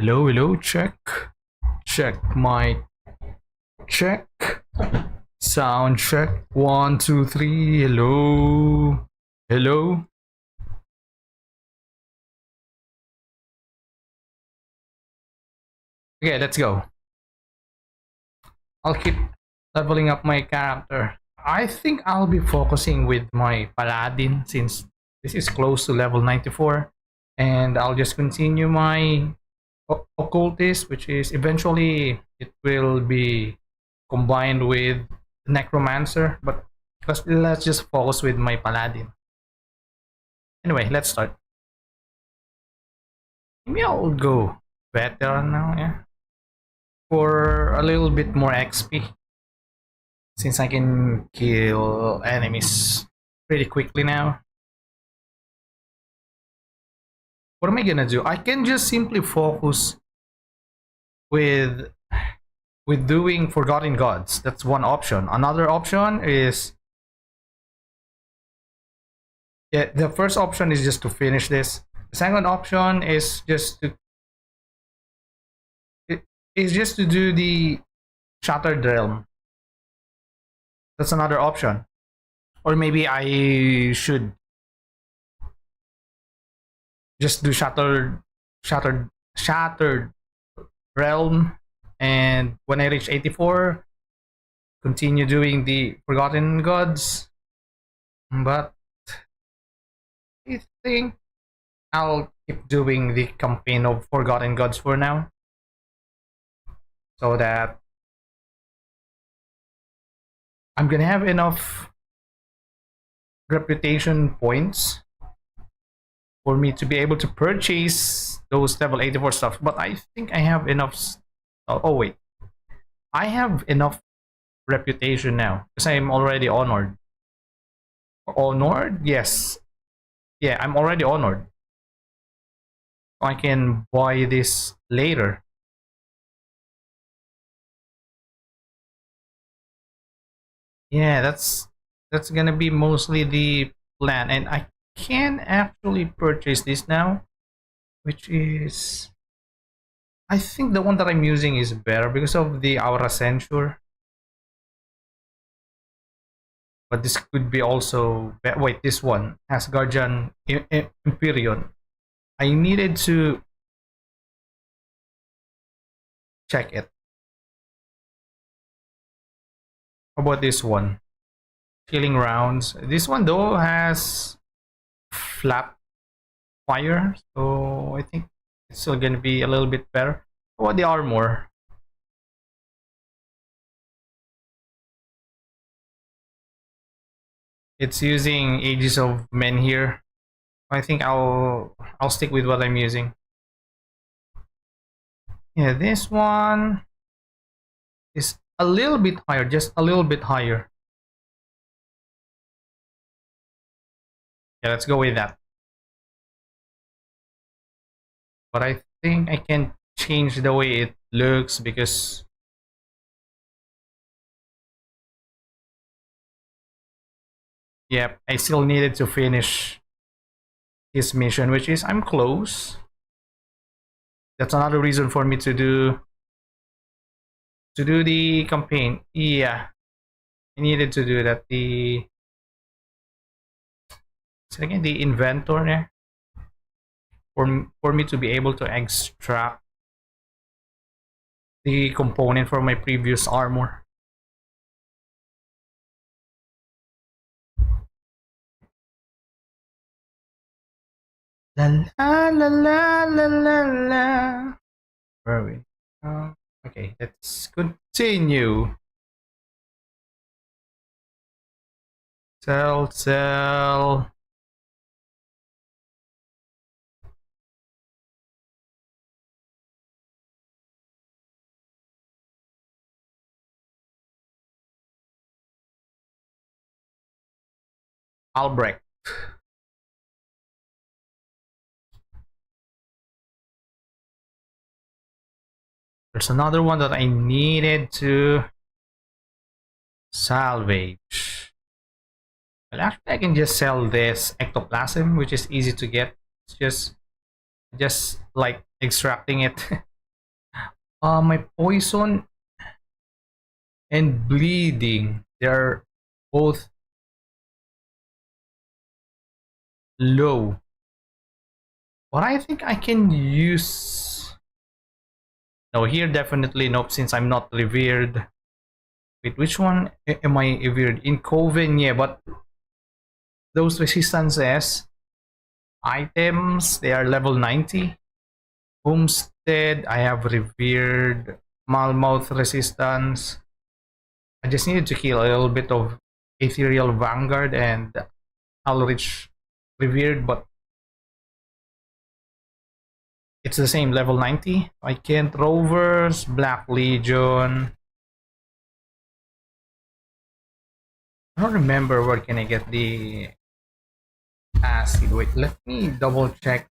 Hello, hello, check. Check mic. Check. Sound check. 1, 2, 3. Hello. Hello. Okay, let's go. I'll keep leveling up my character. I think I'll be focusing with my paladin since this is close to level 94. And I'll just continue my occultist, which is eventually it will be combined with necromancer, but let's just focus with my paladin. Anyway, let's start. Maybe I'll go veteran now, yeah, for a little bit more XP, since I can kill enemies pretty quickly now. What am I gonna do? I can just simply focus with doing forgotten gods. That's one option. Another option is, yeah, the first option is just to finish this. The second option is just to do the Shattered Realm. That's another option. Or maybe I should just do Shattered Realm, and when I reach 84, continue doing the Forgotten Gods. But I think I'll keep doing the campaign of Forgotten Gods for now, so that I'm gonna have enough reputation points for me to be able to purchase those level 84 stuff. But I think I have enough. Oh wait, I have enough reputation now because I'm already honored. Honored? Yes. Yeah, I'm already honored. I can buy this later. Yeah, that's gonna be mostly the plan, and I can actually purchase this now, which is, I think the one that I'm using is better because of the aura censure. But this could be also, wait, this one has Guardian Empyrean. I needed to check it. How about this one? Killing rounds. This one though has flat fire, so I think it's still gonna be a little bit better. How about the armor? It's using Ages of Men here. I think I'll stick with what I'm using. Yeah, this one is a little bit higher, just a little bit higher. Yeah, let's go with that. But I think I can change the way it looks because yep, I still needed to finish his mission, which is I'm close. That's another reason for me to do the campaign. Yeah, I needed to do that. Again, the inventor there, for me to be able to extract the component from my previous armor. La la la la la la la. Where are we? Okay, let's continue. Sell. Albrecht. There's another one that I needed to salvage. Well, actually, I can just sell this ectoplasm, which is easy to get. It's just like extracting it. My poison and bleeding, they're both low. But I think I can use. No, here definitely nope, since I'm not revered. Wait, which one am I revered? In Coven, yeah, but those resistances, items, they are level 90. Homestead, I have revered. Malmouth resistance. I just needed to kill a little bit of Ethereal Vanguard and I'll reach revered, but it's the same level 90. I can't rovers, Black Legion. I don't remember where can I get the acid. Wait, let me double check.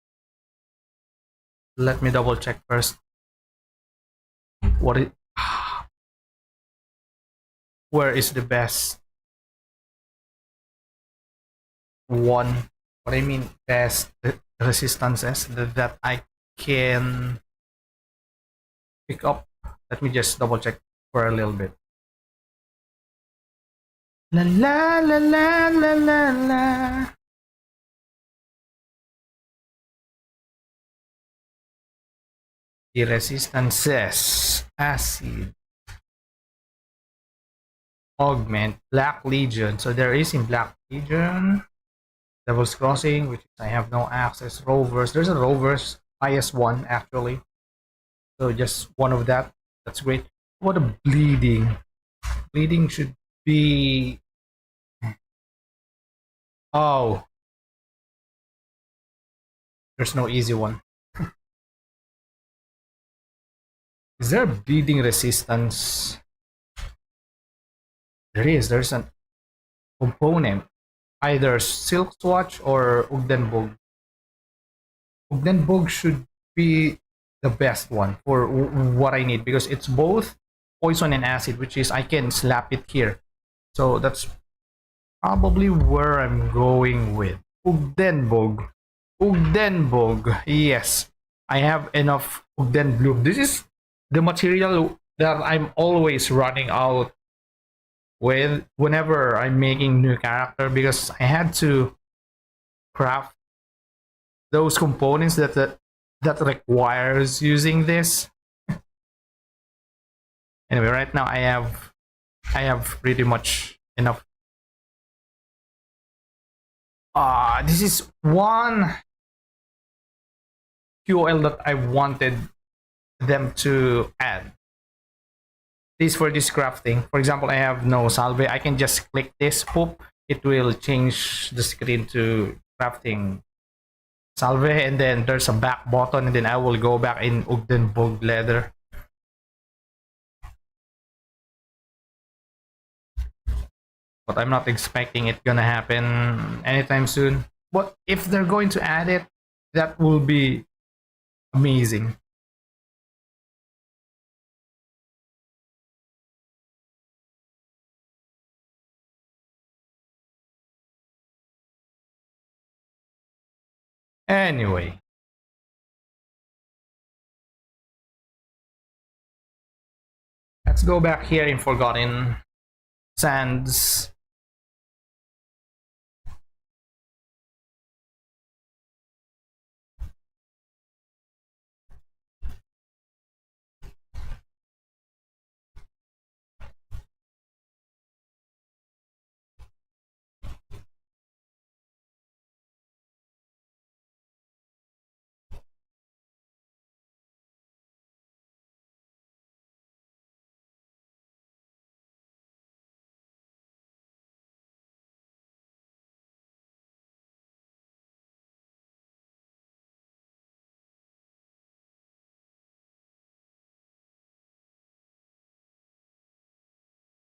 Let me double check first. What it where is the best one? What I mean best resistances that I can pick up. Let me just double check for a little bit. La la la la la la la. The resistances acid augment Black Legion. So there is in Black Legion Devil's Crossing, which I have no access. Rovers. There's a Rovers IS1 actually. So just one of that. That's great. What a bleeding. Bleeding should be. Oh. There's no easy one. Is there bleeding resistance? There is. There's an component. Either Silk Swatch or Ugdenbog. Ugdenbog should be the best one for what I need because it's both poison and acid, which is I can slap it here. So that's probably where I'm going with Ugdenbog. Ugdenbog, yes. I have enough Ugdenbloom. This is the material that I'm always running out with whenever I'm making new character because I had to craft those components that requires using this. Anyway, right now I have pretty much enough. This is one QL that I wanted them to add. This for this crafting. For example, I have no salve. I can just click this, hope it will change the screen to crafting salve, and then there's a back button, and then I will go back in Ugdenbog leather. But I'm not expecting it gonna happen anytime soon. But if they're going to add it, that will be amazing. Anyway, let's go back here in Forgotten Sands.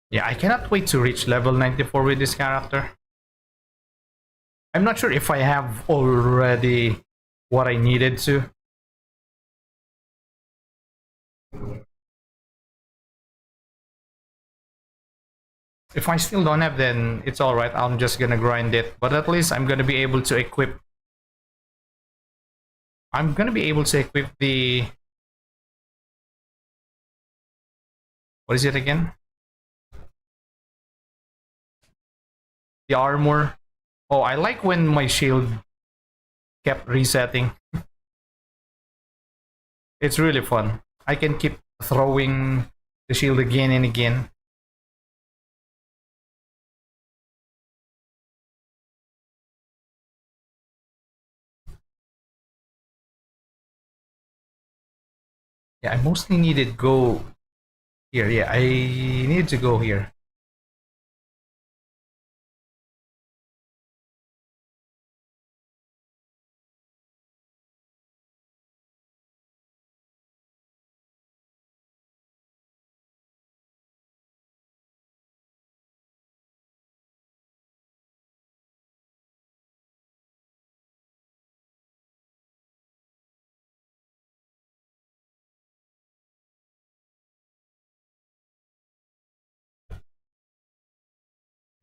Yeah, I cannot wait to reach level 94 with this character. I'm not sure if I have already what I needed to. If I still don't have, then it's alright. I'm just gonna grind it. But at least I'm gonna be able to equip. I'm gonna be able to equip the What is it again? The armor. Oh, I like when my shield kept resetting. It's really fun. I can keep throwing the shield again and again. Yeah, I mostly needed go here. Yeah, I need to go here.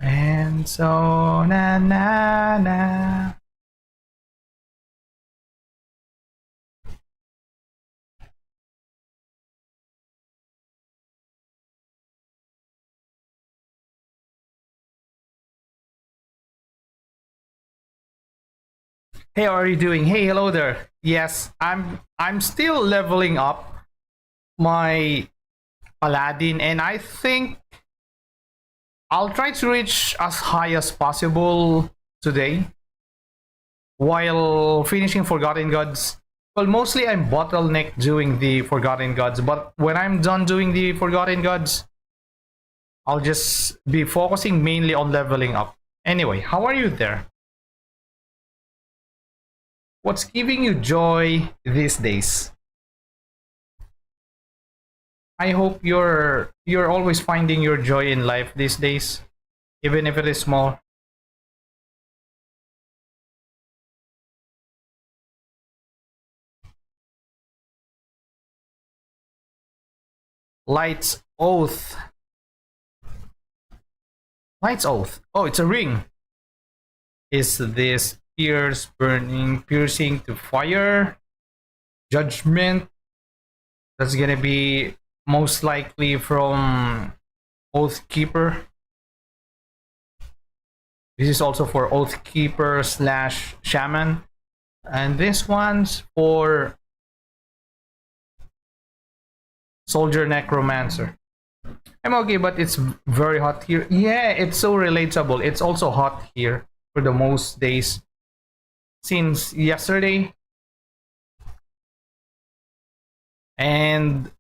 And so na na na. Hey, how are you doing? Hey, hello there. Yes, I'm still leveling up my paladin, and I think I'll try to reach as high as possible today while finishing Forgotten Gods. Well, mostly I'm bottleneck doing the Forgotten Gods, but when I'm done doing the Forgotten Gods, I'll just be focusing mainly on leveling up. Anyway, how are you there? What's giving you joy these days? I hope you're always finding your joy in life these days, even if it is small. Light's Oath. Light's Oath. Oh, it's a ring. Is this piercing to fire? Judgment. That's gonna be most likely from oathkeeper. This is also for oathkeeper slash shaman. And this one's for soldier necromancer. I'm okay, but it's very hot here. Yeah, it's so relatable. It's also hot here for the most days since yesterday. And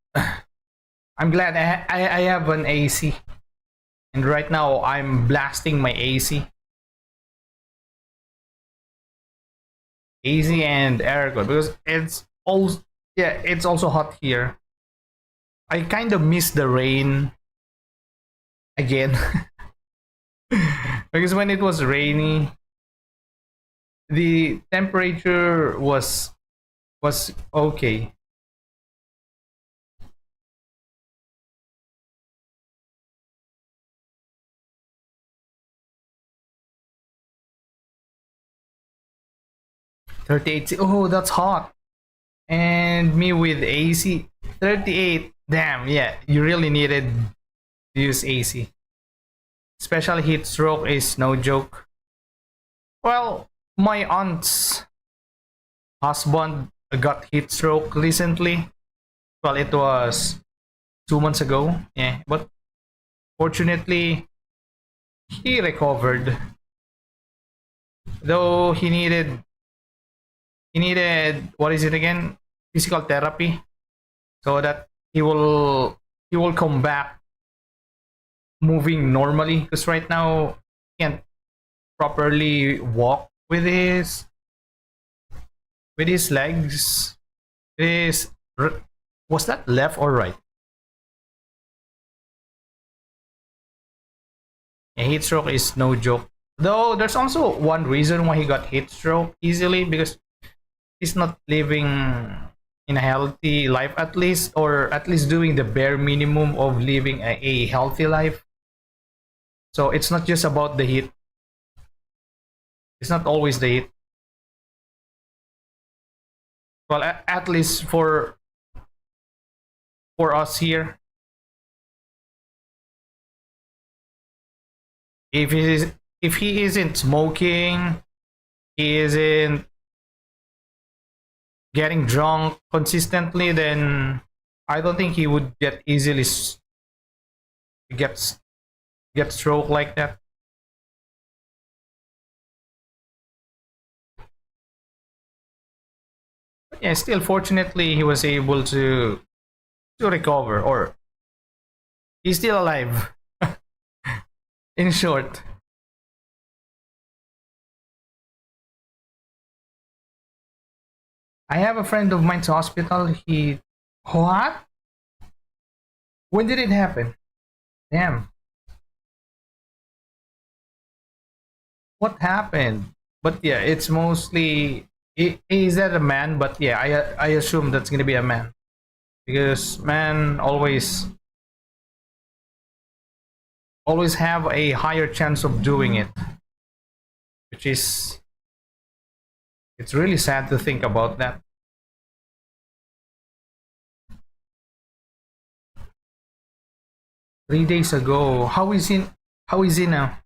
I'm glad I have an AC. And right now I'm blasting my AC. AC and aircon because it's also hot here. I kind of miss the rain again. Because when it was rainy, the temperature was okay. '38. Oh, that's hot. And me with AC 38. Damn, yeah, you really needed to use AC. Special heat stroke is no joke. Well, my aunt's husband got heat stroke recently. Well, it was 2 months ago. Yeah, but fortunately, he recovered. Though he needed what is it again? Physical therapy, so that he will come back moving normally. Because right now he can't properly walk with his legs. His was that left or right? A heat stroke is no joke. Though there's also one reason why he got heat stroke easily because he's not living in a healthy life at least, or at least doing the bare minimum of living a healthy life. So it's not just about the heat. It's not always the heat. Well, at least for us here, If he isn't smoking, he isn't getting drunk consistently, then I don't think he would get easily get get stroke like that. But yeah, still fortunately he was able to recover, or he's still alive. In short, I have a friend of mine's hospital. He what? When did it happen? Damn, what happened? But yeah, it's mostly is that a man? But yeah, I assume that's gonna be a man because men always have a higher chance of doing it, which is it's really sad to think about that. 3 days ago. How is he now?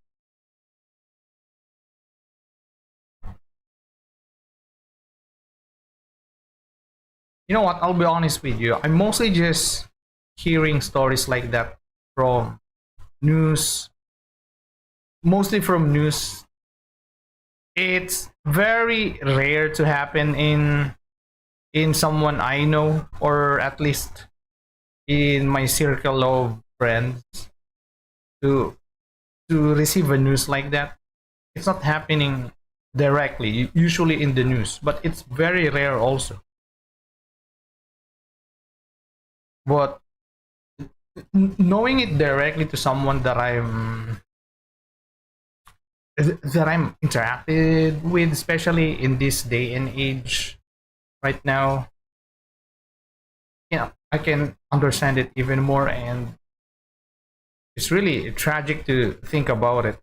You know what? I'll be honest with you. I'm mostly just hearing stories like that from news, mostly from news. It's very rare to happen in someone I know, or at least in my circle of friends, to receive a news like that. It's not happening directly, usually in the news, but it's very rare also. But knowing it directly to someone that I'm interacted with, especially in this day and age right now, I can understand it even more, and it's really tragic to think about it.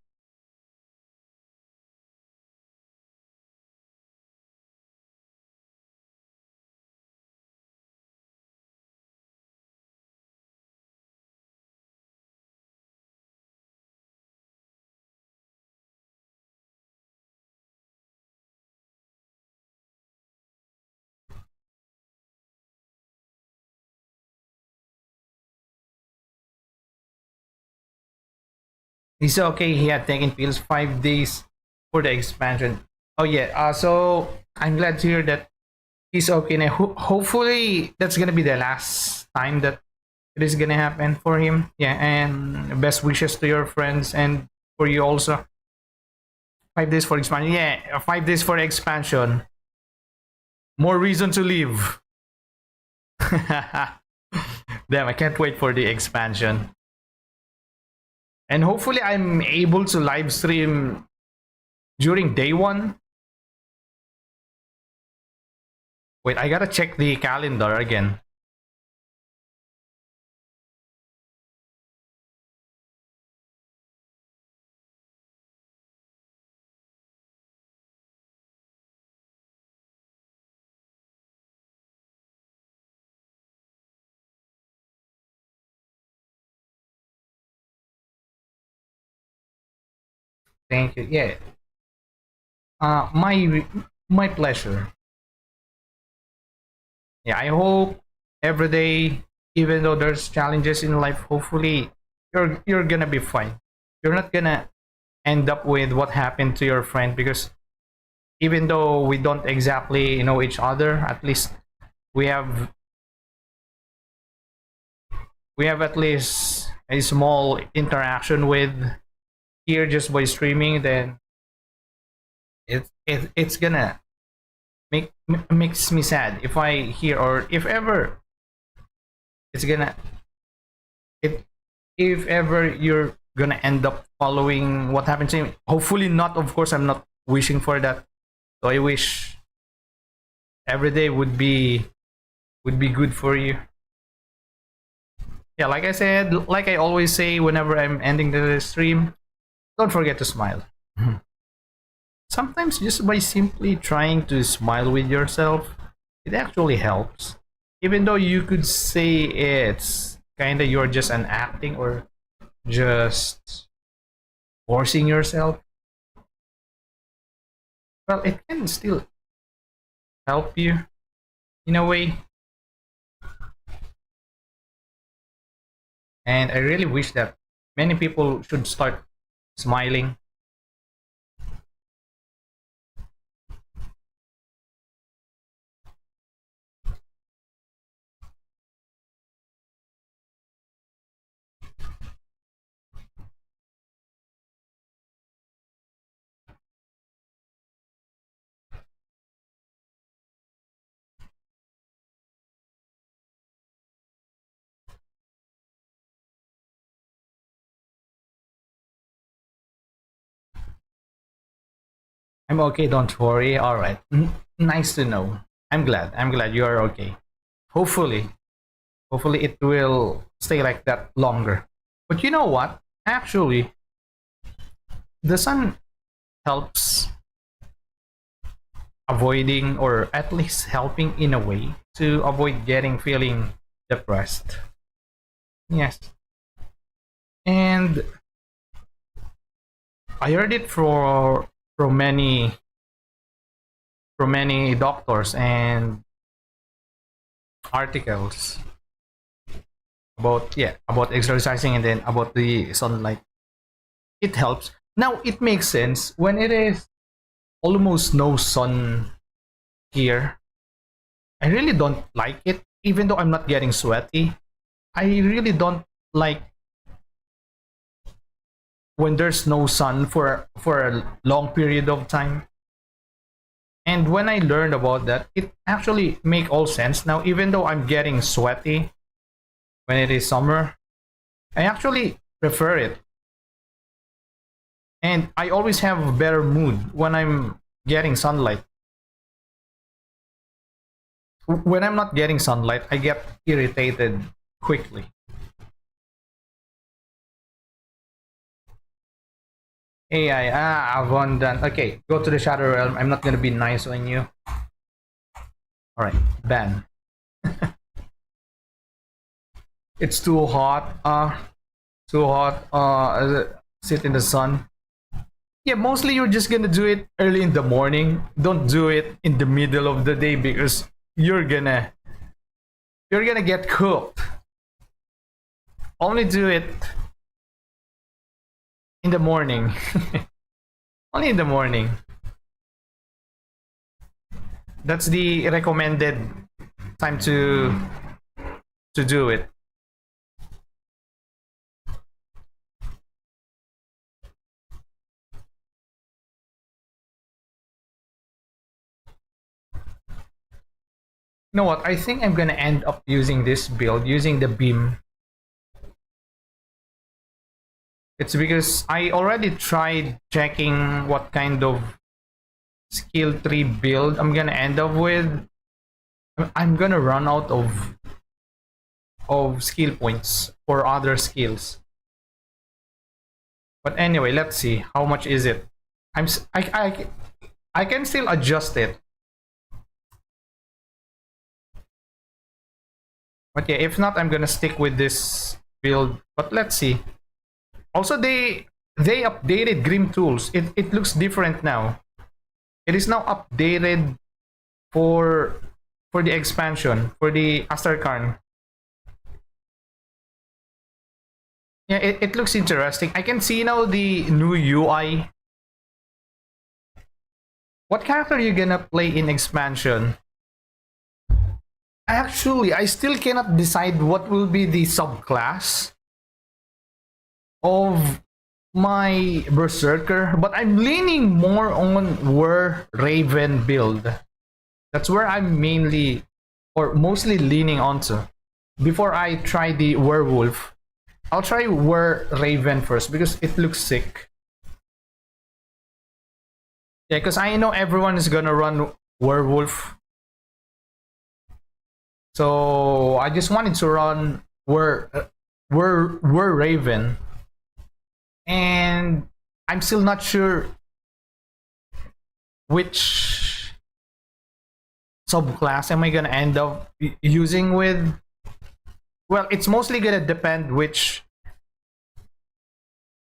He's okay. He had taken pills 5 days for the expansion. Oh yeah. So I'm glad to hear that he's okay now. Hopefully that's gonna be the last time that it is gonna happen for him. Yeah, and best wishes to your friends and for you also. 5 days for expansion. Yeah, 5 days for expansion. More reason to leave. Damn, I can't wait for the expansion. And hopefully I'm able to live stream during day one. Wait, I gotta check the calendar again. Thank you. Yeah. My pleasure. Yeah, I hope every day, even though there's challenges in life, hopefully you're gonna be fine. You're not gonna end up with what happened to your friend, because even though we don't exactly know each other, at least we have at least a small interaction with here just by streaming. Then it's gonna makes me sad if I hear, or if ever it's gonna if if ever you're gonna end up following what happened to me. Hopefully not, of course. I'm not wishing for that. So I wish every day would be good for you. Yeah, like I said, like I always say whenever I'm ending the stream, don't forget to smile. Sometimes just by simply trying to smile with yourself, it actually helps. Even though you could say it's kinda you're just an acting, or just forcing yourself, well, it can still help you in a way. And I really wish that many people should start smiling. I'm okay, don't worry. All right. Nice to know. I'm glad. I'm glad you are okay. Hopefully, hopefully it will stay like that longer. But you know what? Actually, the sun helps avoiding, or at least helping in a way to avoid getting feeling depressed. Yes. And I heard it from many doctors and articles about, yeah, about exercising and then about the sunlight. It helps. Now it makes sense when it is almost no sun here. I really don't like it, even though I'm not getting sweaty. I really don't like when there's no sun for a long period of time. And when I learned about that, it actually make all sense now. Even though I'm getting sweaty when it is summer, I actually prefer it. And I always have a better mood when I'm getting sunlight. When I'm not getting sunlight, I get irritated quickly. AI, abundant. Okay, go to the Shadow Realm. I'm not gonna be nice on you. Alright, ban. It's too hot. Too hot. Sit in the sun. Yeah, mostly you're just gonna do it early in the morning. Don't do it in the middle of the day because you're gonna get cooked. Only do it in the morning. Only in the morning. That's the recommended time to do it. You know what? I think I'm gonna end up using this build, using the beam. It's because I already tried checking what kind of skill tree build I'm gonna end up with. I'm gonna run out of skill points for other skills. But anyway, let's see how much is it. I can still adjust it. But yeah, if not, I'm gonna stick with this build. But let's see. Also, they updated Grim Tools. It looks different now. It is now updated for the expansion, for the Astarkarn. Yeah, it looks interesting. I can see now the new UI. What character are you gonna play in expansion? Actually, I still cannot decide what will be the subclass of my berserker, but I'm leaning more on Raven build. That's where I'm mainly or mostly leaning onto. Before I try the werewolf, I'll try Raven first because it looks sick. Yeah, because I know everyone is gonna run werewolf. So I just wanted to run Raven. And I'm still not sure which subclass am I gonna end up using with. Well, it's mostly gonna depend which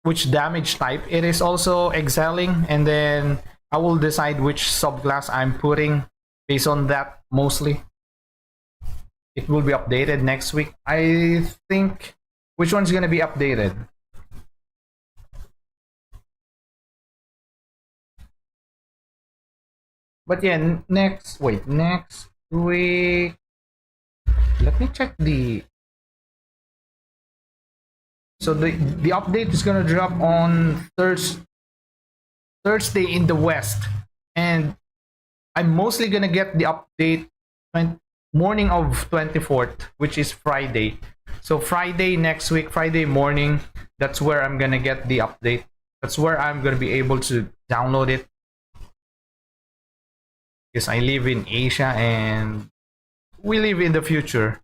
which damage type it is also excelling, and then I will decide which subclass I'm putting based on that mostly. It will be updated next week. I think which one's gonna be updated? But yeah, next week. Let me check the. So the update is gonna drop on Thursday in the West, and I'm mostly gonna get the update morning of 24th, which is Friday. So Friday next week, Friday morning, that's where I'm gonna get the update. That's where I'm gonna be able to download it. Because I live in Asia and we live in the future.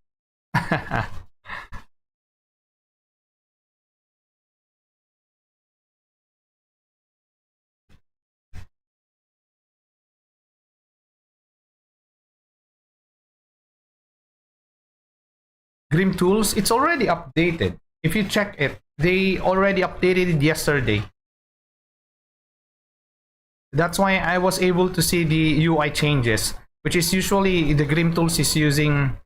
Grim Tools, it's already updated. If you check it, they already updated it yesterday. That's why I was able to see the UI changes, which is usually the Grim Tools is using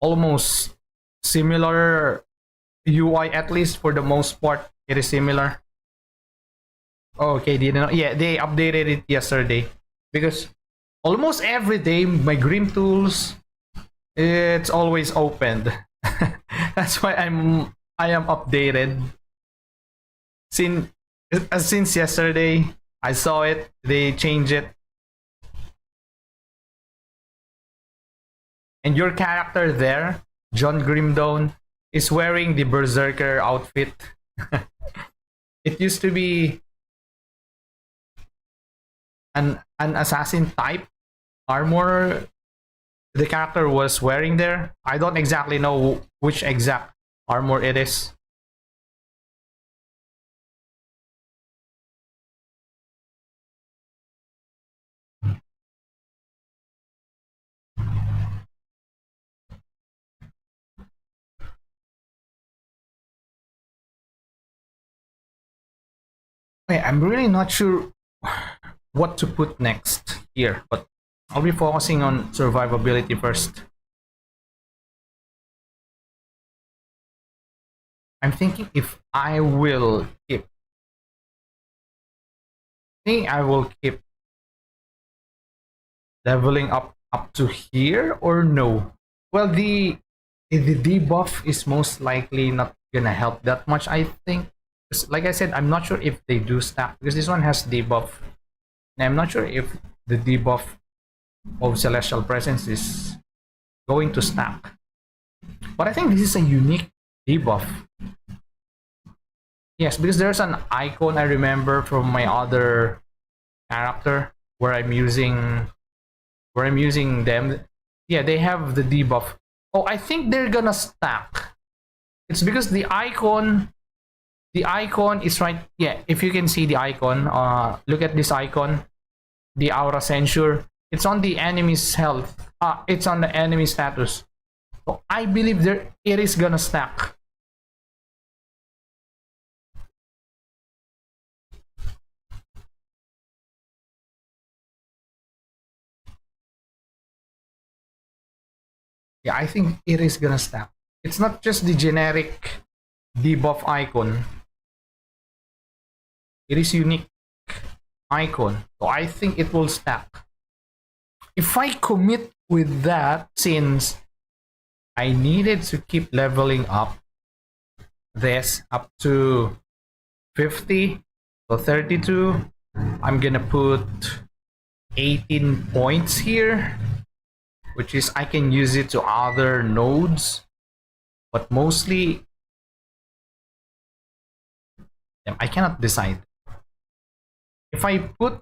almost similar UI, at least for the most part. It is similar. Okay, didn't know. Yeah, they updated it yesterday because almost every day my Grim Tools it's always opened. That's why I am updated. Since yesterday, I saw it. They changed it, and your character there, John Grimdawn, is wearing the berserker outfit. It used to be an assassin type armor the character was wearing there. I don't exactly know which exact armor it is. Okay, I'm really not sure what to put next here, but I'll be focusing on survivability first. I'm thinking if I will keep. I think I will keep leveling up to here or no. Well, the debuff is most likely not gonna help that much. I think. Like I said, I'm not sure if they do stack because this one has debuff. And I'm not sure if the debuff of Celestial Presence is going to stack. But I think this is a unique debuff. Yes, because there's an icon I remember from my other character where I'm using them. Yeah, they have the debuff. Oh, I think they're gonna stack. It's because the icon is right. Yeah, if you can see the icon, look at this icon, the aura censure. It's on the enemy's health. It's on the enemy status. So I believe it is gonna stack. Yeah, I think it is gonna stack. It's not just the generic debuff icon. It is unique icon. So I think it will stack. If I commit with that, since I needed to keep leveling up this up to 50, so 32, I'm gonna put 18 points here, which is I can use it to other nodes, but mostly I cannot decide. If I put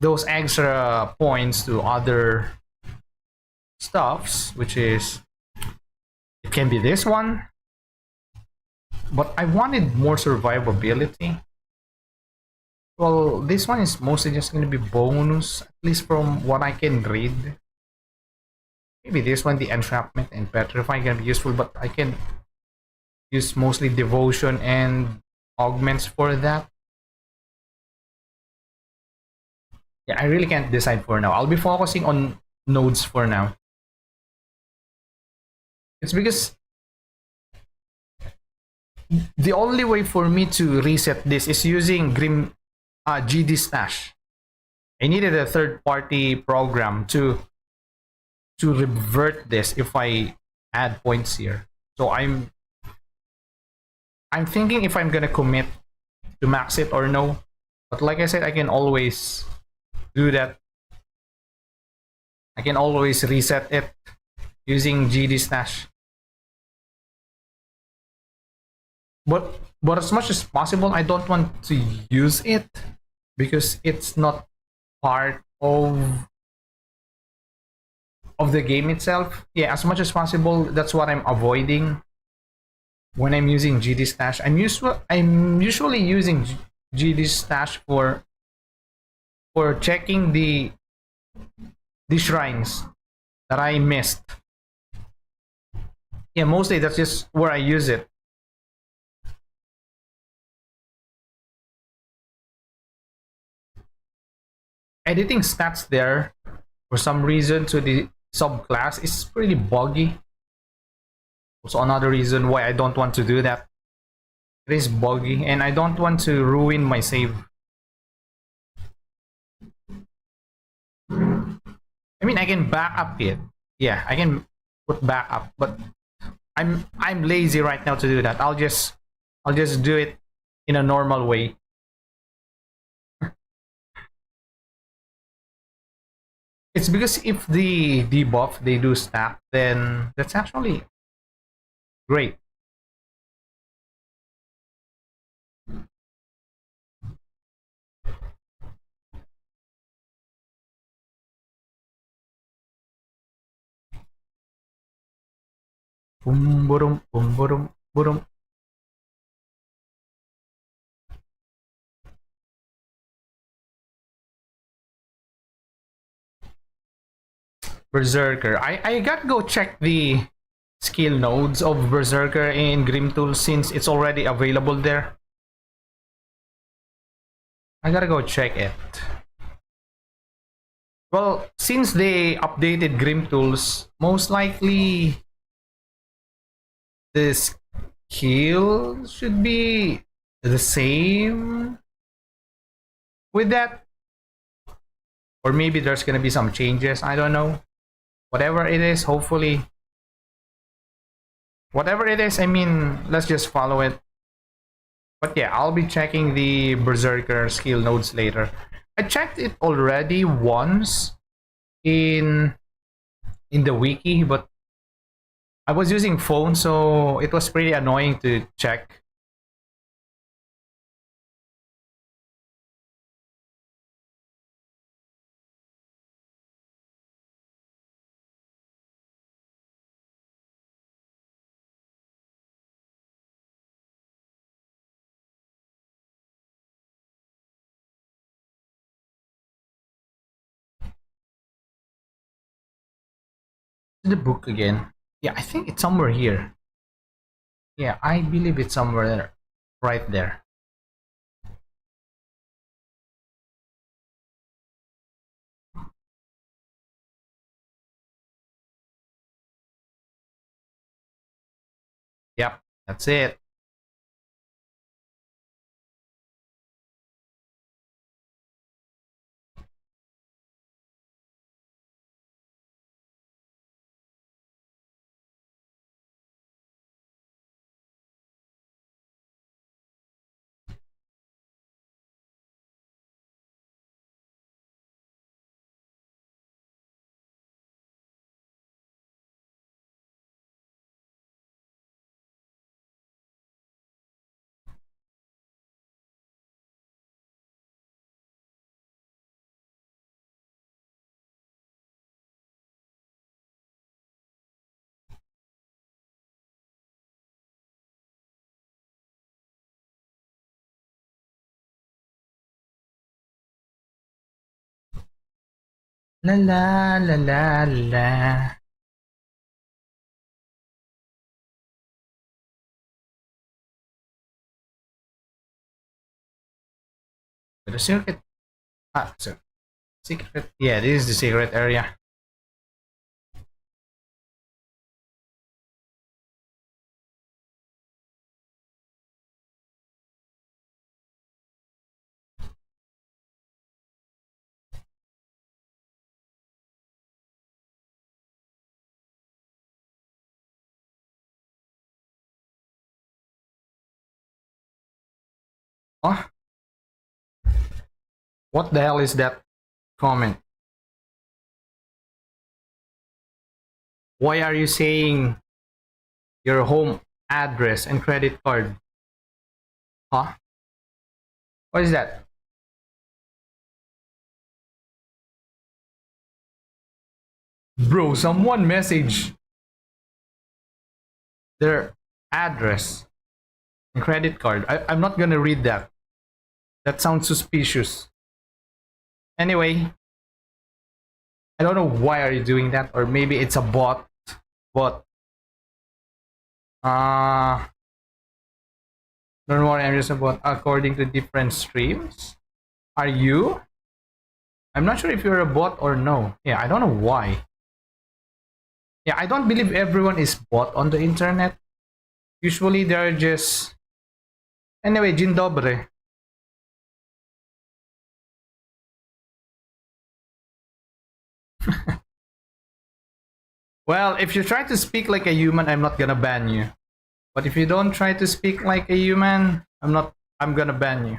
those extra points to other stuffs, which is it can be this one, but I wanted more survivability. Well, this one is mostly just going to be bonus, at least from what I can read. Maybe this one, the entrapment and petrify, can be useful, but I can use mostly devotion and augments for that. Yeah, I really can't decide for now. I'll be focusing on nodes for now. It's because the only way for me to reset this is using GD Stash. I needed a third party program to revert this if I add points here. So I'm thinking if I'm gonna commit to max it or no. But like I said, I can always do that. I can always reset it using GD Stash. But as much as possible, I don't want to use it because it's not part of the game itself. Yeah, as much as possible, that's what I'm avoiding when I'm using GD Stash. I'm usually using GD Stash for checking the shrines that I missed. Yeah, mostly that's just where I use it. Editing stats there for some reason to the subclass is pretty buggy. Also another reason why I don't want to do that. It is buggy and I don't want to ruin my save. I mean, I can back up it. Yeah, I can put back up, but I'm lazy right now to do that. I'll just do it in a normal way. It's because if the debuff they do stack, then that's actually great. Boom, boom, boom, boom, boom. Berserker. I gotta go check the skill nodes of Berserker in Grim Tools since it's already available there. I gotta go check it. Well, since they updated Grim Tools, most likely the skill should be the same with that. Or maybe there's gonna be some changes. I don't know. Whatever it is, hopefully. Whatever it is, I mean, let's just follow it. But yeah, I'll be checking the Berserker skill nodes later. I checked it already once in the wiki, but I was using phone, so it was pretty annoying to check. The book again. Yeah, I think it's somewhere here. Yeah, I believe it's somewhere there, right there. Yep, that's it. La la la la la. The secret. So secret. Yeah, this is the secret area. Oh, what the hell is that comment? Why are you saying your home address and credit card? Huh? What is that? Bro, someone message their address and credit card. I'm not gonna read that. That sounds suspicious. Anyway, I don't know why are you doing that, or maybe it's a bot. But don't worry, I'm just a bot. According to different streams, are you? I'm not sure if you're a bot or no. Yeah, I don't know why. Yeah, I don't believe everyone is bot on the internet. Usually they're just. Anyway, Dzień dobry. Well, if you try to speak like a human, I'm not gonna ban you. But if you don't try to speak like a human, I'm gonna ban you.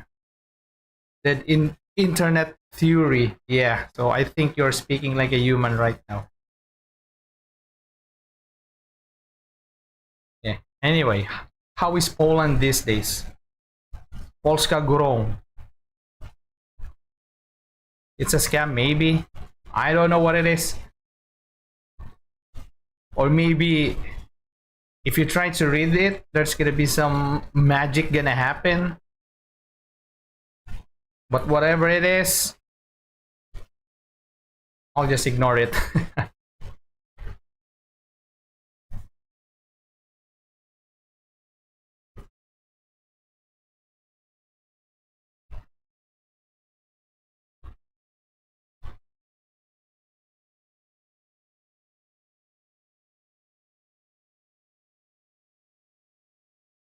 That in internet theory, yeah. So I think you're speaking like a human right now. Yeah. Anyway, how is Poland these days? Polska Górą. It's a scam, maybe. I don't know what it is. Or maybe if you try to read it, there's gonna be some magic gonna happen. But whatever it is, I'll just ignore it.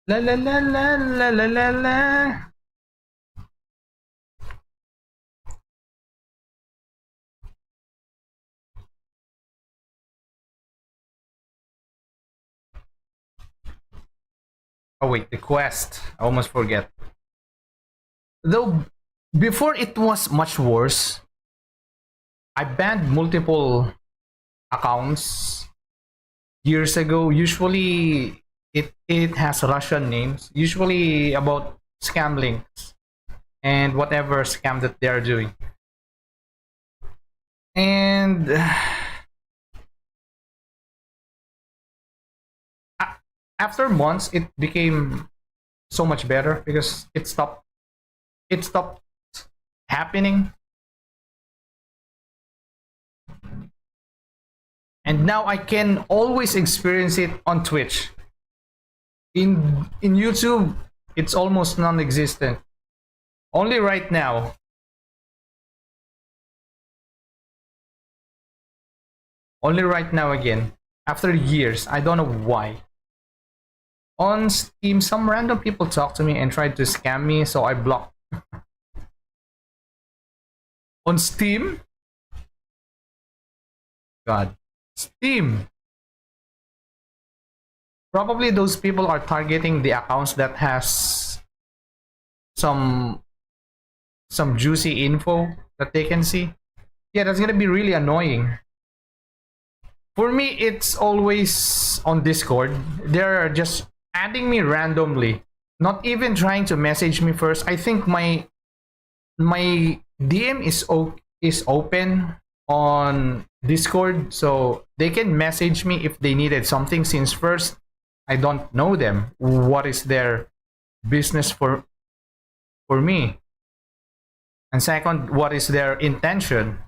La la la la la la la la. Oh wait, the quest. I almost forget. Though before it was much worse. I banned multiple accounts years ago. Usually it has Russian names. Usually about scam links and whatever scam that they're doing. And after months it became so much better because it stopped happening. And now I can always experience it on Twitch. In YouTube it's almost non-existent. Only right now. Only right now again. After years. I don't know why. On Steam, some random people talked to me and tried to scam me, so I blocked. On Steam? God. Steam! Probably those people are targeting the accounts that has some juicy info that they can see. Yeah, that's gonna be really annoying. For me, it's always on Discord. They're just adding me randomly, not even trying to message me first. I think my DM is open on Discord, so they can message me if they needed something. Since first, I don't know them. What is their business for me? And second, what is their intention?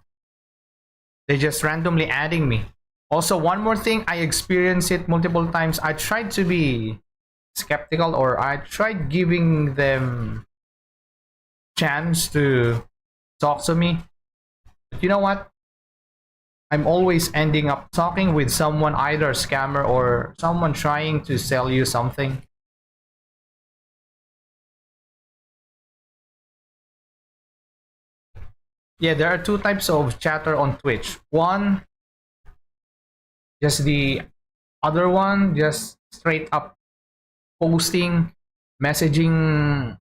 They just randomly adding me. Also, one more thing, I experienced it multiple times. I tried to be skeptical, or I tried giving them chance to talk to me. But you know what? I'm always ending up talking with someone, either a scammer or someone trying to sell you something. Yeah, there are two types of chatter on Twitch. One, just the other one, just straight up posting, messaging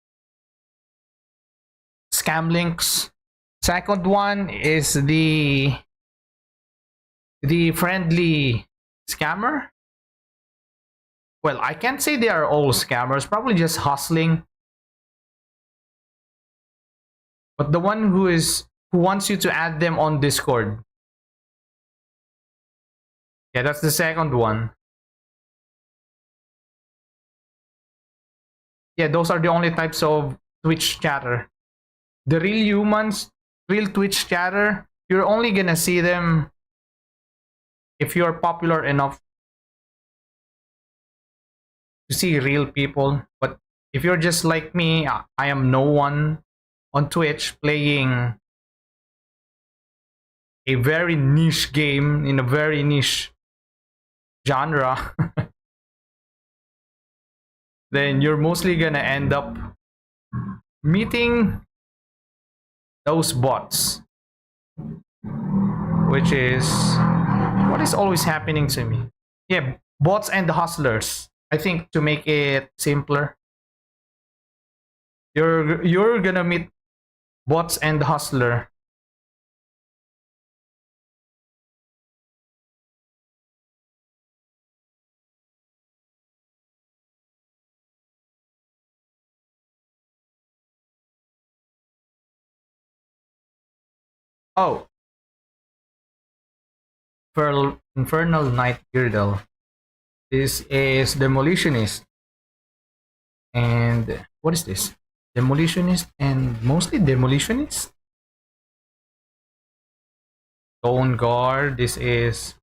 scam links. Second one is the friendly scammer. Well, I can't say they are all scammers, probably just hustling. But the one who wants you to add them on Discord. Yeah, that's the second one. Yeah, those are the only types of Twitch chatter. The real humans, real Twitch chatter, you're only gonna see them if you're popular enough to see real people. But if you're just like me, I am no one on Twitch playing a very niche game in a very niche genre, then you're mostly gonna end up meeting those bots, which is what is always happening to me. Yeah, bots and hustlers. I think to make it simpler, you're gonna meet bots and hustler. Oh, Infernal Night Girdle. This is demolitionist, and what is this? Demolitionist and mostly demolitionist. Stone guard. This is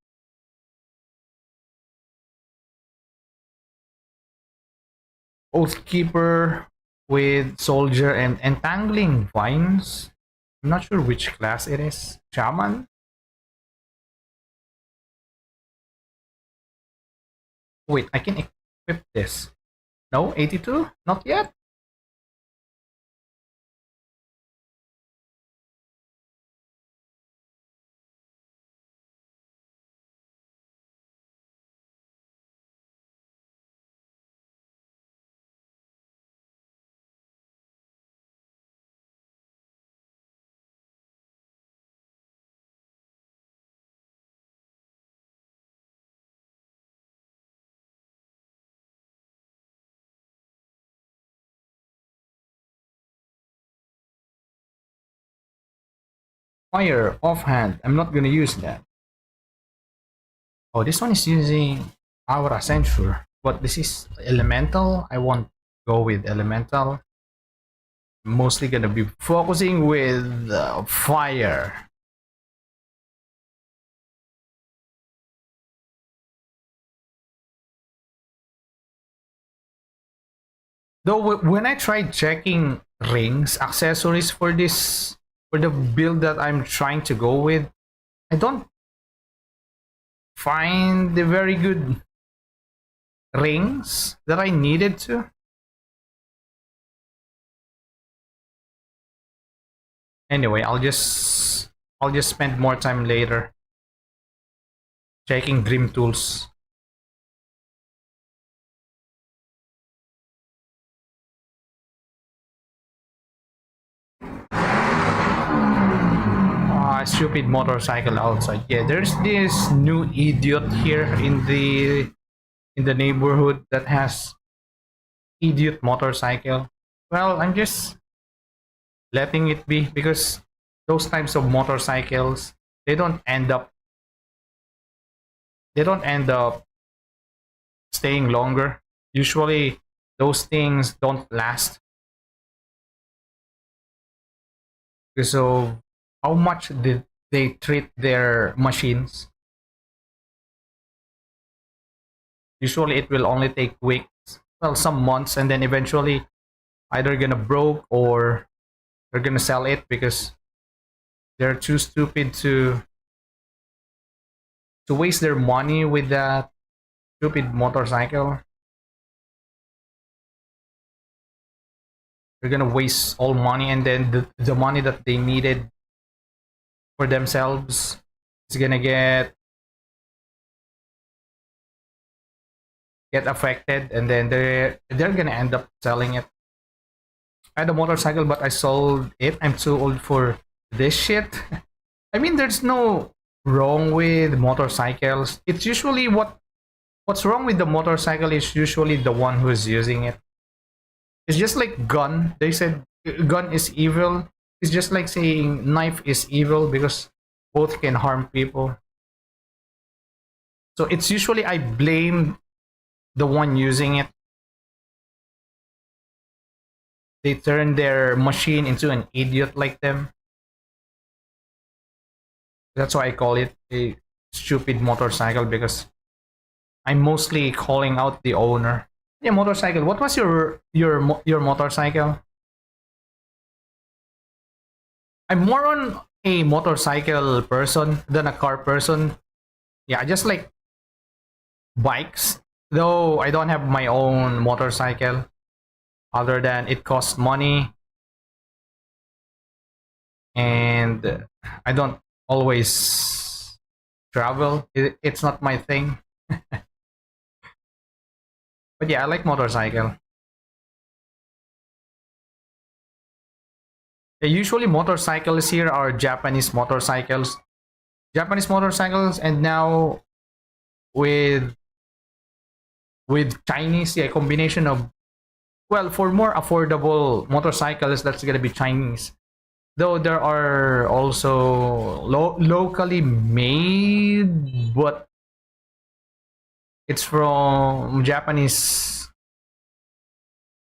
oathkeeper with soldier and entangling vines. I'm not sure which class it is. Shaman. Wait, I can equip this. No, 82? Not yet. Fire offhand. I'm not gonna use that. Oh, this one is using Aura Censure. But this is elemental. I won't go with elemental. I'm mostly gonna be focusing with fire. Though when I tried checking rings, accessories for this, for the build that I'm trying to go with, I don't find the very good rings that I needed to. Anyway, I'll just spend more time later checking dream tools. Stupid motorcycle outside. Yeah, there's this new idiot here in the neighborhood that has idiot motorcycle. Well, I'm just letting it be because those types of motorcycles, they don't end up staying longer. Usually those things don't last because of how much did they treat their machines. Usually it will only take weeks, well, some months, and then eventually either gonna broke or they're gonna sell it because they're too stupid to waste their money with that stupid motorcycle. They're gonna waste all money, and then the money that they needed for themselves is gonna get affected, and then they're gonna end up selling it. I had a motorcycle, but I sold it. I'm too old for this shit. I mean, there's no wrong with motorcycles. It's usually what's wrong with the motorcycle is usually the one who's using it. It's just like gun. They said gun is evil. It's just like saying knife is evil because both can harm people. So it's usually I blame the one using it. They turn their machine into an idiot like them. That's why I call it a stupid motorcycle, because I'm mostly calling out the owner. Yeah, motorcycle. What was your motorcycle? I'm more on a motorcycle person than a car person. Yeah, I just like bikes. Though I don't have my own motorcycle, other than it costs money, and I don't always travel. It's not my thing. But yeah, I like motorcycle. Yeah, usually motorcycles here are Japanese motorcycles. Japanese motorcycles, and now with Chinese, yeah, combination of, well, for more affordable motorcycles, that's gonna be Chinese. Though there are also locally made, but it's from Japanese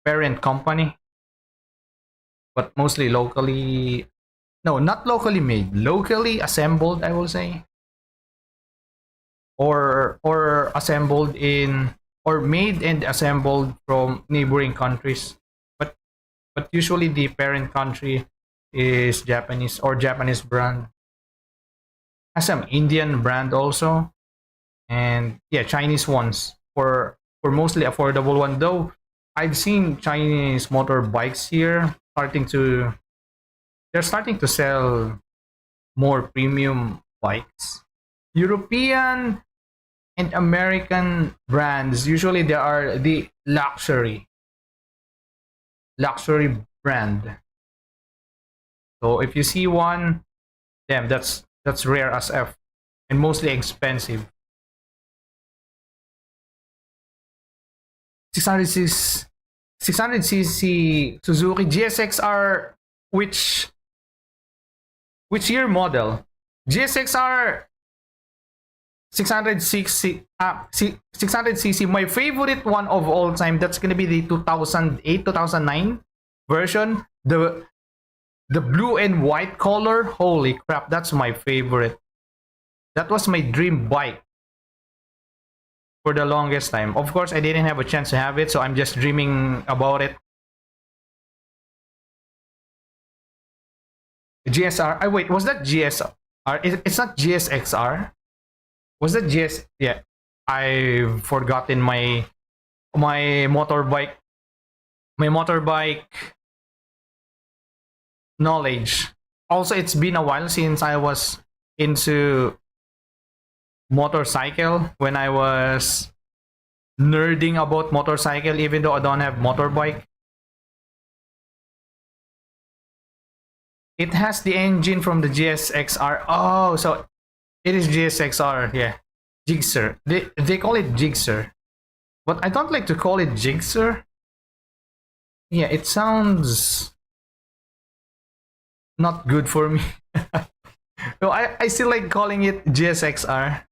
parent company, but mostly locally. No, not locally made, locally assembled, I will say, or assembled in, or made and assembled from neighboring countries. But usually the parent country is Japanese or Japanese brand. Has some Indian brand also, and yeah, Chinese ones for mostly affordable one. Though I've seen Chinese motorbikes here they're starting to sell more premium bikes. European and American brands, usually they are the luxury brand. So if you see one, damn, that's rare as F, and mostly expensive. 600cc Suzuki GSX-R, which year model? GSX-R 600cc. My favorite one of all time, that's gonna be the 2008 2009 version, the blue and white color. Holy crap, that's my favorite. That was my dream bike for the longest time. Of course, I didn't have a chance to have it, so I'm just dreaming about it. GSR. Wait, was that GSR? It's not GSXR. Was that GS? Yeah, I've forgotten my motorbike knowledge. Also, it's been a while since I was into motorcycle, when I was nerding about motorcycle, even though I don't have motorbike. It has the engine from the GSXR. Oh, so it is GSXR. Yeah, Jigsaw. They call it Jigsaw, but I don't like to call it Jigsaw. Yeah, it sounds not good for me. So I still like calling it GSXR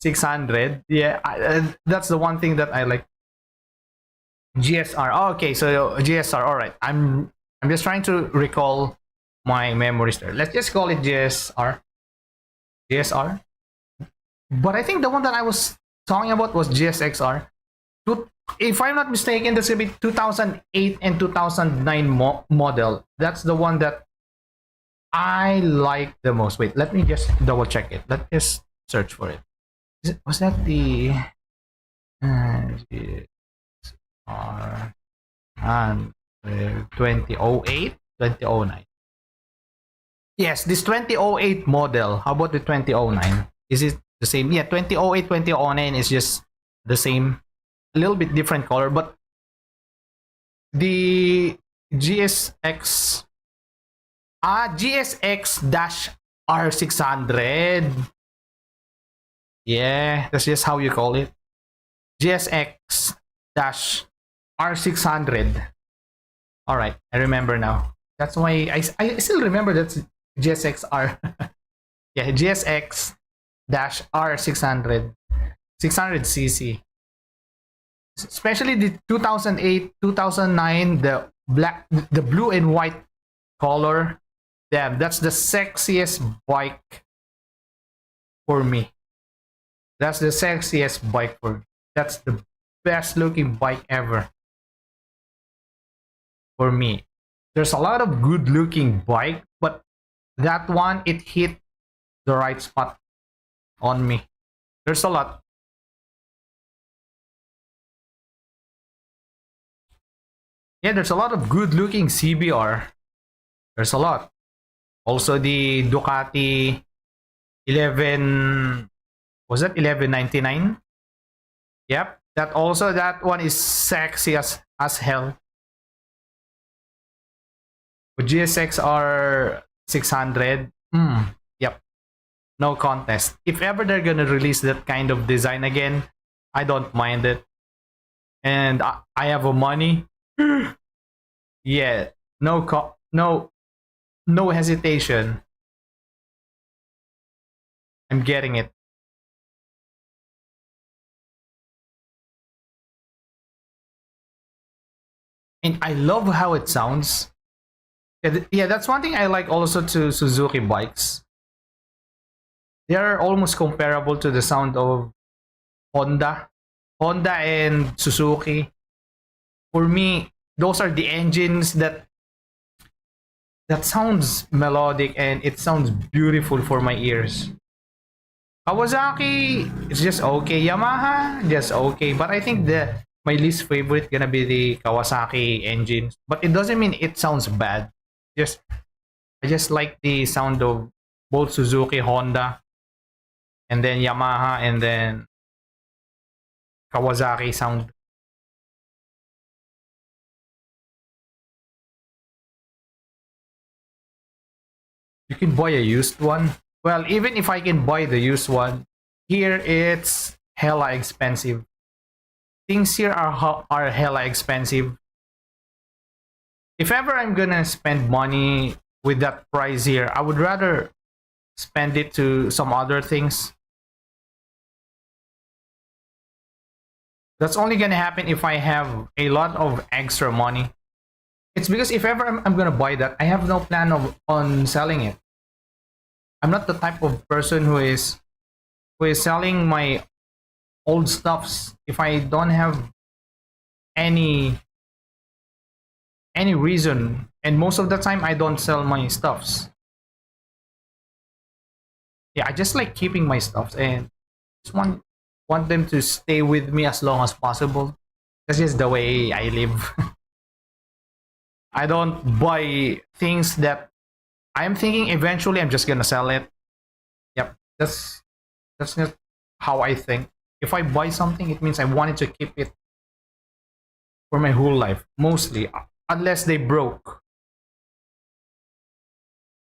600. Yeah, that's the one thing that I like. GSR. Oh, okay, so GSR. All right. I'm just trying to recall my memories there. Let's just call it GSR. GSR. But I think the one that I was talking about was GSXR. If I'm not mistaken, that's gonna be 2008 and 2009 model. That's the one that I like the most. Wait, let me just double check it. Let's just search for it. Was that the GSR and 2008, 2009? Yes, this 2008 model. How about the 2009? Is it the same? Yeah, 2008, 2009 is just the same. A little bit different color, but the GSX GSX-R600. Yeah, that's just how you call it. GSX-R600. All right, I remember now. That's why I still remember that's GSX-R. Yeah, GSX-R600. 600cc. Especially the 2008, 2009, the blue and white color. Damn, that's the sexiest bike for me. That's the sexiest bike for me. That's the best looking bike ever for me. There's a lot of good looking bike, but that one, it hit the right spot on me. There's a lot. Yeah, there's a lot of good looking CBR. There's a lot. Also the Ducati 11, was that 1199? Yep, that one is sexy as hell. With GSX-R 600, yep, no contest. If ever they're gonna release that kind of design again, I don't mind it. And I have a money. Yeah, no hesitation. I'm getting it. And I love how it sounds. Yeah, that's one thing I like also to Suzuki bikes. They are almost comparable to the sound of Honda. Honda and Suzuki. For me, those are the engines that sounds melodic and it sounds beautiful for my ears. Kawasaki, it's just okay. Yamaha, just okay. But I think my least favorite gonna be the Kawasaki engines. But it doesn't mean it sounds bad. I just like the sound of both Suzuki, Honda, and then Yamaha, and then Kawasaki sound. You can buy a used one. Well, even if I can buy the used one, here it's hella expensive. Things here are hella expensive. If ever I'm gonna spend money with that price here, I would rather spend it to some other things. That's only gonna happen if I have a lot of extra money. It's because if ever I'm gonna buy that, I have no plan on selling it. I'm not the type of person who is selling my old stuffs if I don't have any reason. And most of the time I don't sell my stuffs. Yeah, I just like keeping my stuffs and just want them to stay with me as long as possible. That's just the way I live. I don't buy things that I'm thinking eventually I'm just gonna sell it. Yep, that's not how I think. If I buy something, it means I wanted to keep it for my whole life, mostly, unless they broke.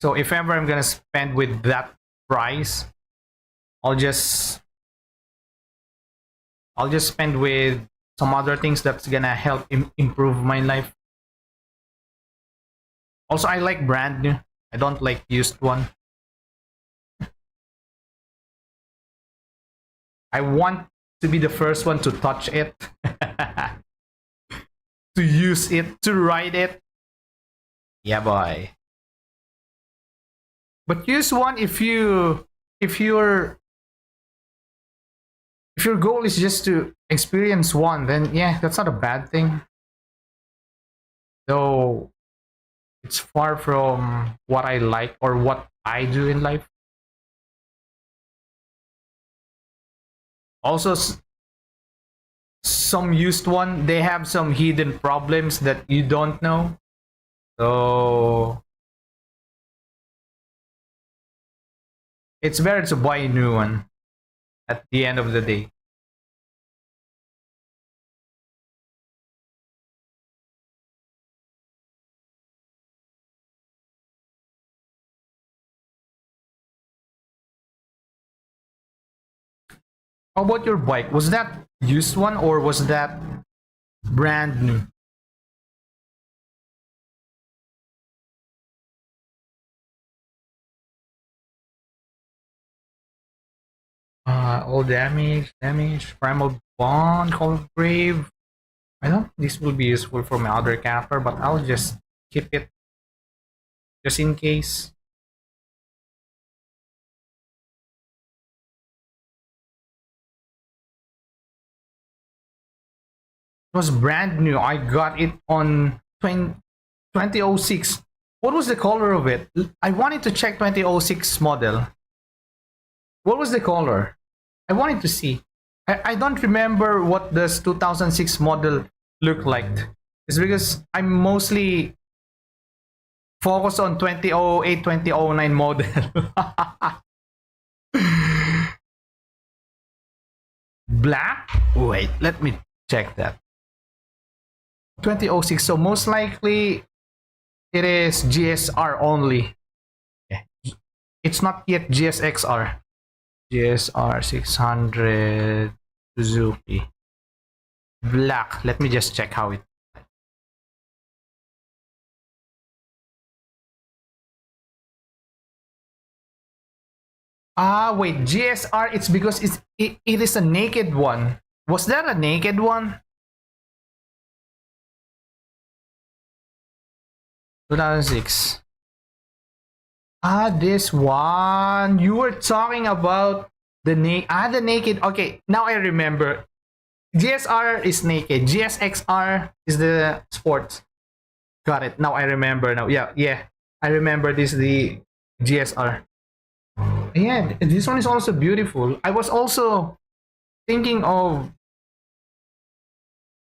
So if ever I'm gonna spend with that price, I'll just spend with some other things that's gonna help improve my life. Also, I like brand new. I don't like used one. I want to be the first one to touch it, to use it, to ride it. Yeah, boy. But use one if your goal is just to experience one, then yeah, that's not a bad thing. Though It's far from what I like or what I do in life. Also, some used one, they have some hidden problems that you don't know. So it's better to buy a new one at the end of the day. How about your bike? Was that used one or was that brand new? All damage, primal bond, call of grave. I don't think this will be useful for my other character, but I'll just keep it just in case. It was brand new. I got it on 2006. What was the color of it? I wanted to check 2006 model. What was the color? I wanted to see. I don't remember what this 2006 model looked like. It's because I'm mostly focused on 2008, 2009 model. Black? Wait, let me check that. 2006. So most likely it is GSR only. It's not yet GSXR. GSR 600 Suzuki. Black. Let me just check how it. Wait. GSR. It's because it is a naked one. Was that a naked one? 2006. This one. You were talking about the naked. Okay, now I remember. GSR is naked. GSXR is the sports. Got it. Now I remember. Now, yeah. I remember this the GSR. Yeah, this one is also beautiful. I was also thinking of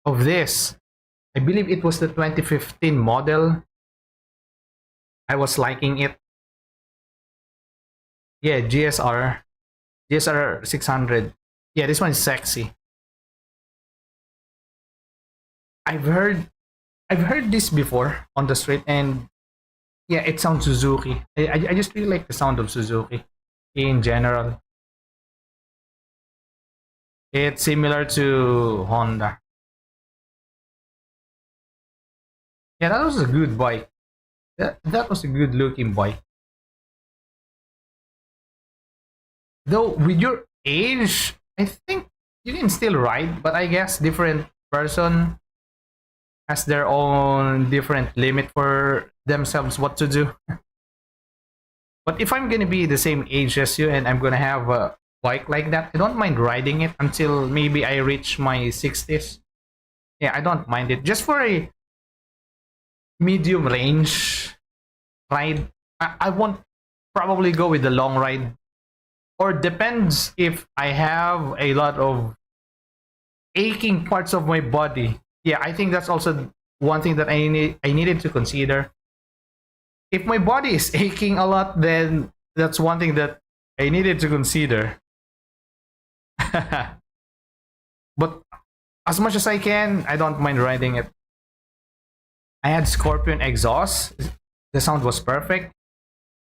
this. I believe it was the 2015 model. I was liking it. Yeah, GSR 600. Yeah, this one is sexy. I've heard this before on the street, and yeah, it sounds Suzuki. I just really like the sound of Suzuki in general. It's similar to Honda. Yeah, that was a good bike. That was a good looking bike. Though with your age, I think you can still ride, but I guess different person has their own different limit for themselves what to do. But if I'm gonna be the same age as you and I'm gonna have a bike like that, I don't mind riding it until maybe I reach my 60s. Yeah, I don't mind it. Just for a medium range ride, I won't probably go with the long ride. Or depends if I have a lot of aching parts of my body. Yeah, I think that's also one thing that I needed to consider. If my body is aching a lot, then that's one thing that I needed to consider. But as much as I can, I don't mind riding it. I had Scorpion exhaust. The sound was perfect.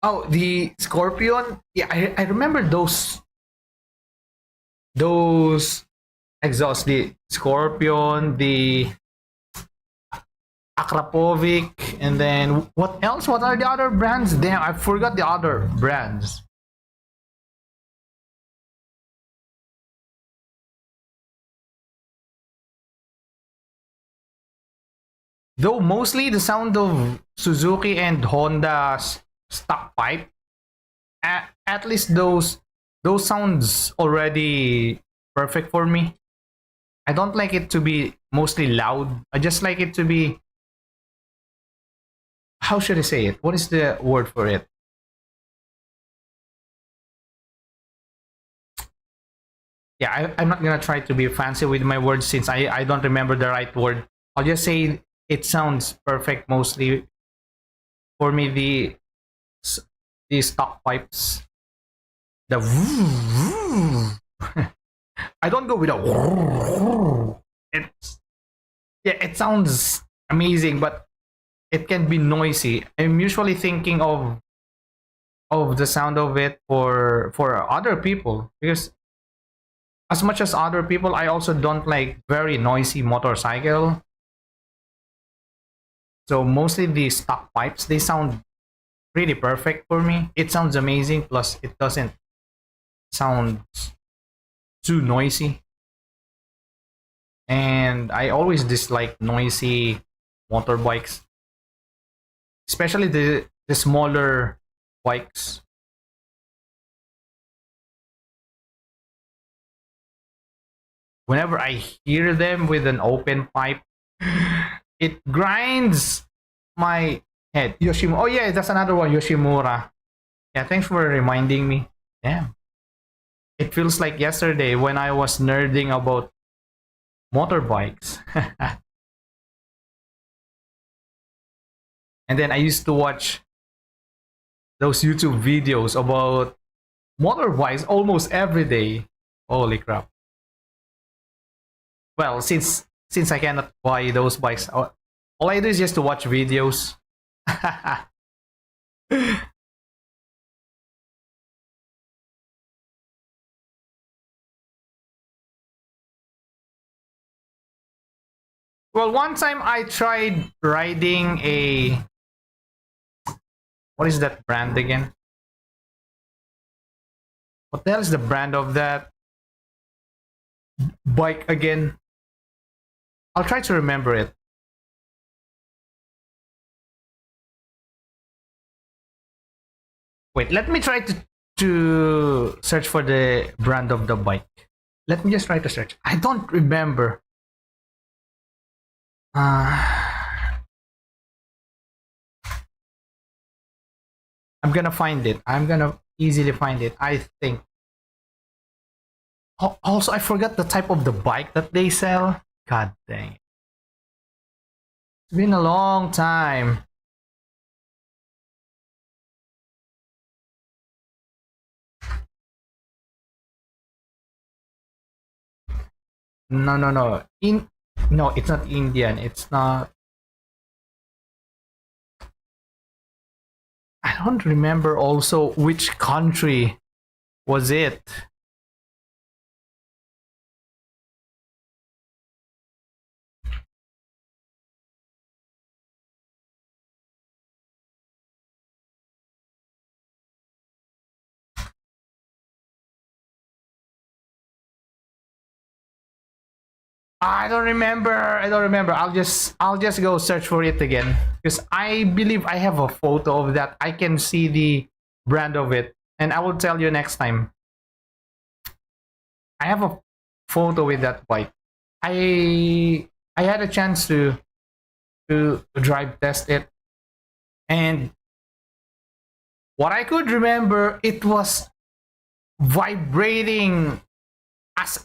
Oh, the Scorpion. Yeah, I remember those exhausts. The Scorpion, the Akrapovic, and then what else? What are the other brands? Damn, I forgot the other brands. Though mostly the sound of Suzuki and Honda's stock pipe, at least those sounds already perfect for me. I don't like it to be mostly loud. I just like it to be how should I say it? What is the word for it? Yeah, I'm not gonna try to be fancy with my words since I don't remember the right word. I'll just say it sounds perfect mostly for me. The stock pipes, the I don't go with a it's yeah, it sounds amazing, but it can be noisy. I'm usually thinking of the sound of it for other people because as much as other people, I also don't like very noisy motorcycle. So mostly the stock pipes, they sound pretty perfect for me. It sounds amazing, plus it doesn't sound too noisy. And I always dislike noisy motorbikes, especially the smaller bikes. Whenever I hear them with an open pipe, it grinds my head. Yoshimura. Oh yeah, that's another one. Yoshimura. Yeah, thanks for reminding me. Damn. It feels like yesterday when I was nerding about motorbikes. And then I used to watch those YouTube videos about motorbikes almost every day. Holy crap. Well, since I cannot buy those bikes, all I do is just to watch videos. Well, one time I tried riding a, what is that brand again? What the hell is the brand of that bike again? I'll try to remember it. Wait, let me try to search for the brand of the bike. Let me just try to search. I don't remember. I'm gonna find it. I'm gonna easily find it. I think. Also, I forgot the type of the bike that they sell. God dang it. It's been a long time. No, no, no. No, it's not Indian. It's not. I don't remember also which country was it. I don't remember. I don't remember. I'll just go search for it again because I believe I have a photo of that. I can see the brand of it, and I will tell you next time. I have a photo with that bike. I had a chance to drive test it, and what I could remember, it was vibrating as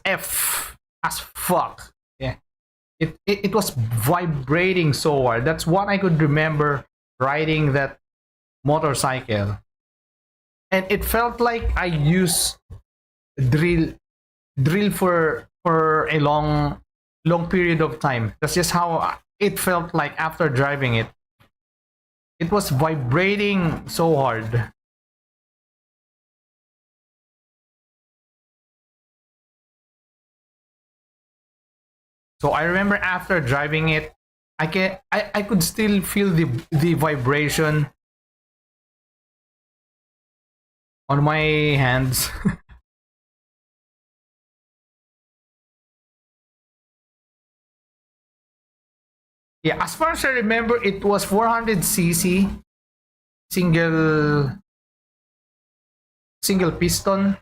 fuck. Yeah, it was vibrating so hard. That's what I could remember riding that motorcycle, and it felt like I used drill drill for a long period of time. That's just how it felt like after driving it. It was vibrating so hard. So I remember after driving it, I could still feel the vibration on my hands. Yeah, as far as I remember, it was 400 cc single single piston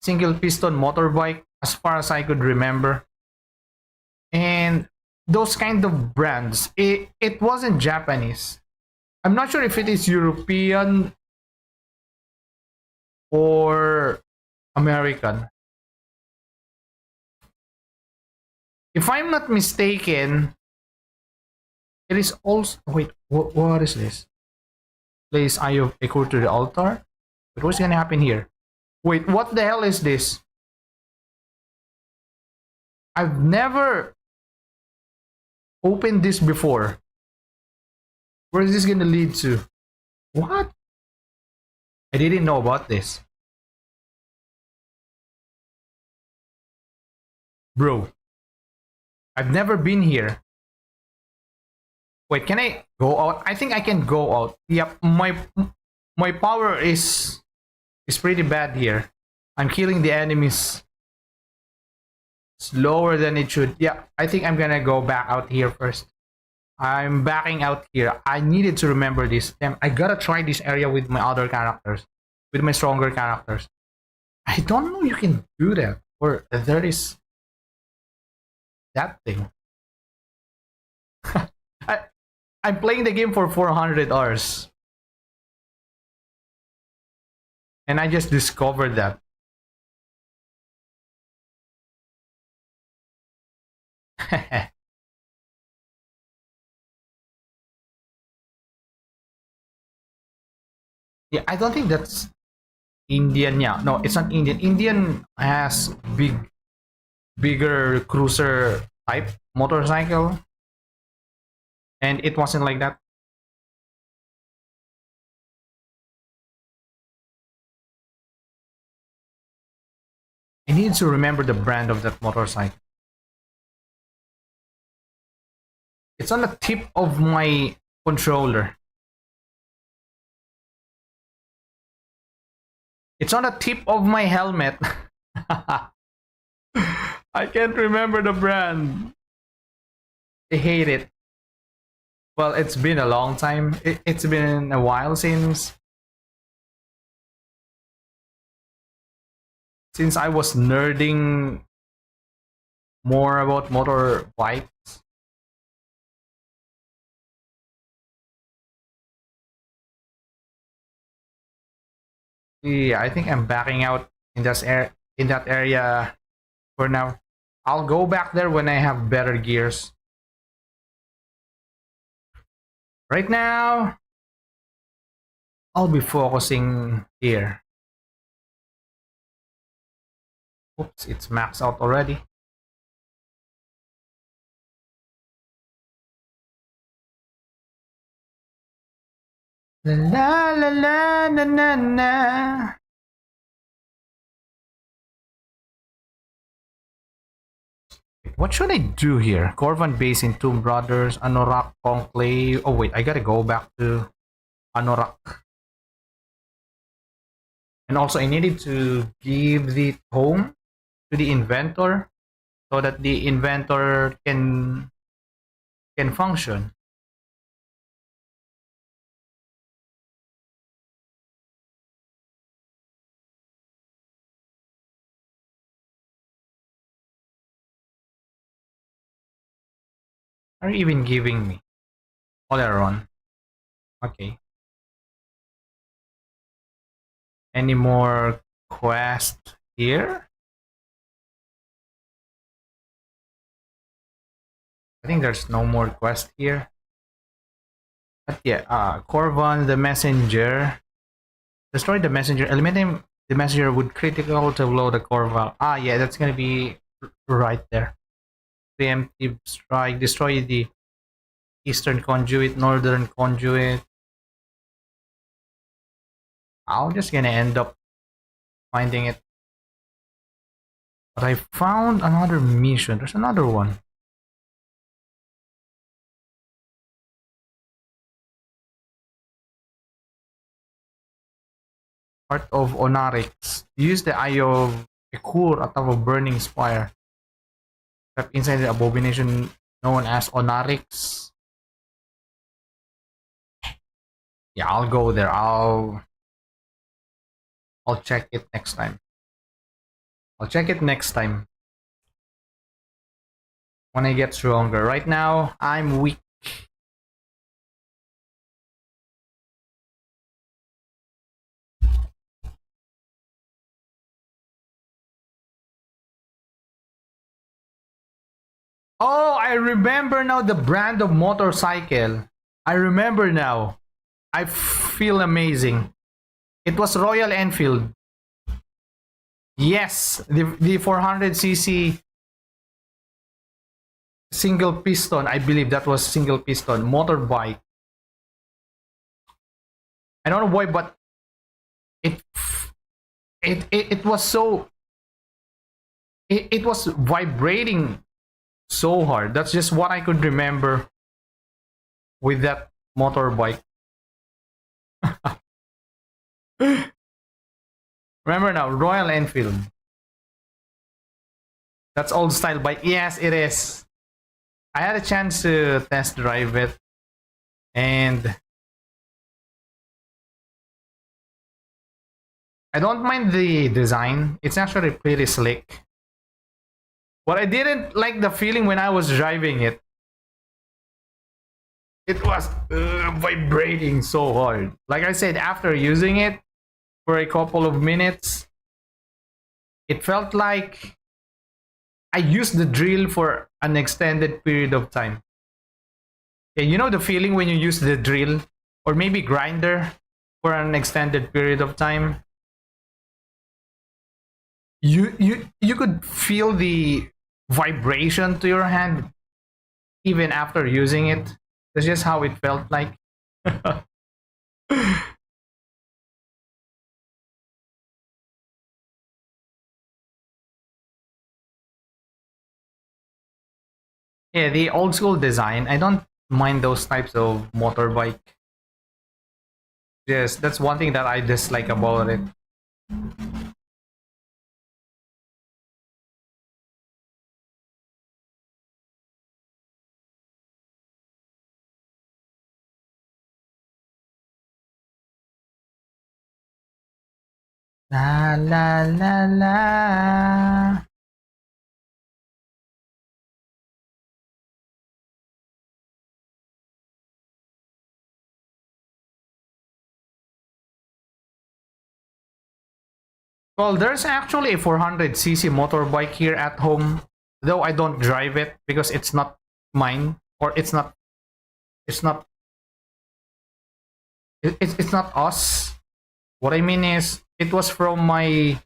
single piston motorbike as far as I could remember. And those kind of brands, it wasn't Japanese. I'm not sure if it is European or American. If I'm not mistaken, it is also. Wait, what is this? Place Eye of Echo to the altar? But what's gonna happen here? Wait, what the hell is this? I've never opened this before. Where is this gonna lead to? What? I didn't know about this. Bro, I've never been here. Wait, can I go out? I think I can go out. Yep, my power is pretty bad here. I'm killing the enemies slower than it should. Yeah, I think I'm gonna go back out here first. I'm backing out here. I needed to remember this. Damn, I gotta try this area with my other characters, with my stronger characters. I don't know you can do that, or there is that thing. I, I'm playing the game for 400 hours. And I just discovered that. Yeah, I don't think that's Indian. Yeah, no, it's not Indian. Indian has bigger cruiser type motorcycle, and it wasn't like that. I need to remember the brand of that motorcycle. It's on the tip of my controller. It's on the tip of my helmet. I can't remember the brand. I hate it. Well, it's been a long time. It's been a while since I was nerding more about motorbikes. Yeah, I think I'm backing out in that area for now. I'll go back there when I have better gears. Right now, I'll be focusing here. Oops, it's maxed out already. La la la la na na na. What should I do here? Corvan Basin, Tomb Brothers, Anorak Conclave. Oh wait, I gotta go back to Anorak. And also I needed to give the home to the inventor so that the inventor can function. Are you even giving me? Oleron. Okay. Any more quests here? I think there's no more quest here. But yeah, Corvan the messenger. Destroy the messenger. Eliminate the messenger with critical to blow the Corval. Ah yeah, that's gonna be right there. Preemptive strike. Destroy the eastern conduit, northern conduit. I'm just gonna end up finding it. But I found another mission. There's another one. Heart of Onarix. Use the Eye of Ekur atop a burning spire. Step inside the abomination known as Onarix. Yeah, I'll go there. I'll check it next time. I'll check it next time. When I get stronger. Right now, I'm weak. Oh, I remember now the brand of motorcycle. I remember now. I feel amazing. It was Royal Enfield. Yes, the 400cc single piston. I believe that was single piston motorbike. I don't know why, but it it was so it was vibrating so hard. That's just what I could remember with that motorbike. Remember now, Royal Enfield. That's old style bike. Yes, it is. I had a chance to test drive it, and I don't mind the design. It's actually pretty slick. But I didn't like the feeling when I was driving it. It was vibrating so hard. Like I said, after using it for a couple of minutes, it felt like I used the drill for an extended period of time. Yeah, you know the feeling when you use the drill or maybe grinder for an extended period of time? You could feel the vibration to your hand even after using it. That's just how it felt like. Yeah, the old school design. I don't mind those types of motorbike. Yes, that's one thing that I dislike about it. La la la la. Well, there's actually a 400cc motorbike here at home, though I don't drive it because it's not mine or it's not it's not us. What I mean is it was from my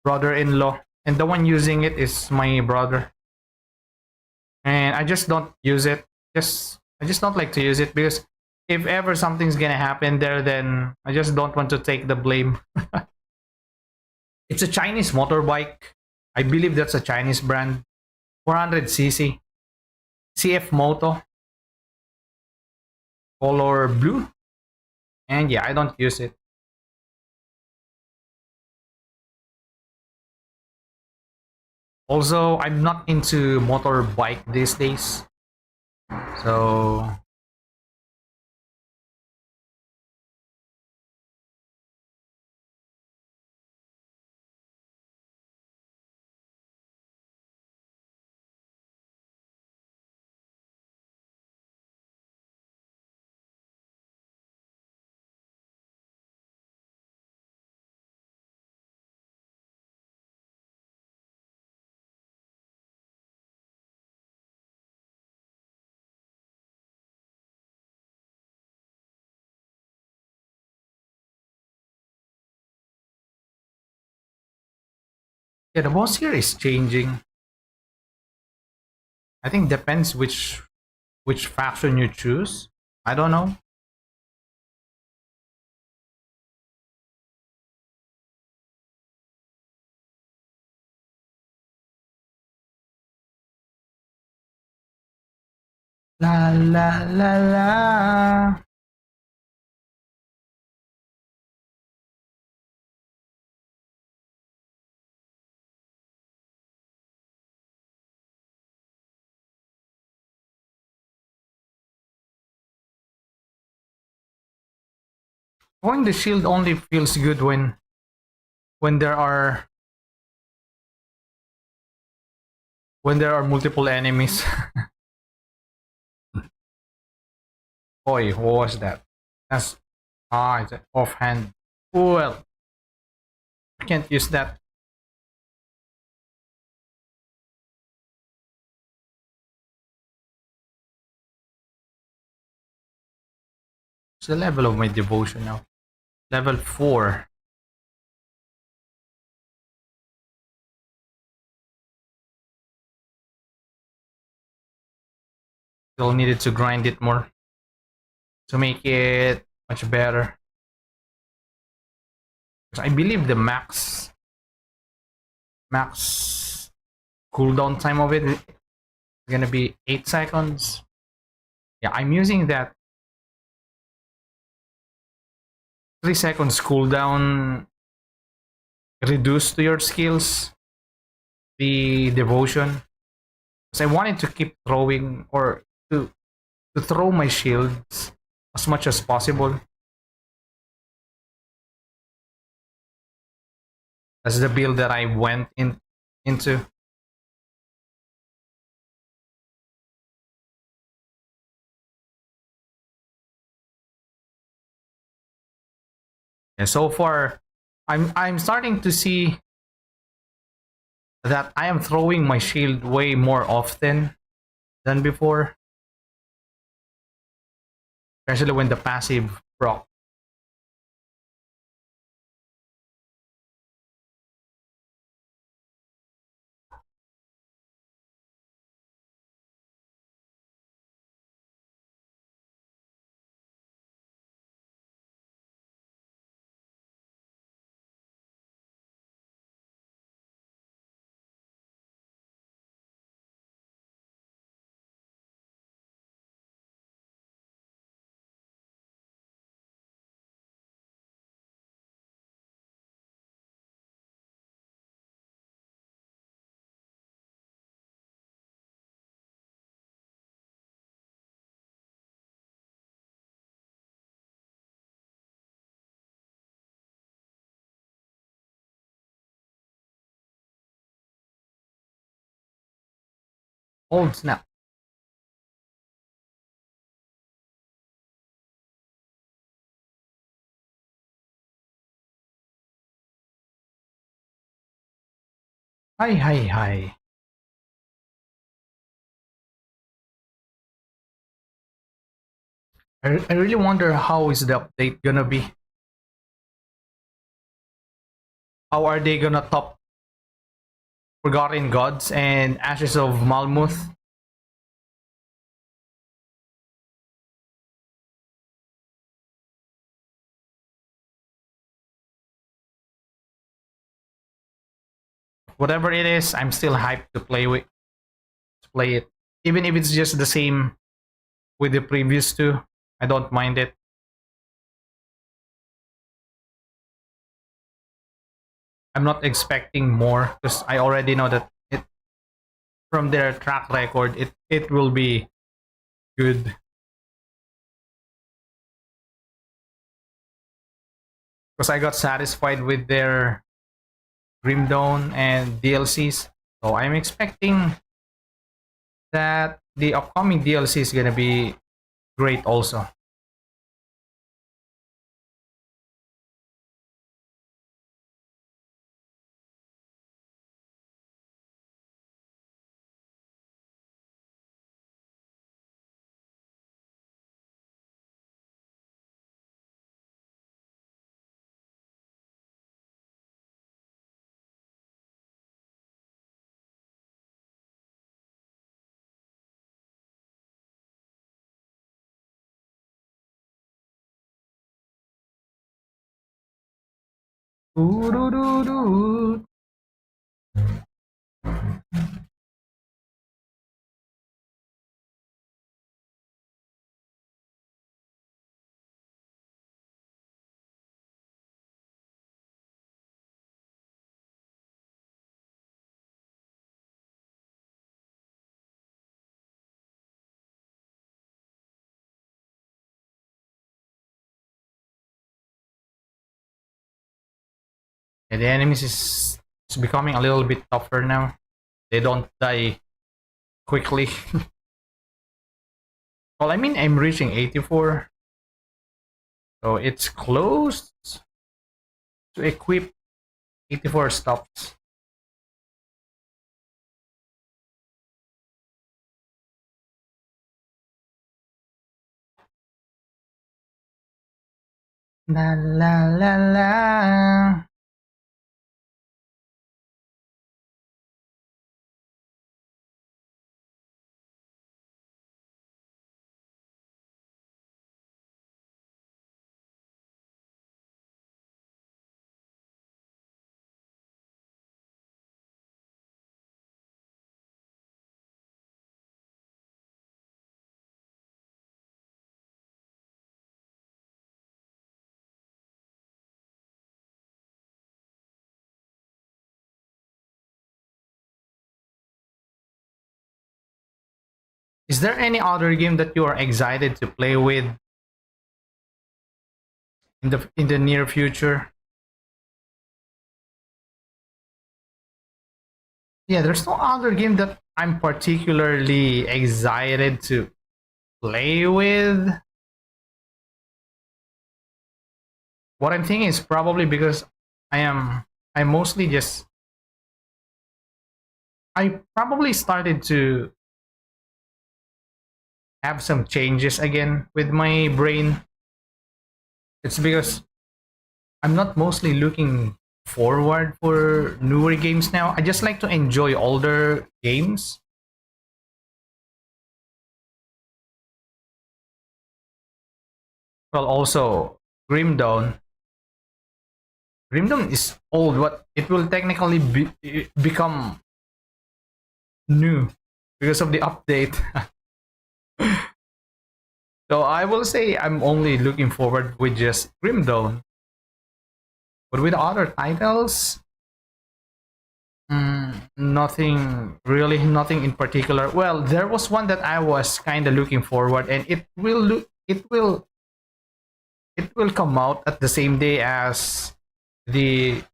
brother-in-law and the one using it is my brother. And I just don't use it. Just I just don't like to use it because if ever something's gonna happen there, then I just don't want to take the blame. It's a Chinese motorbike. I believe that's a Chinese brand. 400cc. CF Moto. Color blue. And yeah, I don't use it. Also, I'm not into motorbike these days. So yeah, the boss here is changing. I think depends which faction you choose. I don't know. La la la la. Throwing the shield only feels good when there are when there are multiple enemies. Boy, what was that? That's it's an offhand. Well, I can't use that. What's the level of my devotion now? Level 4. Still needed to grind it more to make it much better. I believe the max cooldown time of it is gonna be 8 seconds. Yeah, I'm using that 3 seconds cooldown reduced to your skills, the devotion. Because I wanted to keep throwing or to throw my shields as much as possible. That's the build that I went into. And so far, I'm starting to see that I am throwing my shield way more often than before, especially when the passive proc. Oh snap! Hi hi hi! I really wonder how is the update gonna be. How are they gonna top Forgotten Gods and Ashes of Malmuth? Whatever it is, I'm still hyped to play it. Even if it's just the same with the previous two, I don't mind it. I'm not expecting more because I already know that it from their track record it will be good. Because I got satisfied with their Grim Dawn and DLCs. So I'm expecting that the upcoming DLC is gonna be great also. Doo-doo-doo-doo. And the enemies is becoming a little bit tougher now. They don't die quickly. Well, I mean, I'm reaching 84, so it's close to equip 84 stops. La la la la. Is there any other game that you are excited to play with in the near future? Yeah, there's no other game that I'm particularly excited to play with. What I'm thinking is probably because I am I mostly just I probably started to have some changes again with my brain. It's because I'm not mostly looking forward for newer games now. I just like to enjoy older games. Well, also Grim Dawn. Grim Dawn is old, but it will technically become new because of the update. So I will say I'm only looking forward with just Grim Dawn. But with other titles, nothing really, nothing in particular. Well, there was one that I was kind of looking forward, and it will come out at the same day as the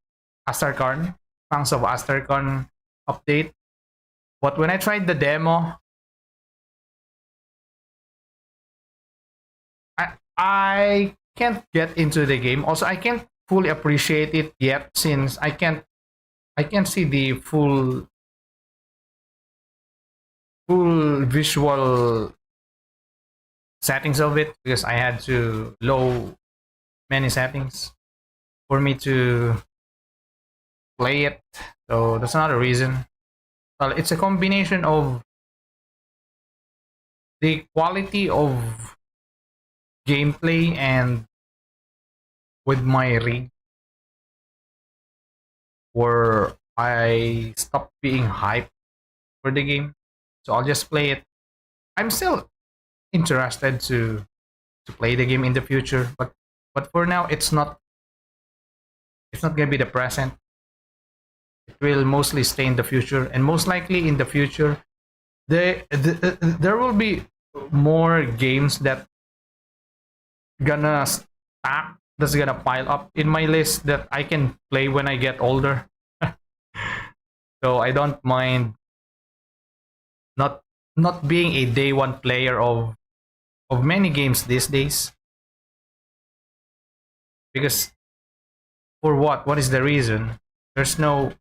Astarkarn, Fangs of Astarkarn update. But when I tried the demo, I can't get into the game. Also, I can't fully appreciate it yet since I can't see the full visual settings of it because I had to low many settings for me to play it. So that's another reason. Well, it's a combination of the quality of gameplay and with my rig where I stopped being hyped for the game. So I'll just play it. I'm still interested to play the game in the future, but for now it's not gonna be the present. It will mostly stay in the future, and most likely in the future, there will be more games that gonna stack that's gonna pile up in my list that I can play when I get older. So I don't mind not not being a day one player of many games these days. Because for what? What is the reason? There's no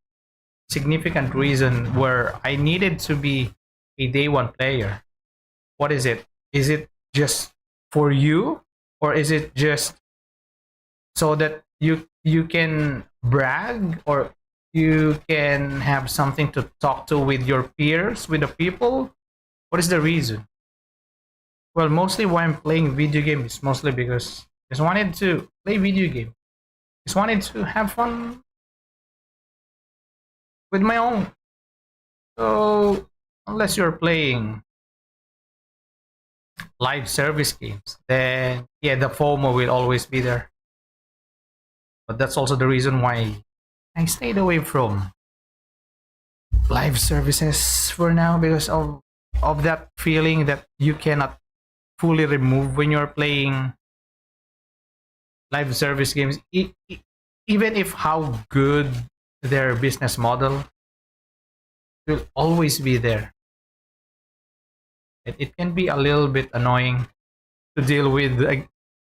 significant reason where I needed to be a day one player. What is it? Is it just for you, or is it just so that you can brag, or you can have something to talk to with your peers, with the people? What is the reason? Well, mostly why I'm playing video games is mostly because I just wanted to play video game. Just wanted to have fun with my own. So unless you're playing live service games, then yeah, the FOMO will always be there. But that's also the reason why I stayed away from live services for now because of that feeling that you cannot fully remove when you're playing live service games. Even if how good their business model will always be there. It can be a little bit annoying to deal with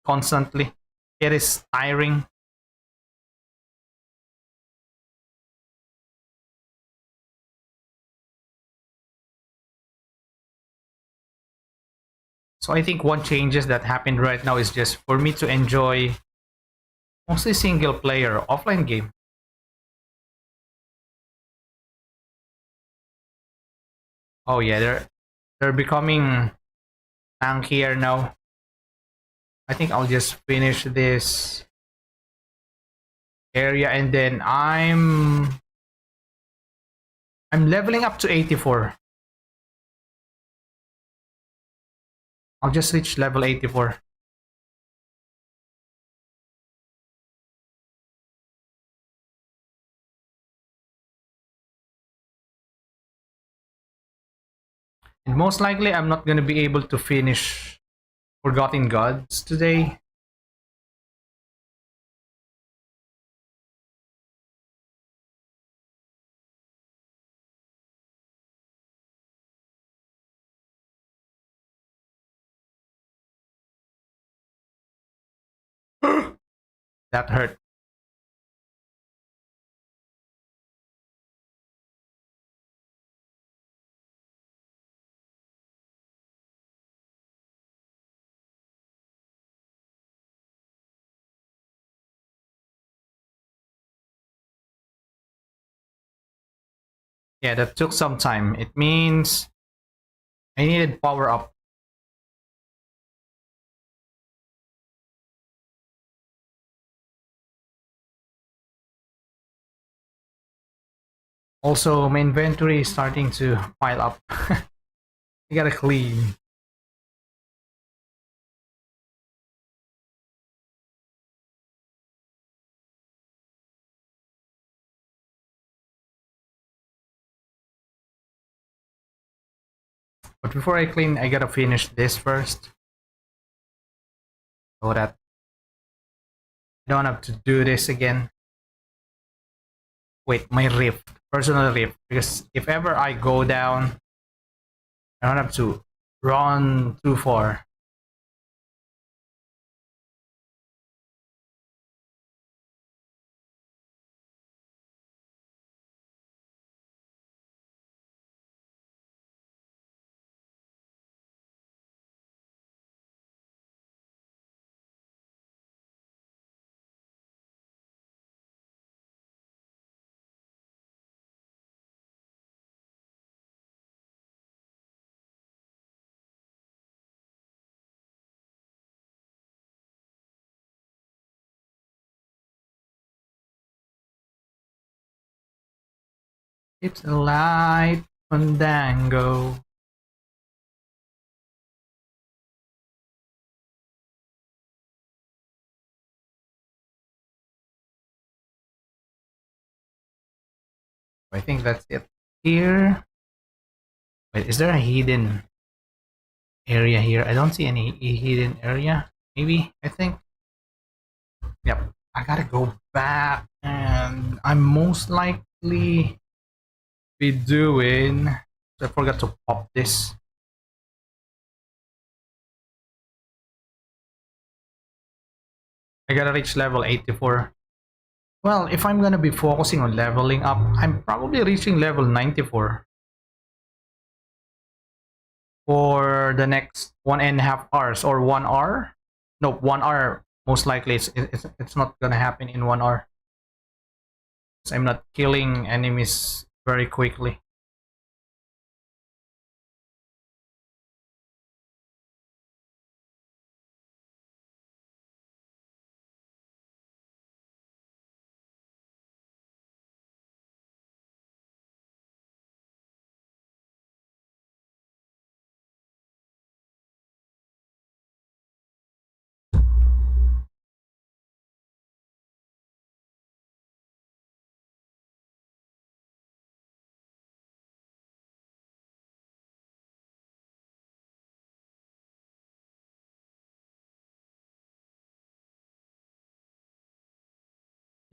constantly. It is tiring. So I think one changes that happened right now is just for me to enjoy Mostly single player offline game. Oh yeah, they're becoming tankier now. I think I'll just finish this area and then I'm leveling up to 84. I'll just reach level 84. And most likely I'm not gonna be able to finish Forgotten Gods today. That hurt. Yeah, that took some time. It means I needed power up. Also, my inventory is starting to pile up. I gotta clean. But before I clean, I gotta finish this first. So that I don't have to do this again. Wait, my rift. Personal rift. Because if ever I go down, I don't have to run too far. It's a light fandango. I think that's it. Here. Wait, is there a hidden area here? I don't see any hidden area. Maybe, I think. Yep. I gotta go back and I'm most likely be doing. I forgot to pop this. I gotta reach level 84. Well, if I'm gonna be focusing on leveling up, I'm probably reaching level 94 for the next 1.5 hours or 1 hour. No, 1 hour. Most likely, it's not gonna happen in 1 hour. So I'm not killing enemies very quickly.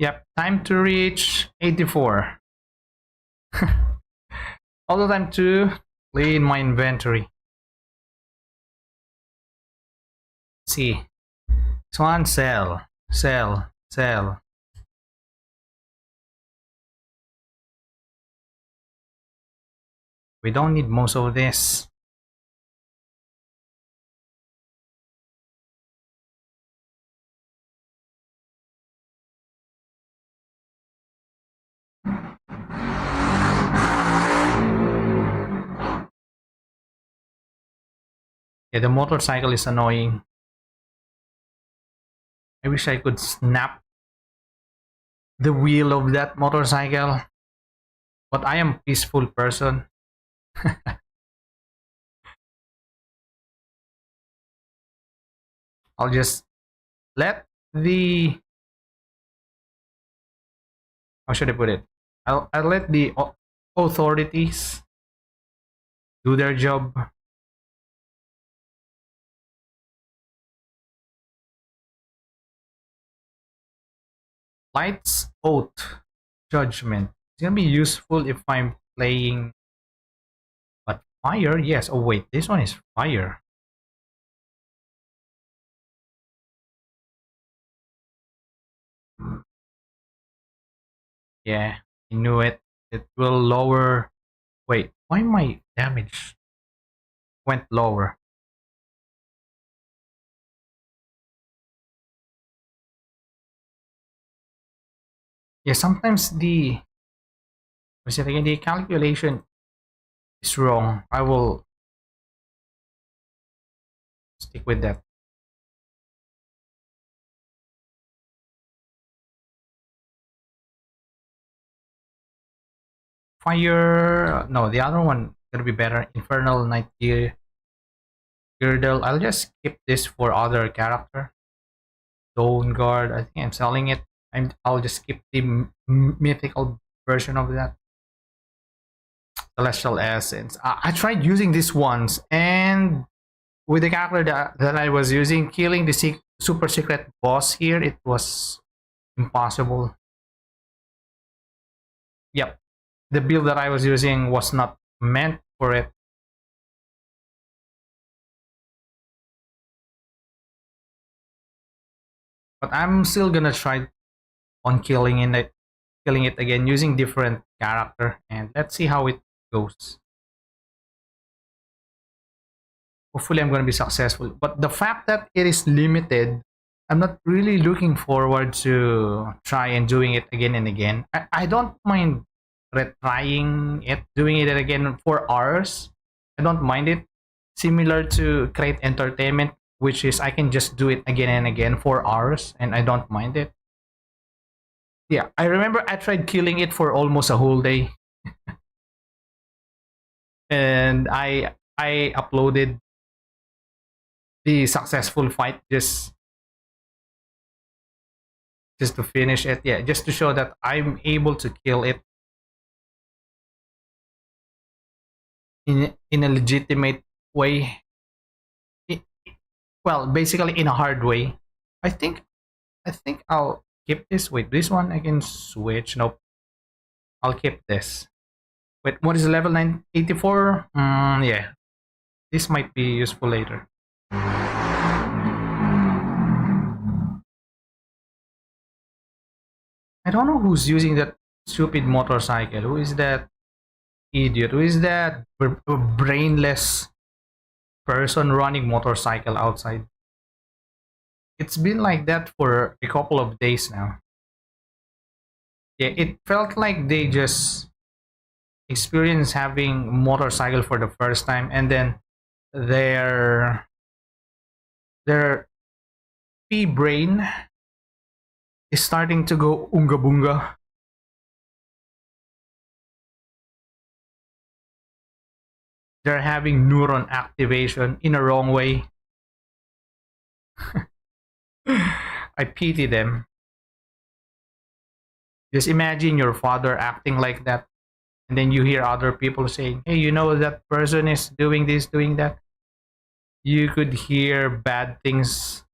Yep, time to reach 84. Also time to clean my inventory. Let's see. This one, sell, sell, sell. We don't need most of this. Yeah, the motorcycle is annoying. I wish I could snap the wheel of that motorcycle, but I am a peaceful person. I'll just let the, how should I put it? I'll let the authorities do their job. Light's Oath Judgment. It's gonna be useful if I'm playing, but fire, yes. Oh wait, this one is fire. Yeah, I knew it. It will lower. Wait, why my damage went lower? Yeah, sometimes the, what's it again? The calculation is wrong. I will stick with that. Fire. No, the other one gonna be better. Infernal Night Girdle. I'll just skip this for other character. Stone Guard. I think I'm selling it. I'll just skip the mythical version of that. Celestial Essence. I tried using this once, and with the character that I was using, killing the super secret boss here, it was impossible. Yep, the build that I was using was not meant for it. But I'm still gonna try on killing it again using different character, and let's see how it goes. Hopefully, I'm gonna be successful. But the fact that it is limited, I'm not really looking forward to try and doing it again and again. I don't mind retrying it, doing it again for hours. I don't mind it. Similar to Create Entertainment, which is I can just do it again and again for hours, and I don't mind it. Yeah, I remember I tried killing it for almost a whole day, and I uploaded the successful fight just to finish it. Yeah, just to show that I'm able to kill it in a legitimate way. It, well, basically in a hard way. I think I think I'll keep this. Wait, this one I can switch. Nope, I'll keep this. Wait, what is level 984? Yeah, this might be useful later. I don't know who's using that stupid motorcycle. Who is that idiot? Who is that brainless person running motorcycle outside? It's been like that for a couple of days now. Yeah, it felt like they just experienced having motorcycle for the first time, and then their pea brain is starting to go unga bunga. They're having neuron activation in a wrong way. I pity them. Just imagine your father acting like that, and then you hear other people saying, "Hey, you know that person is doing this, doing that." You could hear bad things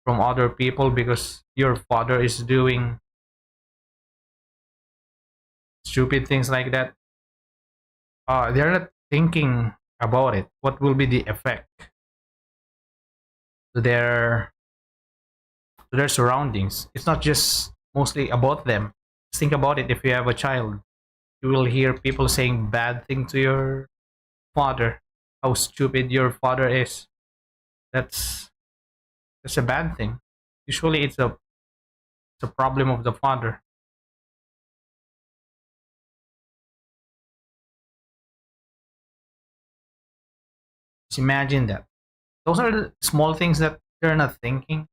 from other people because your father is doing stupid things like that. They're not thinking about it. What will be the effect to their surroundings? It's not just mostly about them. Just think about it. If you have a child, you will hear people saying bad thing to your father. How stupid your father is. That's that's a bad thing. Usually, it's a problem of the father. Just imagine that. Those are the small things that they're not thinking.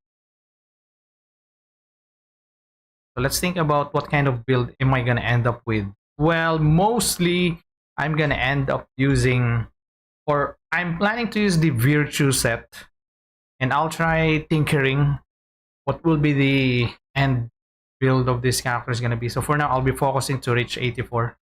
So let's think about what kind of build am I gonna end up with. Well, mostly I'm gonna end up using, or I'm planning to use the virtue set, and I'll try tinkering what will be the end build of this character is gonna be. So for now, I'll be focusing to reach 84.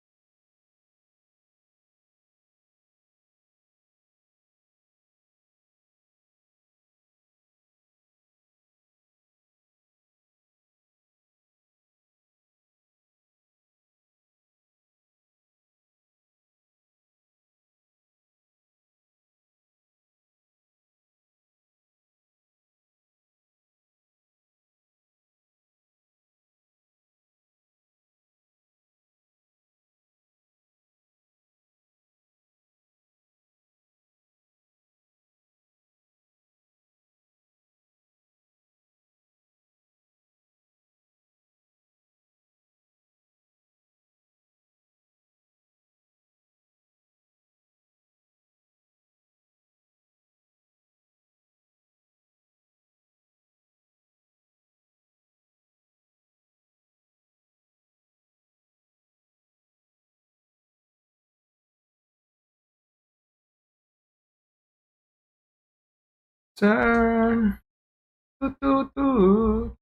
Turn. Toot, toot, toot.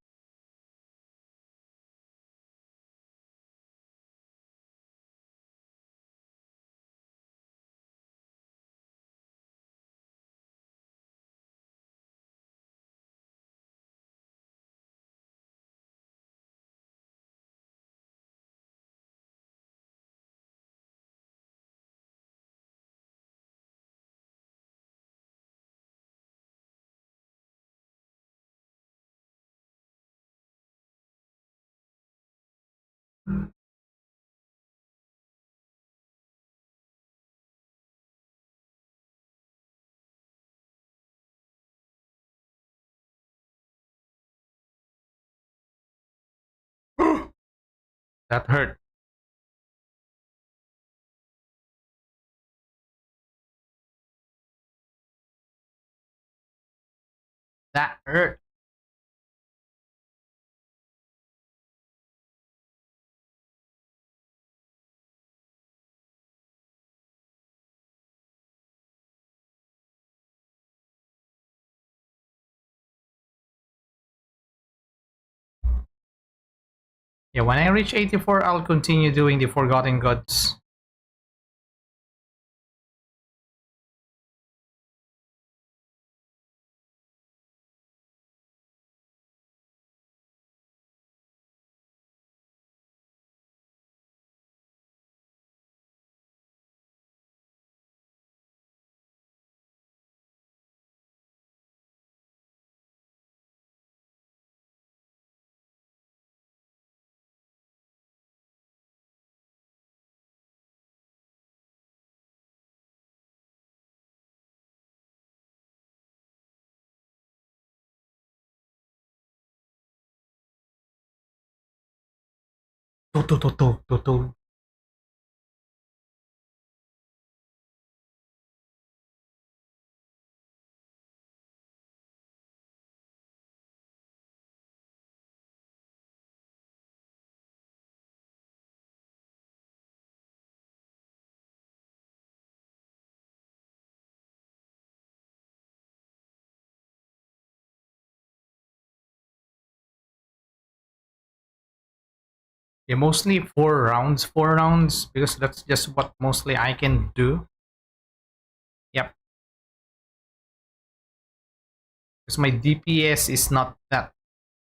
That hurt. That hurt. Yeah, when I reach 84, I'll continue doing the Forgotten Gods. To, to, to, to, to, to. Yeah, mostly 4 rounds, 4 rounds, because that's just what mostly I can do. Yep, because my DPS is not that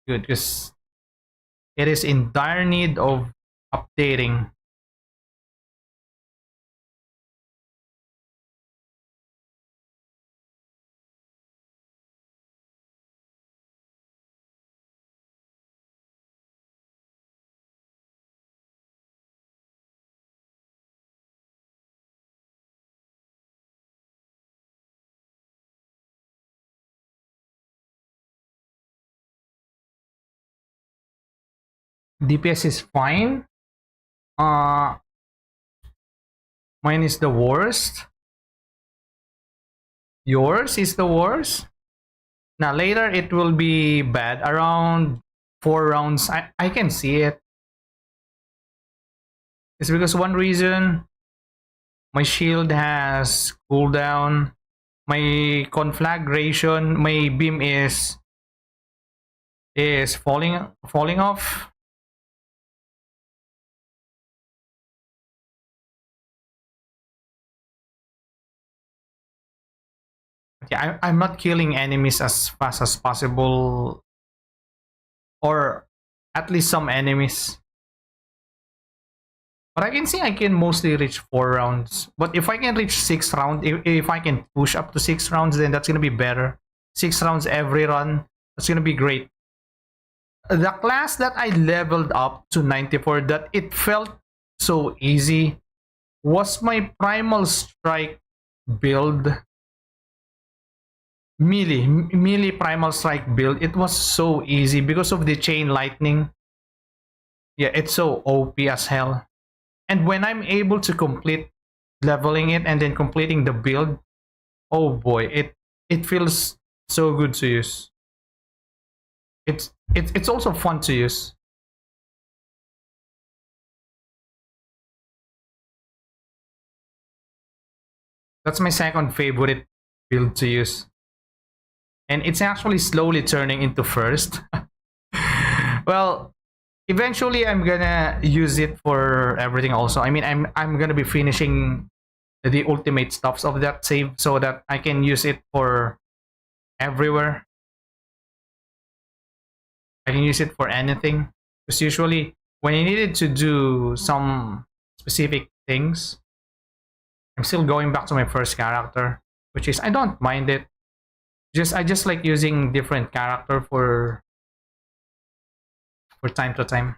good, because it is in dire need of updating. DPS is fine. Uh, Mine is the worst. Yours is the worst. Now later it will be bad. Around 4 rounds, I can see it. It's because one reason my shield has cooldown, my conflagration, my beam is falling off. Yeah, I'm not killing enemies as fast as possible, or at least some enemies. But I can see I can mostly reach 4 rounds. But if I can reach 6 rounds, if I can push up to 6 rounds, then that's gonna be better. 6 rounds every run, that's gonna be great. The class that I leveled up to 94, that it felt so easy, was my primal strike build. Melee primal strike build. It was so easy because of the chain lightning. Yeah, it's so OP as hell. And when I'm able to complete leveling it and then completing the build, oh boy, it feels so good to use. It's also fun to use. That's my second favorite build to use. And it's actually slowly turning into first. Well, eventually I'm gonna use it for everything also. I mean, I'm gonna be finishing the ultimate stuffs of that save so that I can use it for everywhere. I can use it for anything. Because usually when I needed to do some specific things, I'm still going back to my first character, which is I don't mind it. Just I just like using different character for time to time.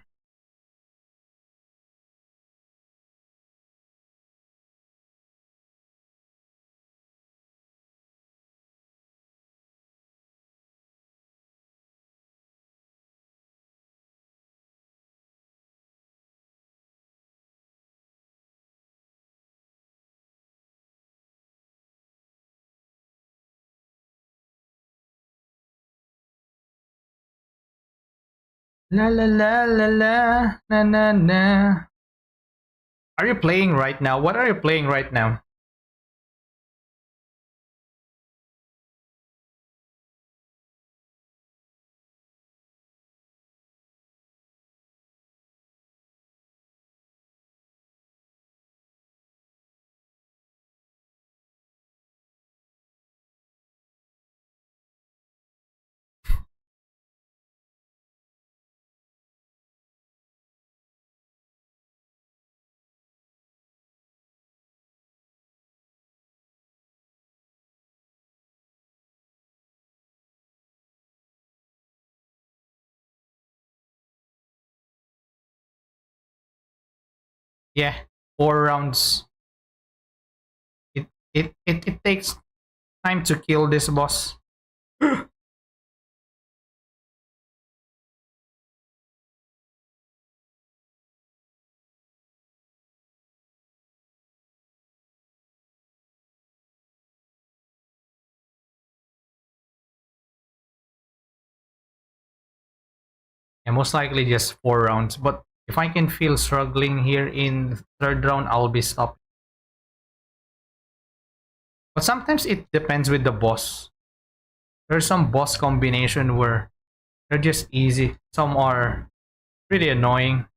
La la la la la na na na. Are you playing right now? What are you playing right now? Yeah, 4 rounds. It takes time to kill this boss. Yeah, most likely just 4 rounds. But if I can feel struggling here in third round, I'll be stopped. But sometimes it depends with the boss. There's some boss combination where they're just easy. Some are pretty annoying.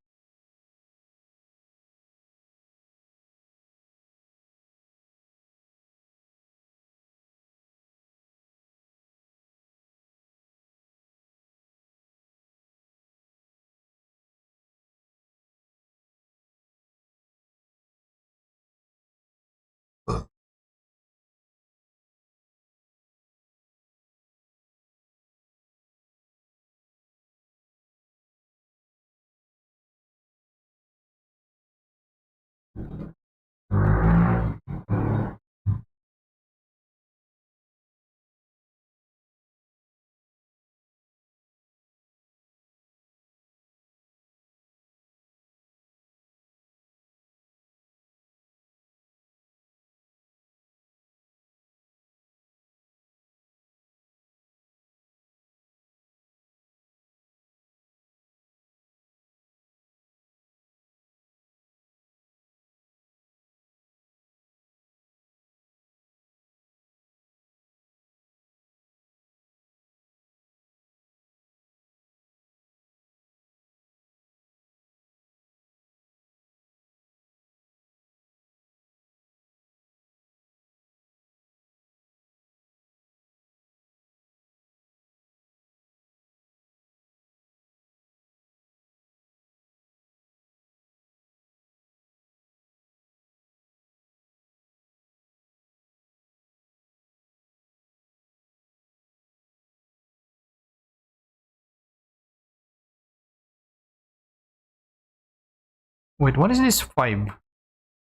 Wait, what is this 5?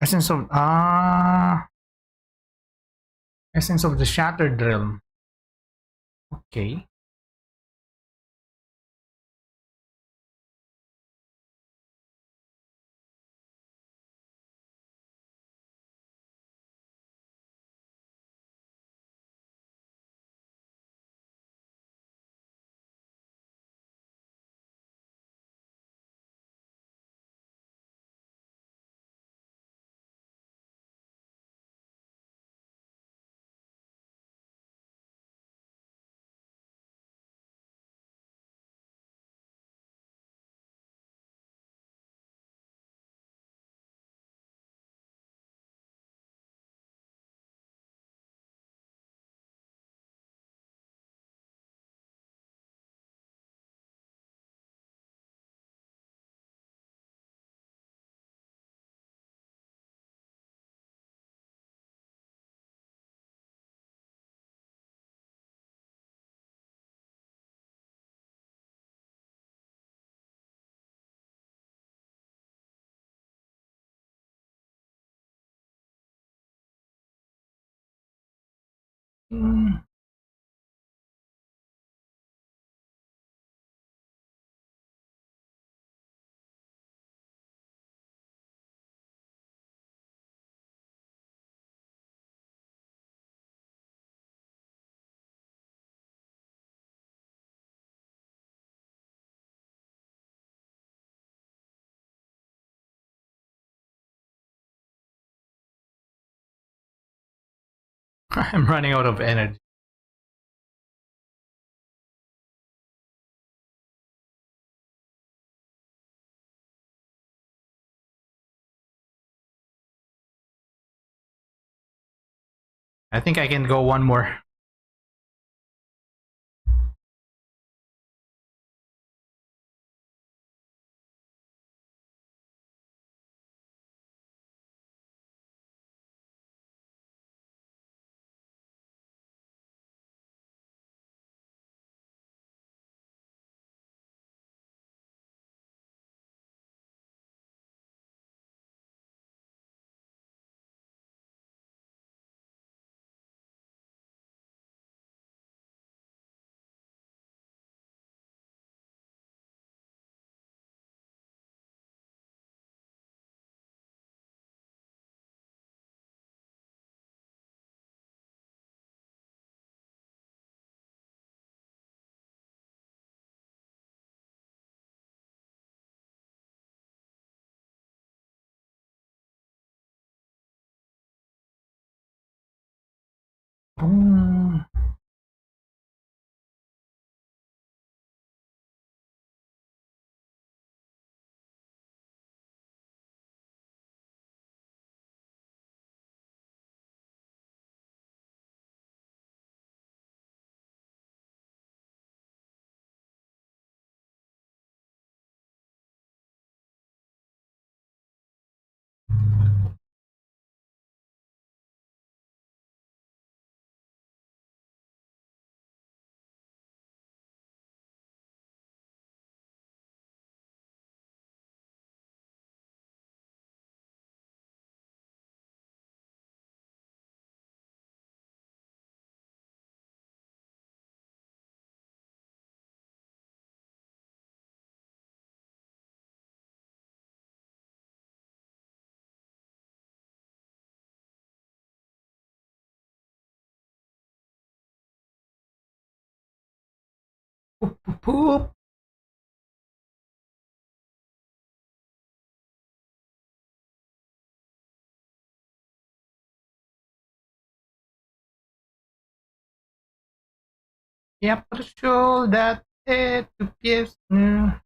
Essence of essence of the shattered realm. Okay. Hmm. I'm running out of energy. I think I can go one more. Boom. Poop, poop, poop. Я пришел дать эту песню.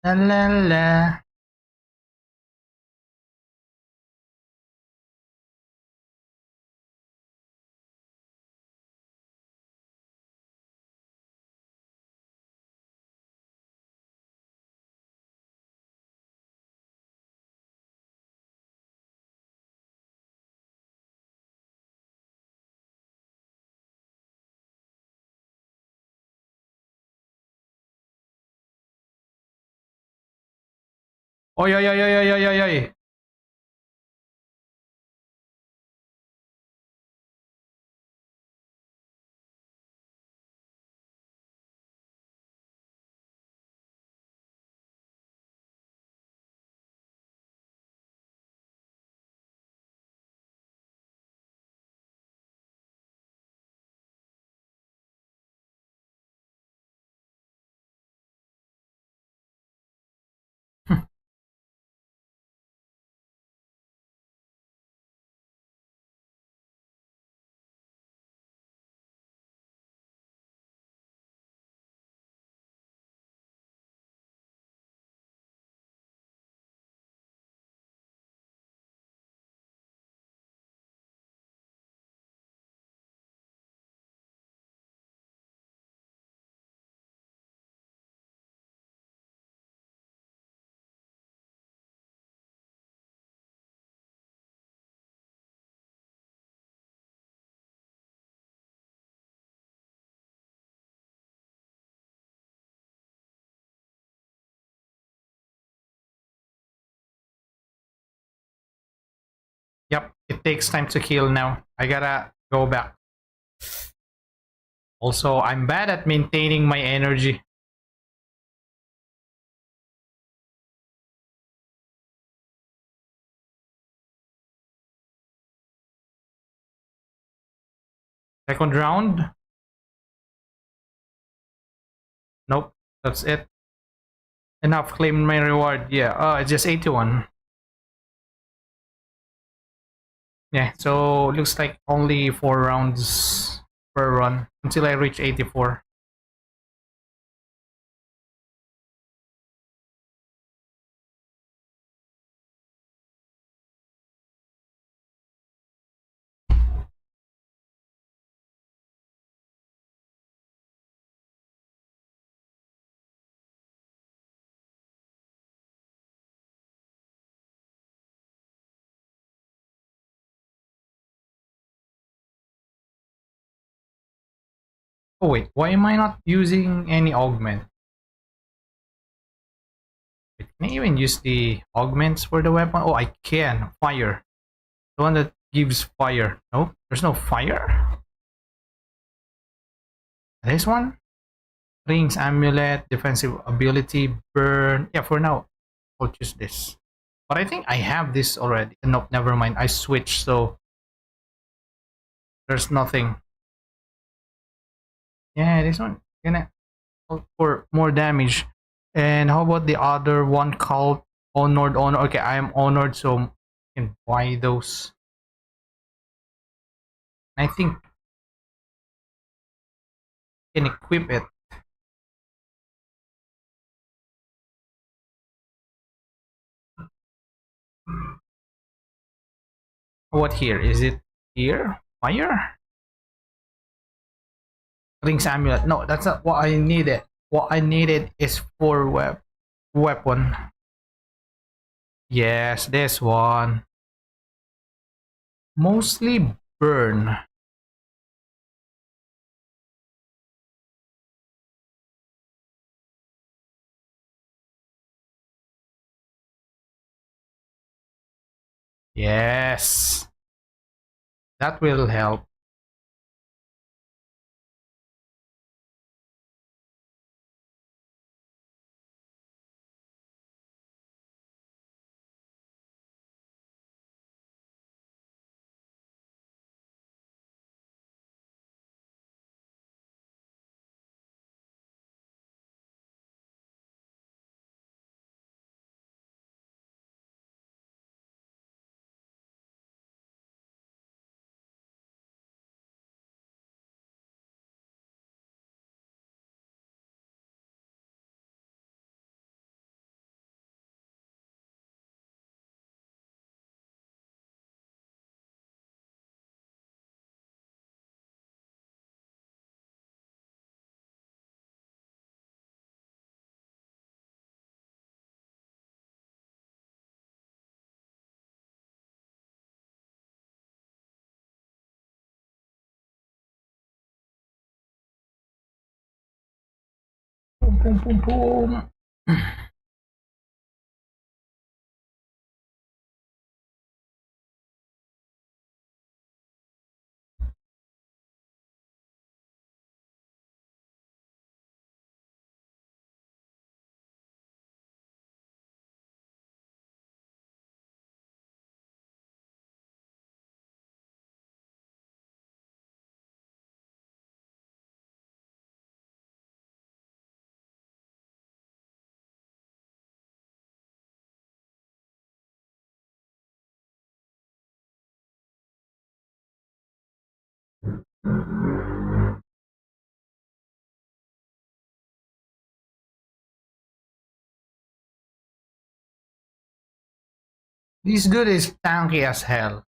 Ла-ла-ла. Oy, oy, oy, oy, oy, oy, oy, oy. Yep, it takes time to kill now. I gotta go back. Also, I'm bad at maintaining my energy. Second round? Nope, that's it. Enough, claim my reward. Yeah, it's just 81. Yeah, so looks like only 4 rounds per run until I reach 84. Oh wait, why am I not using any augment? Wait, can I even use the augments for the weapon? Oh, I can. Fire. The one that gives fire. No, there's no fire. This one? Rings, amulet, defensive ability, burn. Yeah, for now, I'll choose this. But I think I have this already. Nope, never mind. I switched, so there's nothing. Yeah, this one gonna go for more damage. And how about the other one called Honored Honor? Okay, I am honored, so I can buy those. I think I can equip it. What here? Is it here? Fire? Rings amulet. No, that's not what I needed. What I needed is for weapon. Yes, this one. Mostly burn. Yes. That will help. Boom, boom, boom, boom. This dude is tanky as hell.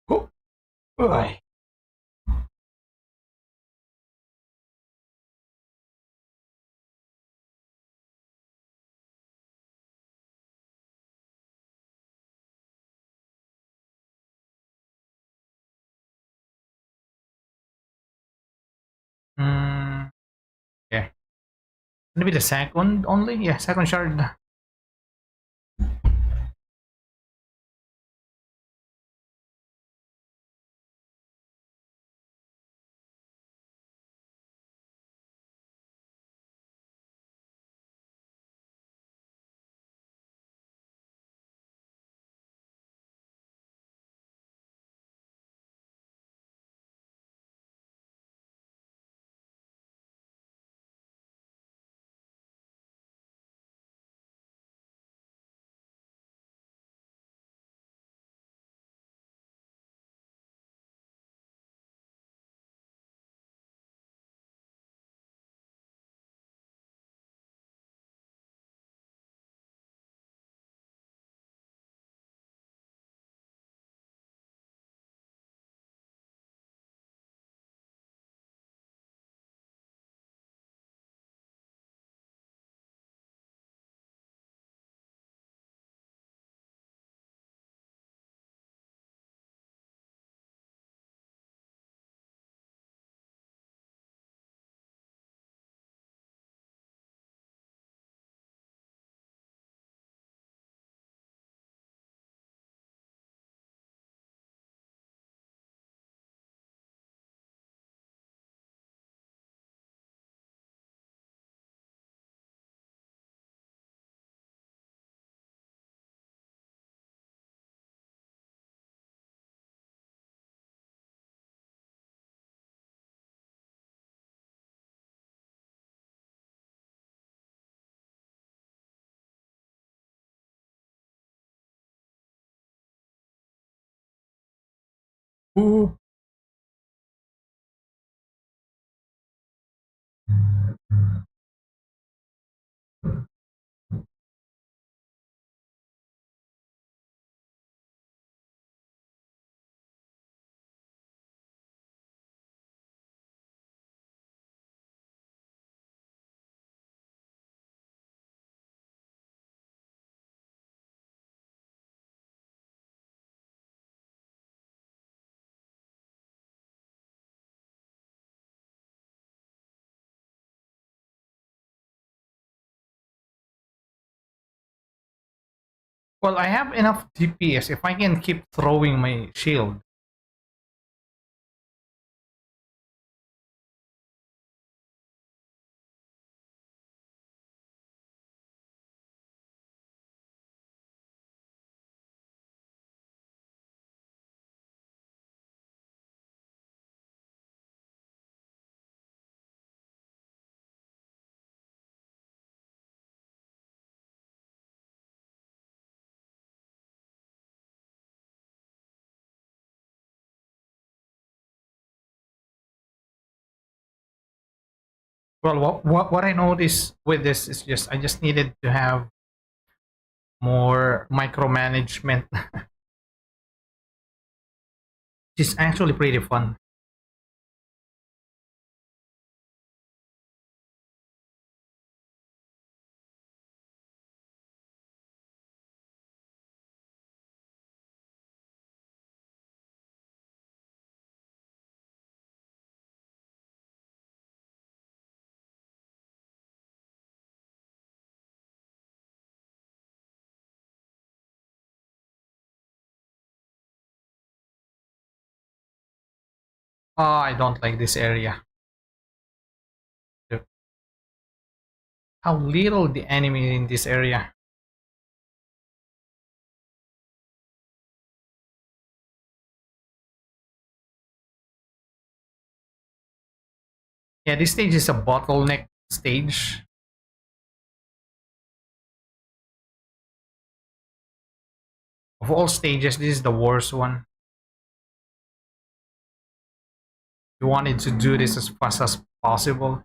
Oh, boy. Mm, yeah. Maybe the second only? Yeah, second shard. Ooh. Well, I have enough DPS if I can keep throwing my shield. Well, what I noticed with this is just I just needed to have more micromanagement, which is actually pretty fun. Oh, I don't like this area. How little the enemy in this area. Yeah, this stage is a bottleneck stage. Of all stages, this is the worst one. You wanted to do this as fast as possible.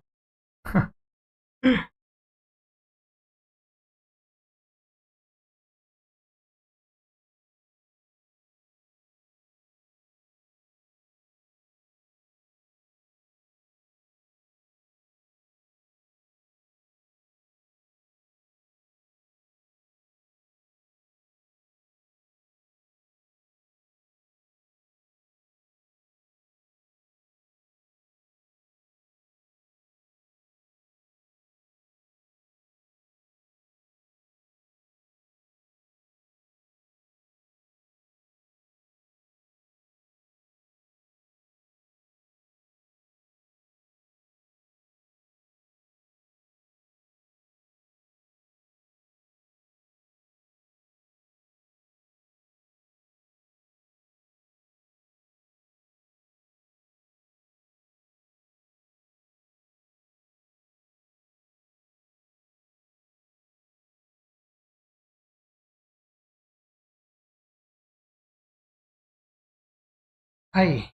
Hi.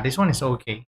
This one is okay.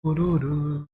Doo-doo-doo.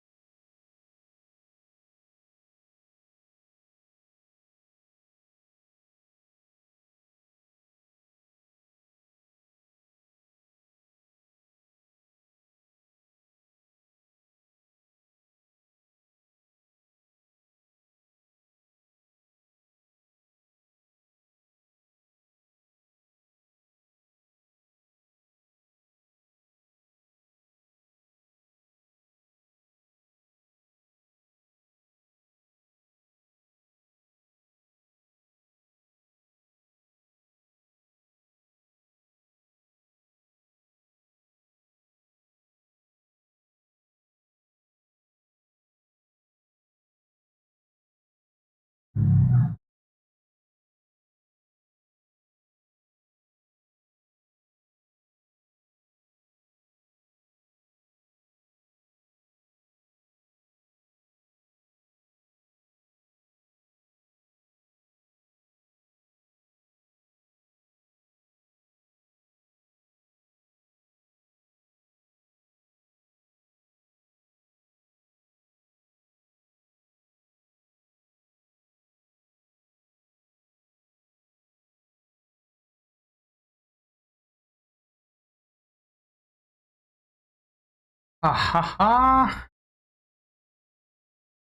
ha.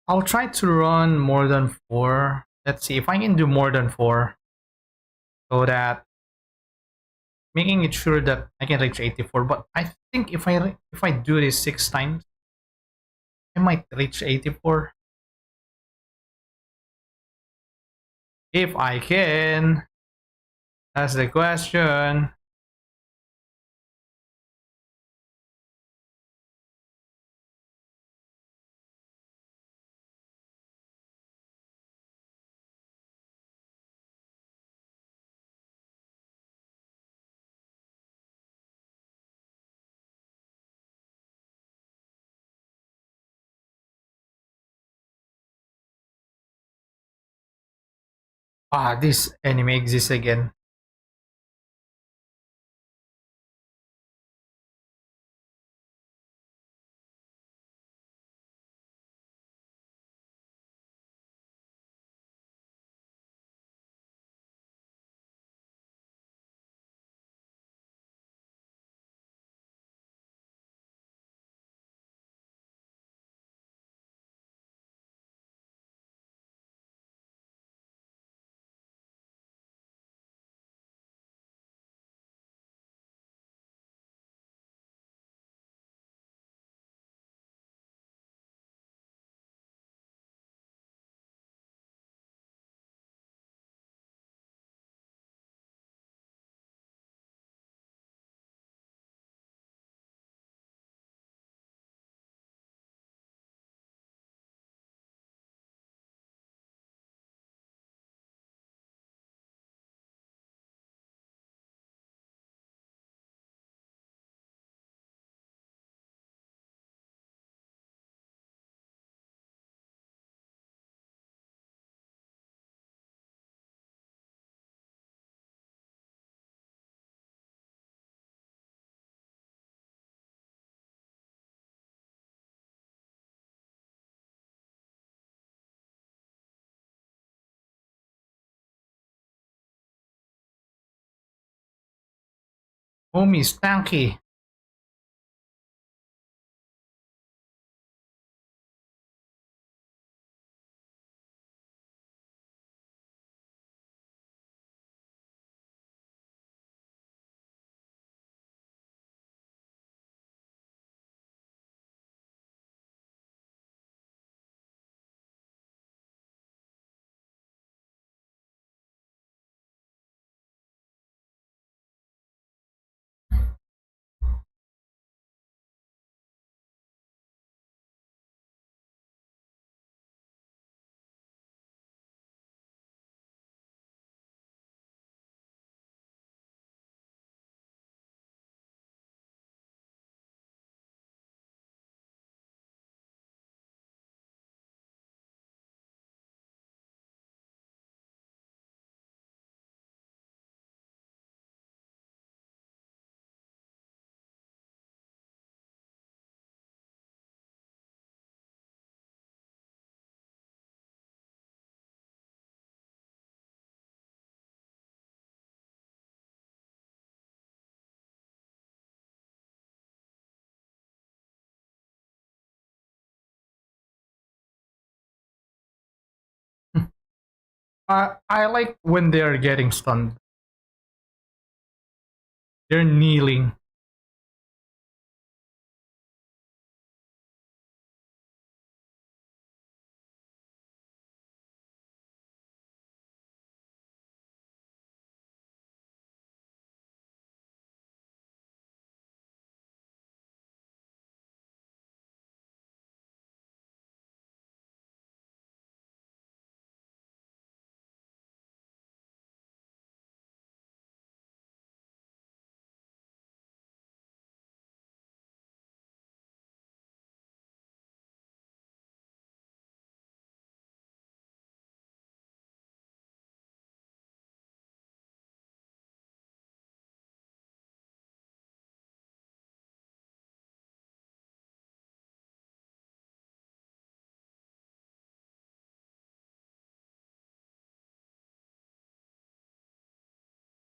I'll try to run more than 4. Let's see if I can do more than 4, so that making it sure that I can reach 84. But I think if I do this 6 times, I might reach 84 if I can. That's the question. Ah, this enemy exists again. Homie is tanky. I like when they're getting stunned. They're kneeling.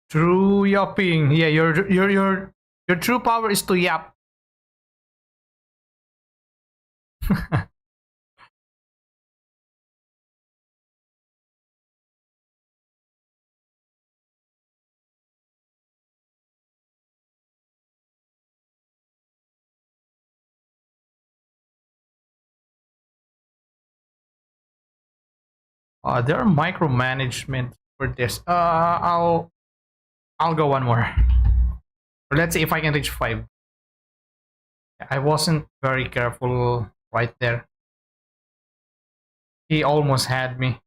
True yapping. Yeah, your true power is to yap. There are micromanagement for this. I'll go one more. Or let's see if I can reach 5. I wasn't very careful right there. He almost had me.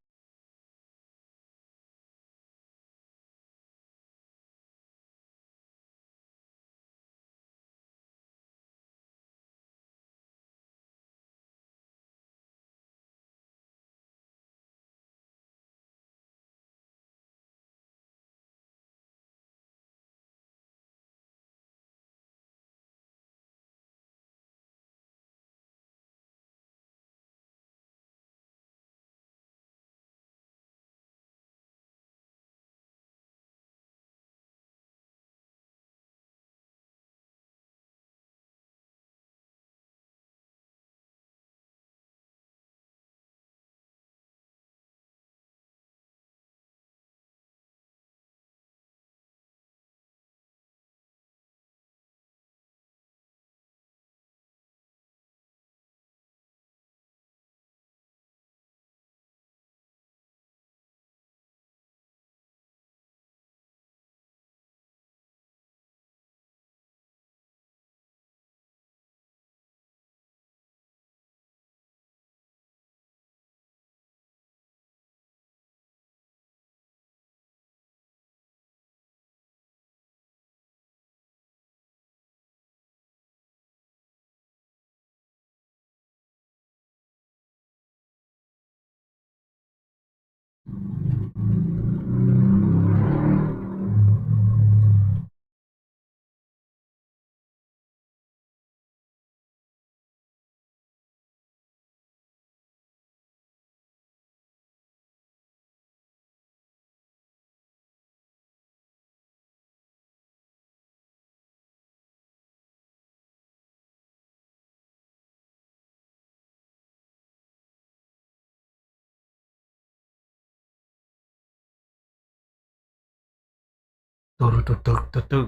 Tuk, tuk, tuk, tuk, tuk.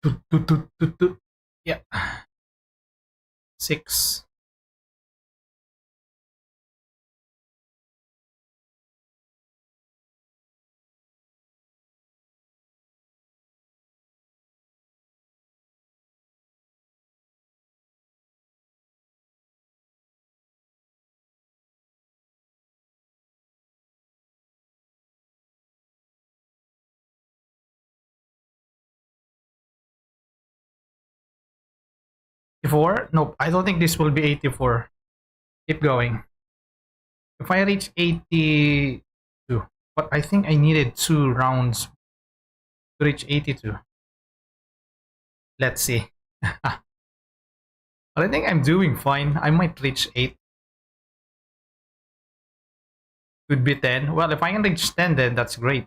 トゥトゥトゥトゥトゥ Yeah. 6. 84? Nope, I don't think this will be 84. Keep going. If I reach 82, but I think I needed 2 rounds to reach 82. Let's see. But I think I'm doing fine. I might reach 8. Could be 10. Well, if I can reach 10, then that's great.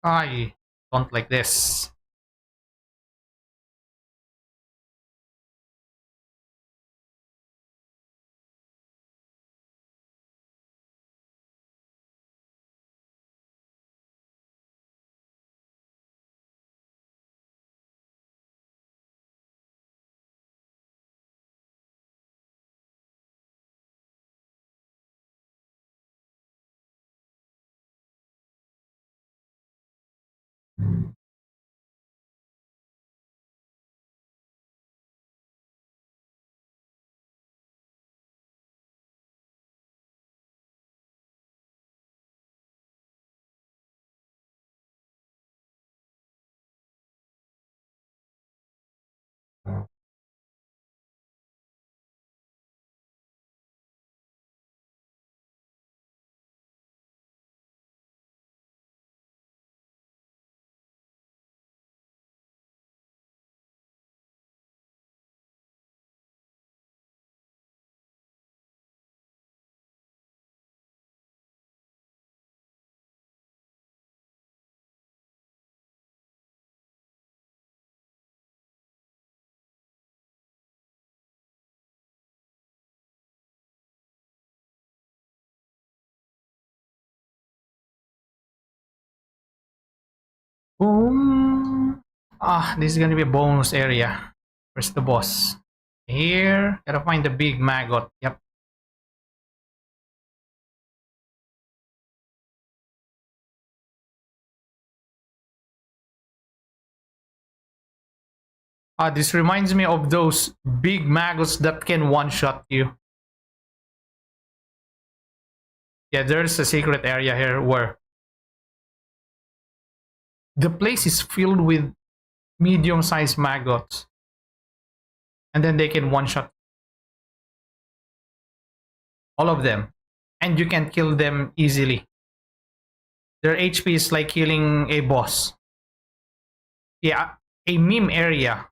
I don't like this. Boom. Ah, this is gonna be a bonus area. Where's the boss? Here. Gotta find the big maggot. Yep. Ah, this reminds me of those big maggots that can one-shot you. Yeah, there's a secret area here where the place is filled with medium-sized maggots. And then they can one-shot all of them. And you can kill them easily. Their HP is like killing a boss. Yeah, a meme area.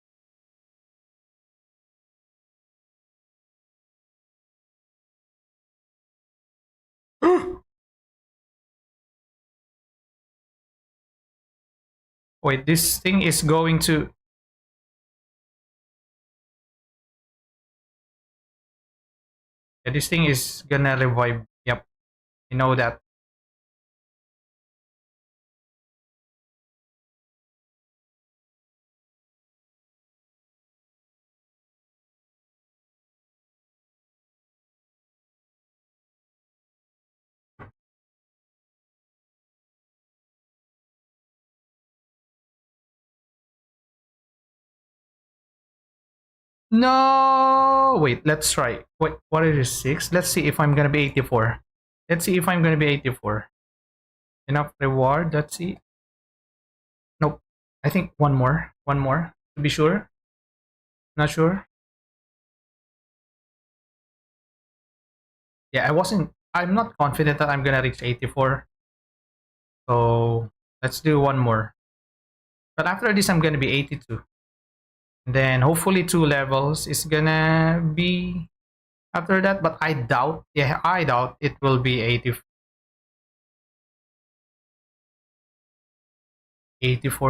Wait, this thing is going to... Yeah, this thing is gonna revive. Yep, I know that. No! Wait, let's try. Wait, what is 6? Let's see if I'm gonna be 84. Let's see if I'm gonna be 84. Enough reward, let's see. Nope. I think one more. One more. To be sure. Not sure. Yeah, I'm not confident that I'm gonna reach 84. So let's do one more. But after this, I'm gonna be 82. And then hopefully 2 levels is gonna be after that. But I doubt. Yeah, I doubt it will be 84.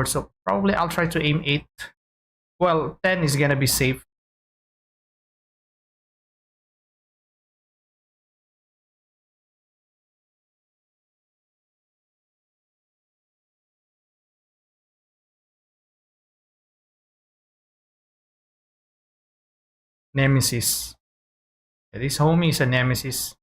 So probably I'll try to aim 8. Well, 10 is gonna be safe. Nemesis. This homie is a nemesis.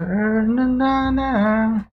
Na-na-na.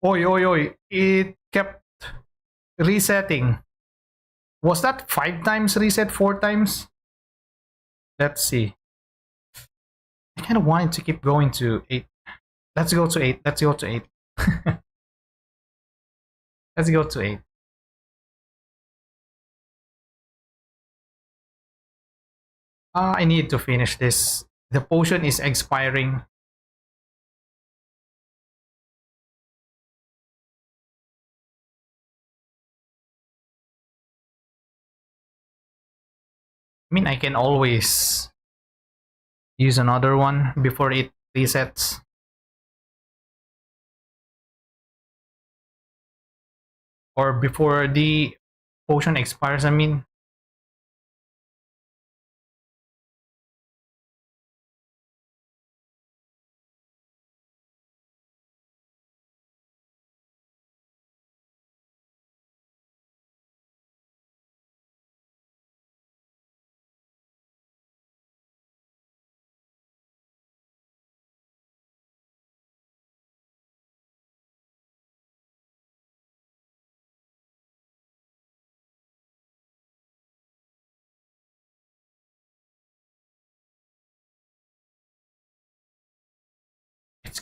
Oi, oi, oi. It kept resetting. Was that 5 times reset? 4 times? Let's see. I kind of wanted to keep going to 8. Let's go to 8. Let's go to 8. Let's go to 8. I need to finish this. The potion is expiring. I mean, I can always use another one before it resets. Or before the potion expires, I mean.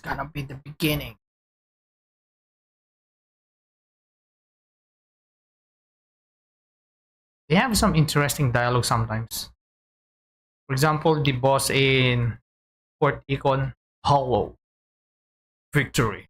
gonna be the beginning. They have some interesting dialogue sometimes. For example, the boss in Fort Econ, Hollow Victory.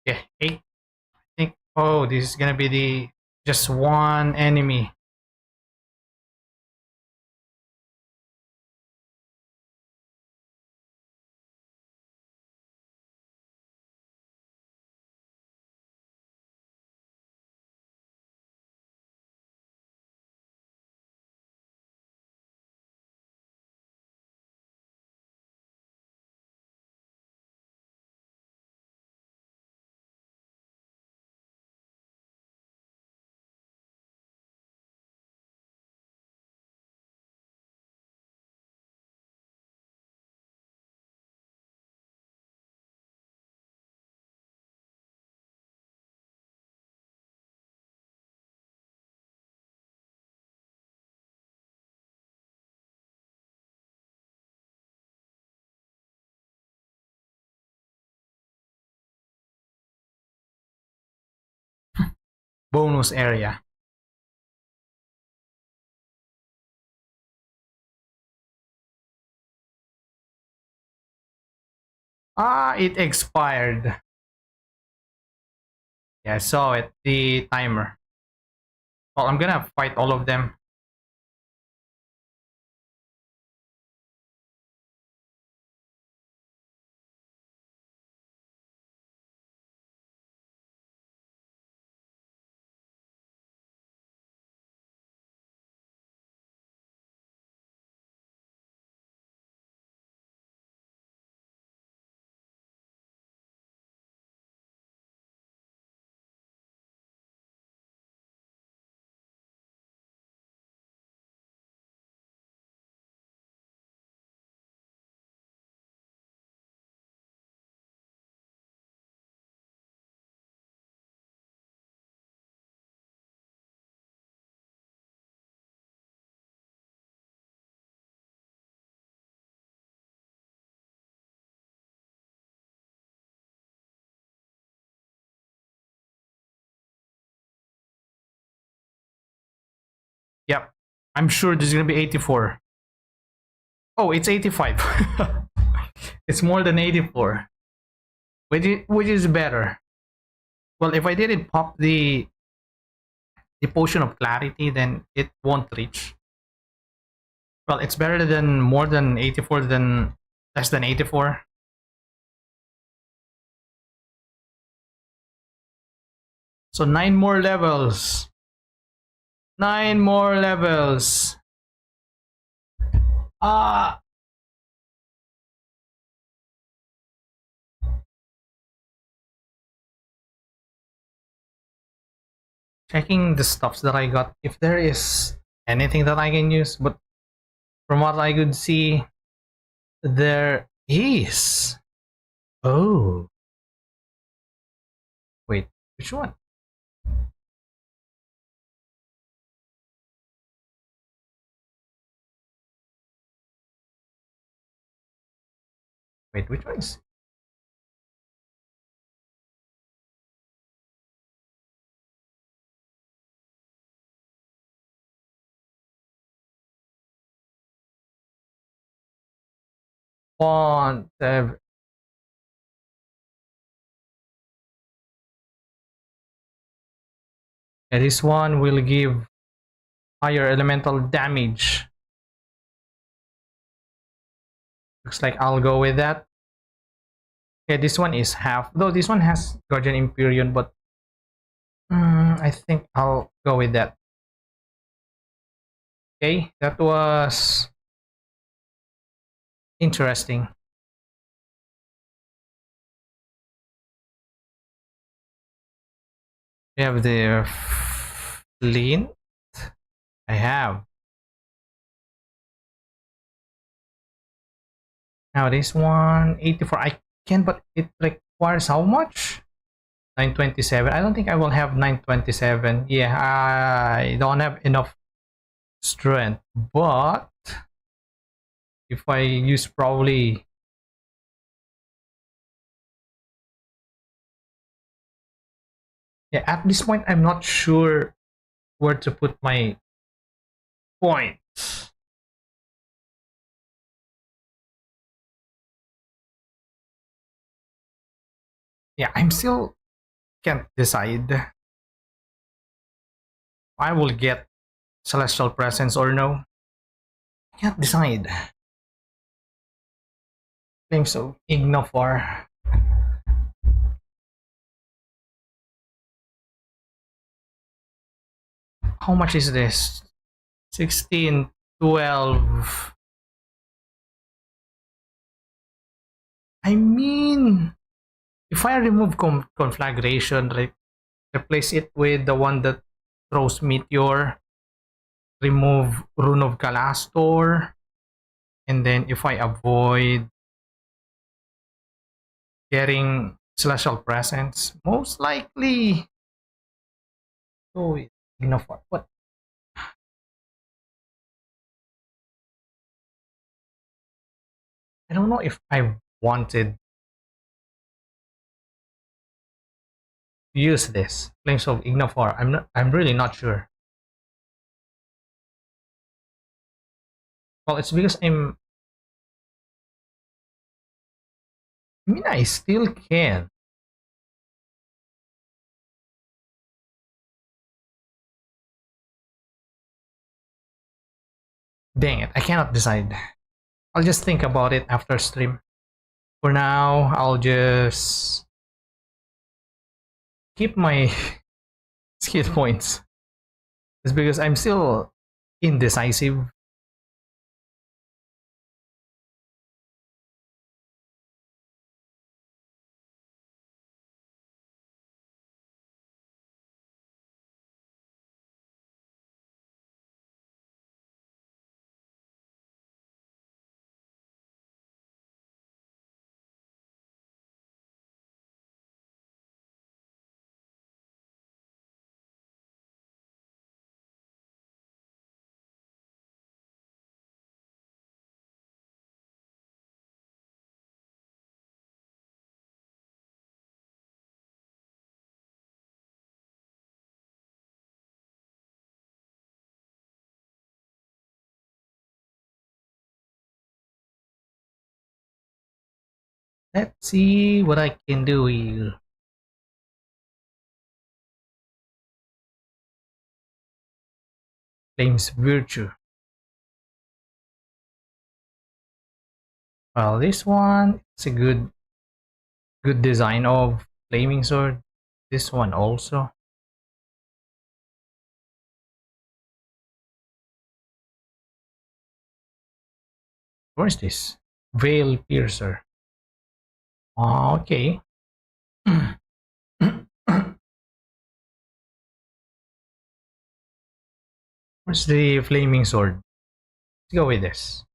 Yeah, eight. I think. Oh, this is gonna be the just one enemy. Bonus area. Ah, it expired. Yeah, I saw it. The timer. Well, I'm gonna fight all of them. Yep. I'm sure there's gonna be 84. Oh, it's 85. It's more than 84. Which is better? Well, if I didn't pop the potion of clarity, then it won't reach. Well, it's better than more than 84 than less than 84. So 9 more levels. 9 more levels. Ah, checking the stuffs that I got. If there is anything that I can use, but from what I could see, there is. Oh, wait. Which one? Wait, which one is? One. This one will give higher elemental damage. Looks like I'll go with that. Okay, this one is half. Though this one has Guardian Empyrean, but I think I'll go with that. Okay, that was interesting. We have the flint. I have. Now this one, 84. I can, but it requires how much? 927. I don't think I will have 927. Yeah, I don't have enough strength. But if I use probably, yeah, at this point I'm not sure where to put my points. Yeah, I'm still can't decide. I will get celestial presence or no. I can't decide. Think so. Ignofar. How much is this? 16, 12. I mean, if I remove conflagration, replace it with the one that throws meteor, remove rune of Calastor, and then if I avoid getting celestial presence, most likely go with Ignofar. But I don't know if I wanted to use this Flames of Ignofar. I'm really not sure. Well, it's because I mean, I still can. Dang it, I cannot decide. I'll just think about it after stream. For now, I'll just keep my skill points. It's because I'm still indecisive. Let's see what I can do here. Claims virtue. Well, this one it's a good design of flaming sword. This one also. Where's this? Veil piercer. Oh, okay. Where's the flaming sword? Let's go with this.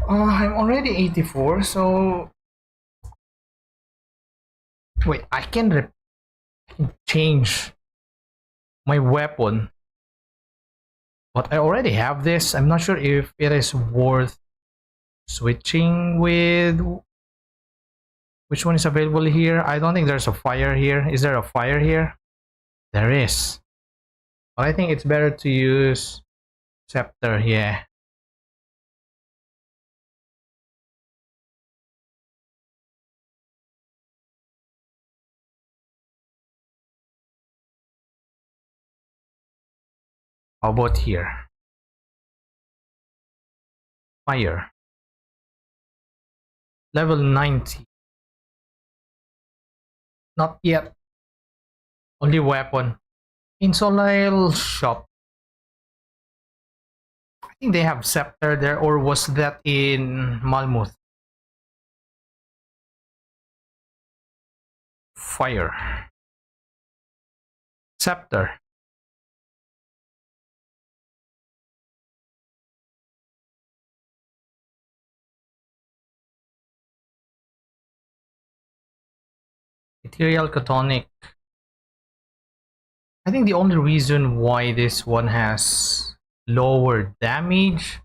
I'm already 84, so wait, I can change my weapon, but I already have this. I'm not sure if it is worth switching with which one is available here. I don't think there's a fire here. Is there a fire here? There is. But I think it's better to use scepter. Yeah. How about here? Fire. Level 90. Not yet. Only weapon. In Soleil shop. I think they have scepter there, or was that in Malmuth? Fire. Scepter. Ethereal Catonic. I think the only reason why this one has lower damage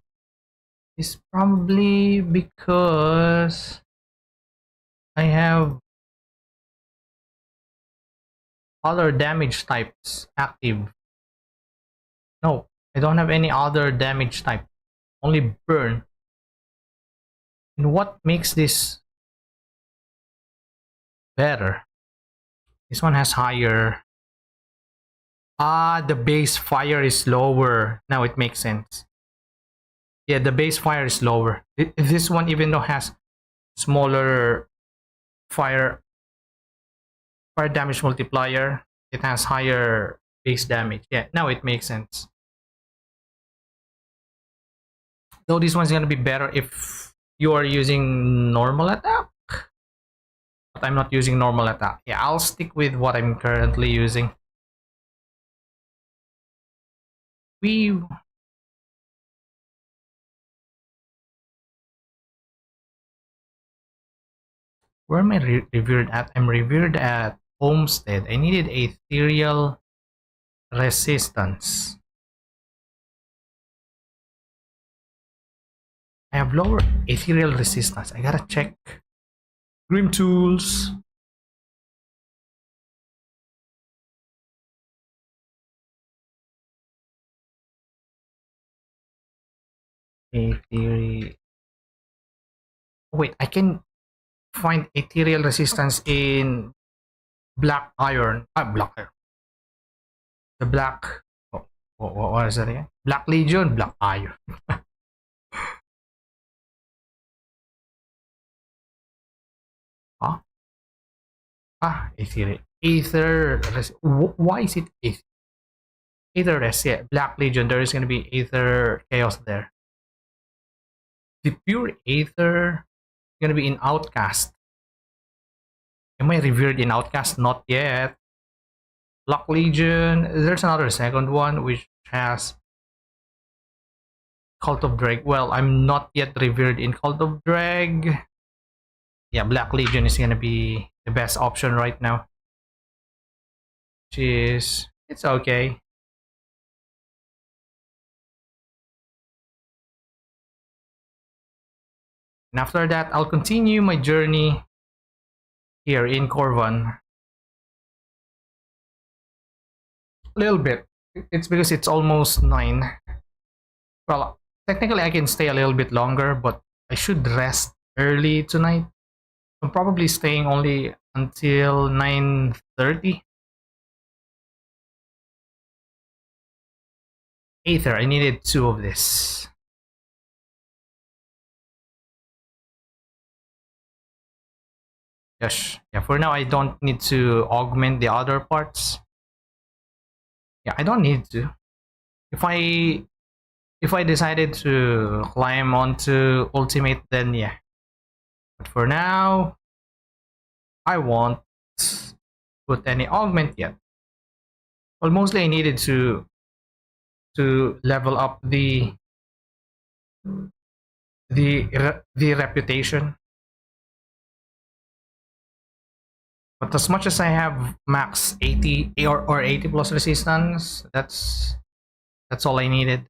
is probably because I have other damage types active. No, I don't have any other damage type. Only burn. And what makes this better? This one has higher. The base fire is lower. Now it makes sense. Yeah, the base fire is lower. This one, even though has smaller fire damage multiplier, it has higher base damage. Yeah, now it makes sense. Though this one's gonna be better if you are using normal attack. But I'm not using normal attack. Yeah, I'll stick with what I'm currently using. Where am I revered at? I'm revered at Homestead. I needed ethereal resistance. I have lower ethereal resistance. I gotta check. Grim tools. Ethereal. Wait, I can find ethereal resistance in black iron. Black iron. The black. Oh, what is that again? Black Legion, black iron. Huh? Ethereal. Why is it ether? Ether Rest, yeah. Black Legion, there is gonna be Ether Chaos there. The pure Aether gonna be in Outcast. Am I revered in Outcast? Not yet. Black Legion. There's another second one which has Cult of Drag. Well, I'm not yet revered in Cult of Drag. Yeah, Black Legion is gonna be the best option right now. Which is, it's okay. And after that, I'll continue my journey here in Corvan. A little bit. It's because it's almost 9. Well, technically I can stay a little bit longer, but I should rest early tonight. I'm probably staying only until 9:30. Aether, I needed 2 of this. Yes. Yeah, for now I don't need to augment the other parts. Yeah, I don't need to. If I decided to climb onto ultimate, then yeah. But for now, I won't put any augment yet. Well, mostly I needed to level up the the reputation. But as much as I have max 80 or 80 plus resistance, that's all I needed.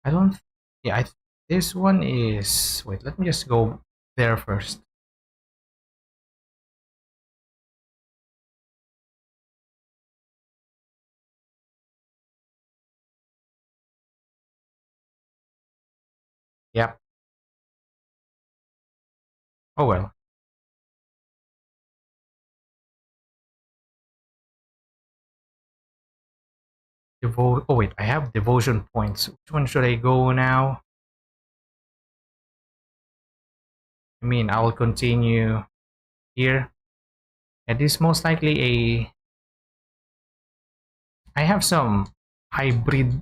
I don't. Yeah, this one is. Wait, let me just go there first. Yep. Oh well. Oh wait, I have devotion points. Which one should I go now? I mean, I will continue here. It is most likely a. I have some hybrid.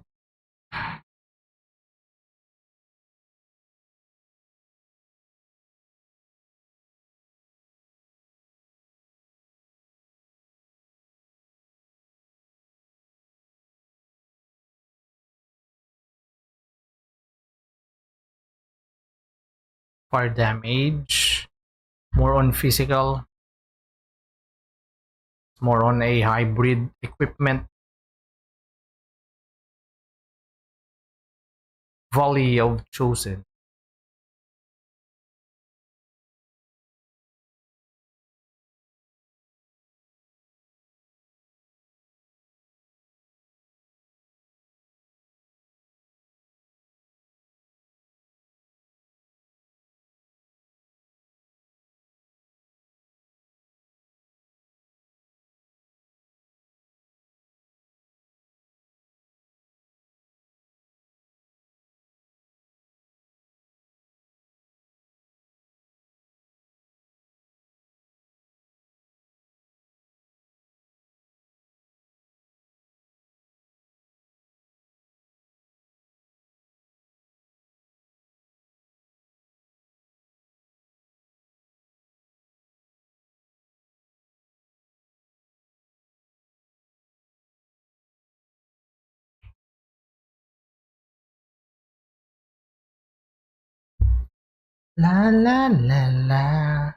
Fire damage, more on physical, more on a hybrid equipment. Volley of chosen. La la la la.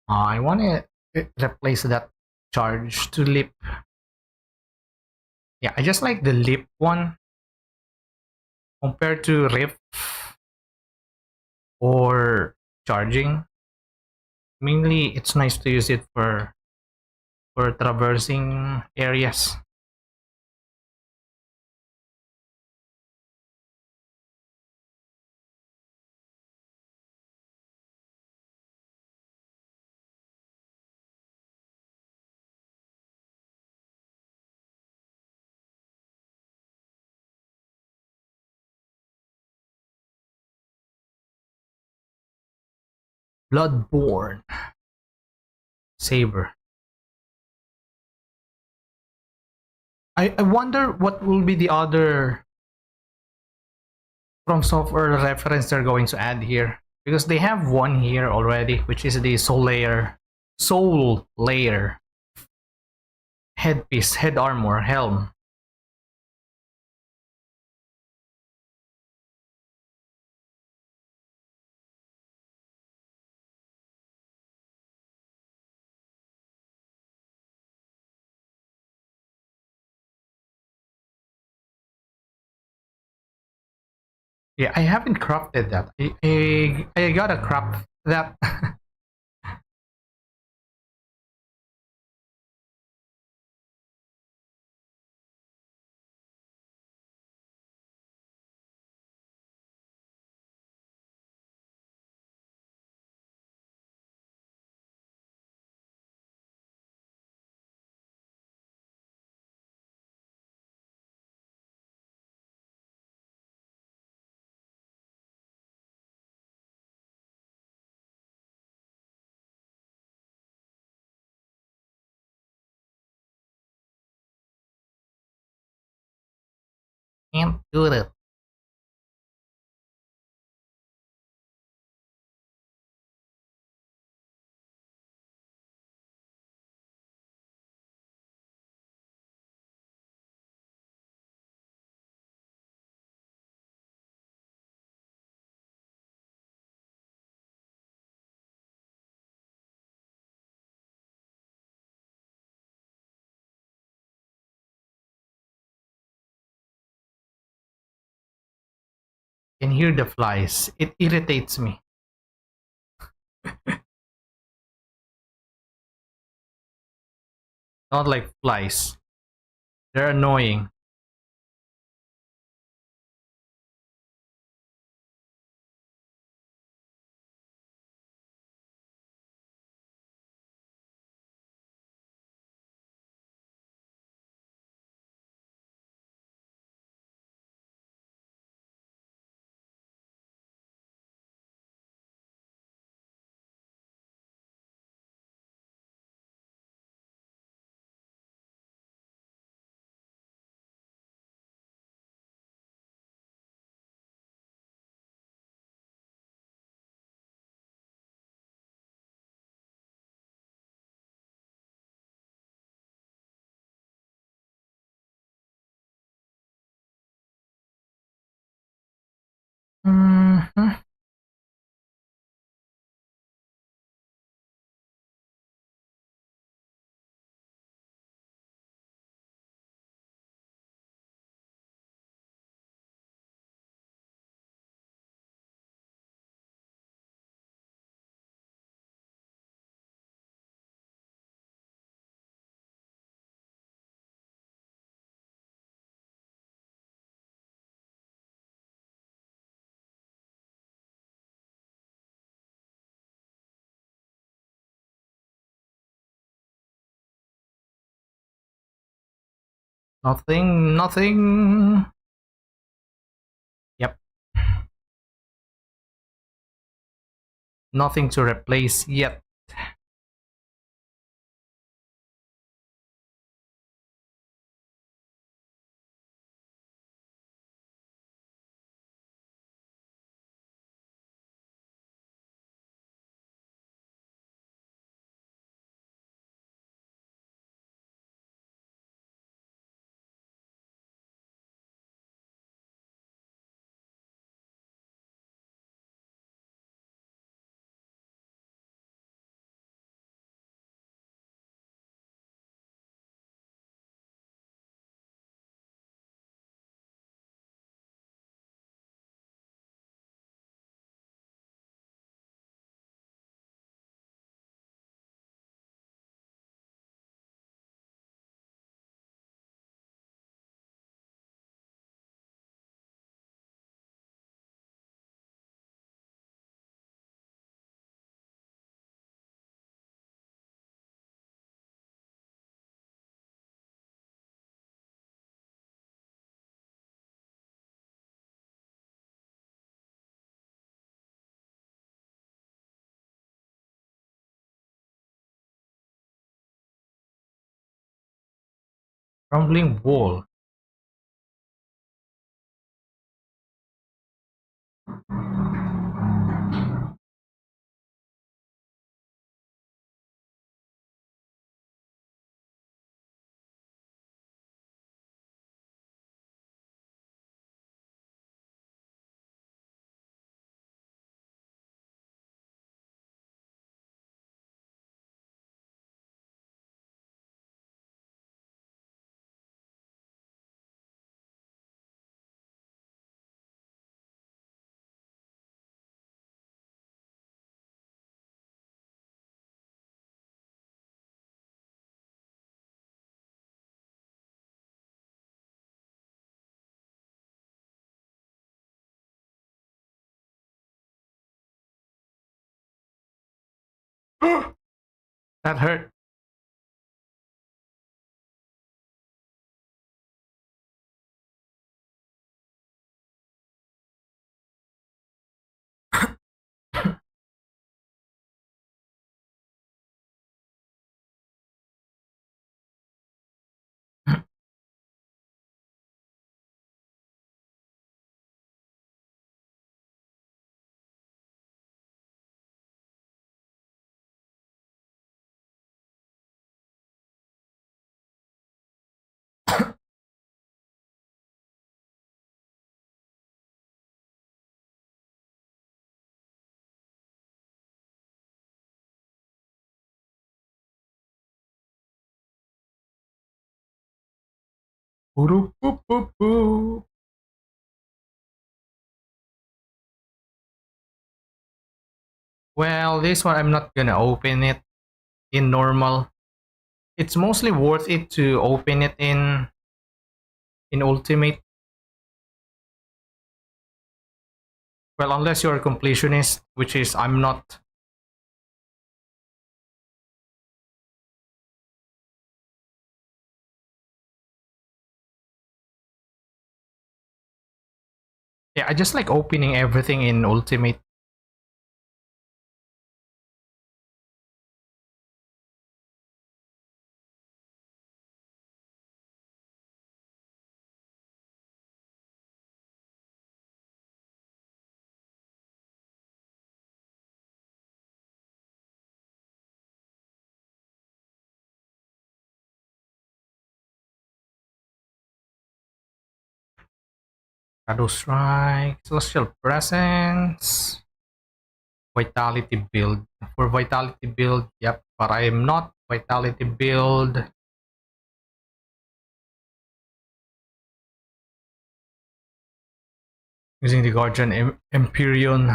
I want to replace that charge to lip. Yeah, I just like the lip one compared to rip or charging. Mainly, it's nice to use it for traversing areas. Bloodborne saber. I wonder what will be the other from software reference they're going to add here, because they have one here already, which is the soul layer headpiece, head armor, helm. Yeah, I haven't crafted that. I gotta craft that. Can't do it. Can hear the flies. It irritates me. Not like flies. They're annoying. Mhm. Nothing, nothing. Yep, nothing to replace yet. Crumbling wall. That hurt. Well, this one I'm not gonna open it in normal. It's mostly worth it to open it in ultimate. Well, unless you're a completionist, which is I'm not. Yeah, I just like opening everything in ultimate. Shadow Strike, Celestial Presence, Vitality build. For Vitality build, yep, but I am not Vitality build. Using the Guardian Empyrean.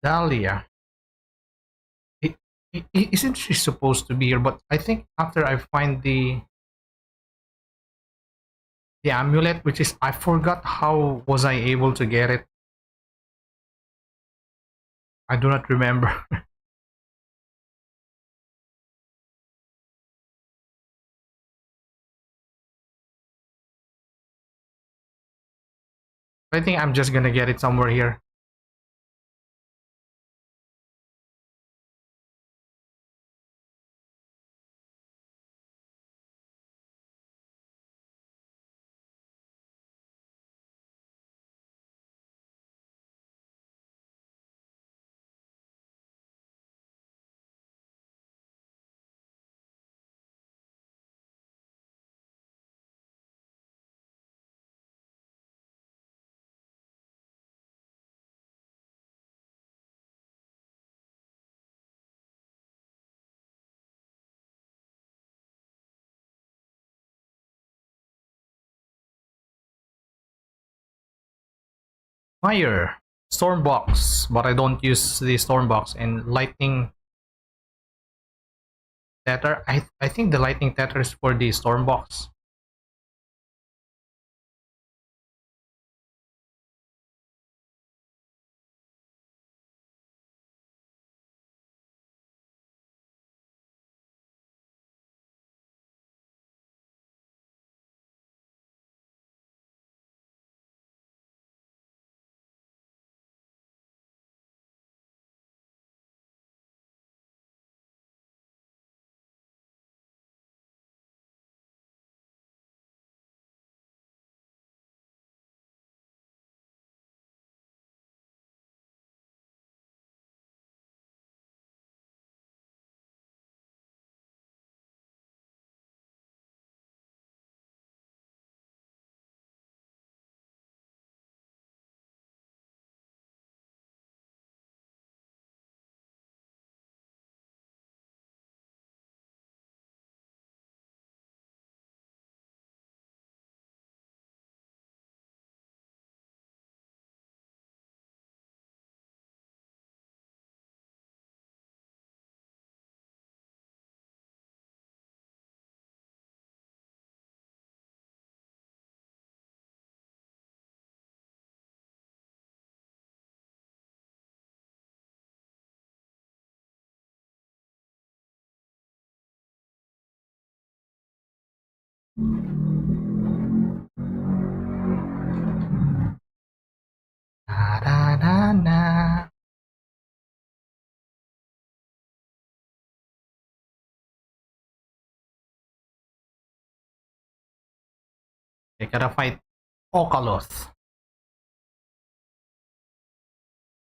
Dahlia. Isn't she supposed to be here? But I think after I find the amulet, which is I forgot how was I able to get it. I do not remember. I think I'm just gonna get it somewhere here. Fire, Stormbox, but I don't use the Stormbox, and lightning. tether. I think the lightning tether is for the storm box. Da, da, da, da. I gotta fight Occultist.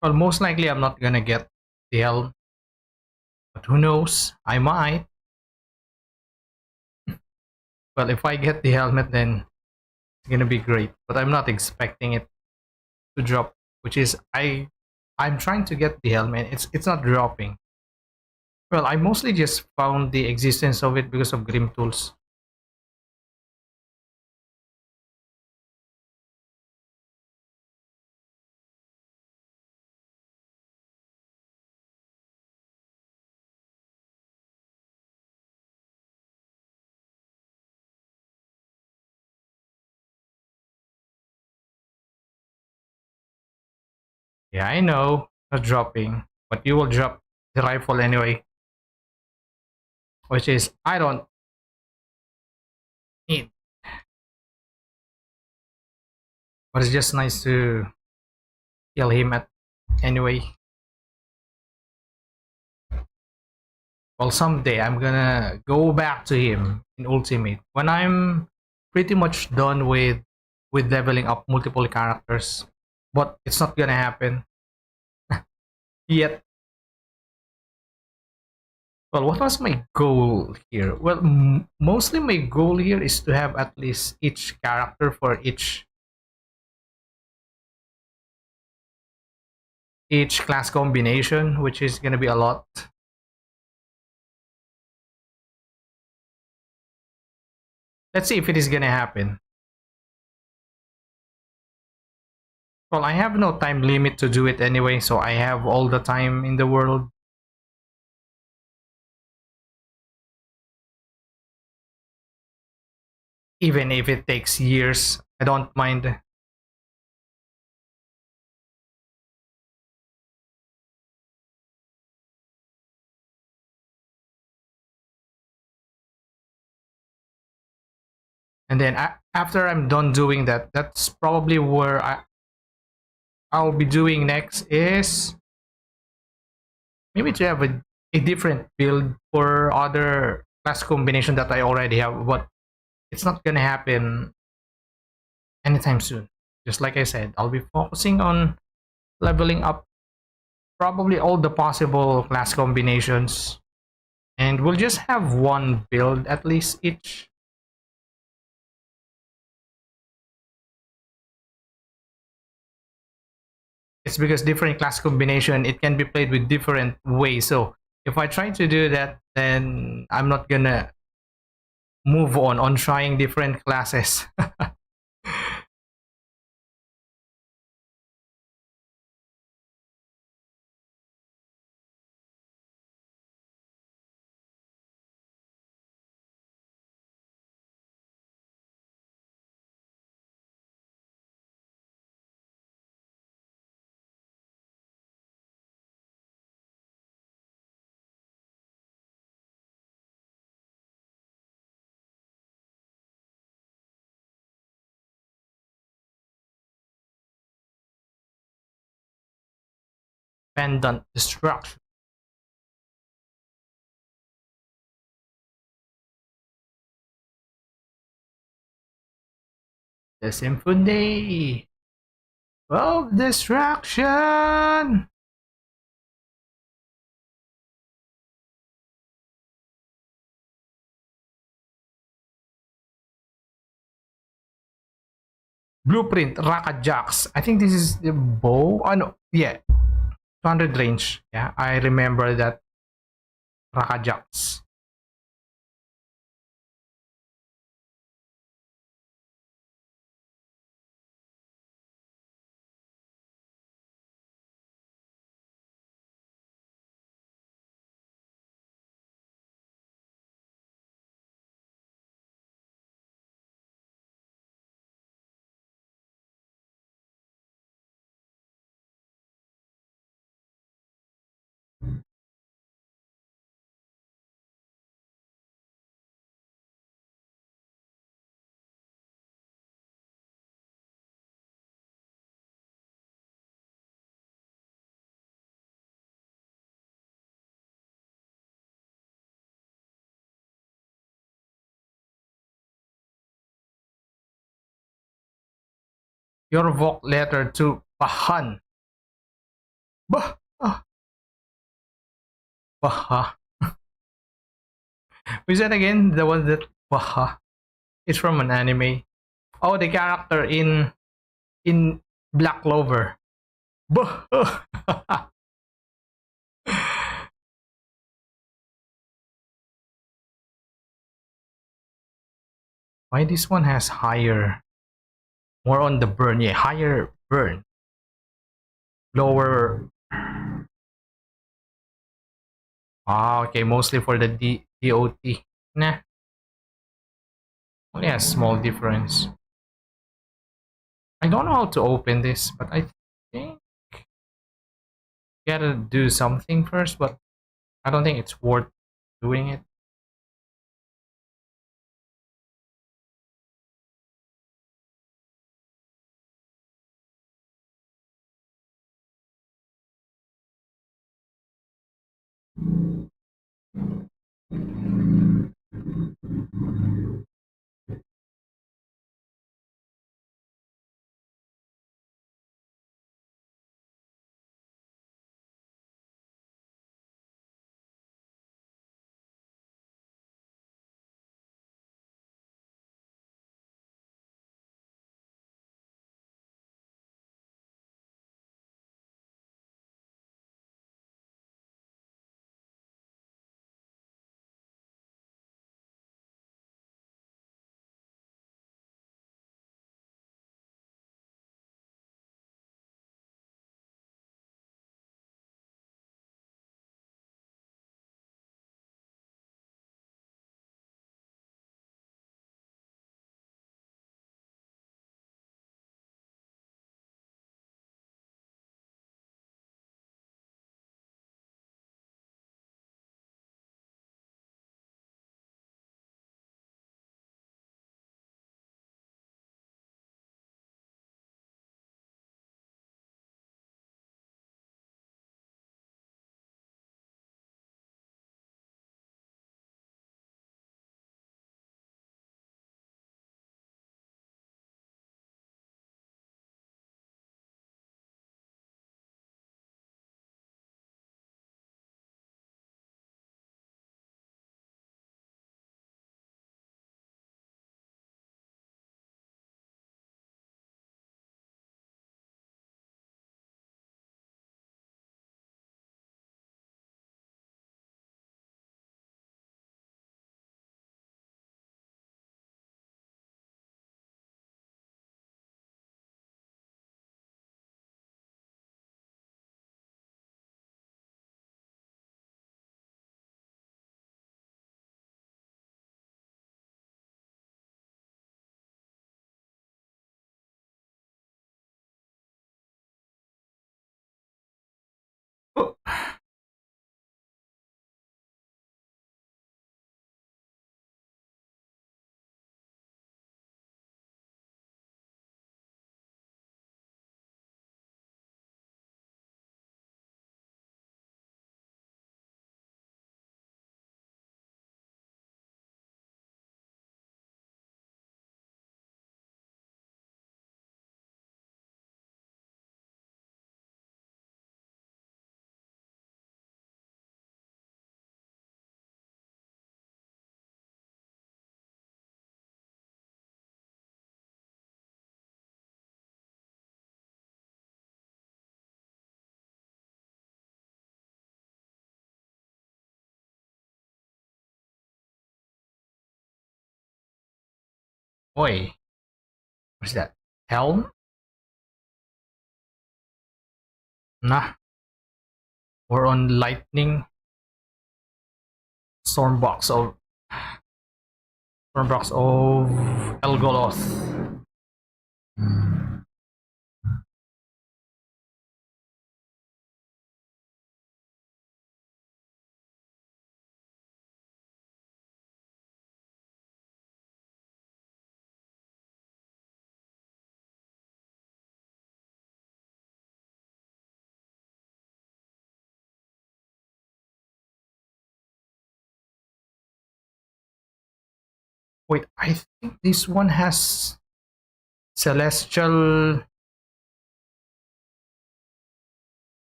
Well, most likely I'm not gonna get the helm, but who knows? I might. Well, if I get the helmet, then it's gonna be great. But I'm not expecting it to drop, which is I'm trying to get the helmet. It's not dropping. Well, I mostly just found the existence of it because of Grim Tools. Yeah, I know, not dropping, but you will drop the rifle anyway, which is I don't need. But it's just nice to kill him at anyway. Well, someday I'm gonna go back to him in Ultimate when I'm pretty much done with leveling up multiple characters. But it's not gonna happen yet. Well, what was my goal here? Well, mostly my goal here is to have at least each character for each class combination, which is gonna be a lot. Let's see if it is gonna happen. Well, I have no time limit to do it anyway, so I have all the time in the world. Even if it takes years, I don't mind. And then after I'm done doing that, that's probably where I'll be doing next is maybe to have a different build for other class combination that I already have, but it's not gonna happen anytime soon. Just like I said, I'll be focusing on leveling up probably all the possible class combinations, and we'll just have one build at least each. It's because different class combination, it can be played with different ways. So if I try to do that, then I'm not gonna move on trying different classes. pendant destruction. The symphony of destruction. Blueprint Rakajax. I think this is the bow. Oh no, yeah, 200 range. Yeah, I remember that Rakajax. Your voc letter to Pahan. Bah, Baha. Is that again the one that Baha? It's from an anime. Oh, the character in Black Clover. Bah. Why this one has higher, more on the burn? Yeah, higher burn, lower. Ah, okay, mostly for the DOT. Nah, only a small difference. I don't know how to open this, but I think gotta do something first. But I don't think it's worth doing it. Oi, what's that? Helm? Nah, we're on lightning. Stormbox of Stormbox of Elgoloth. Wait, I think this one has celestial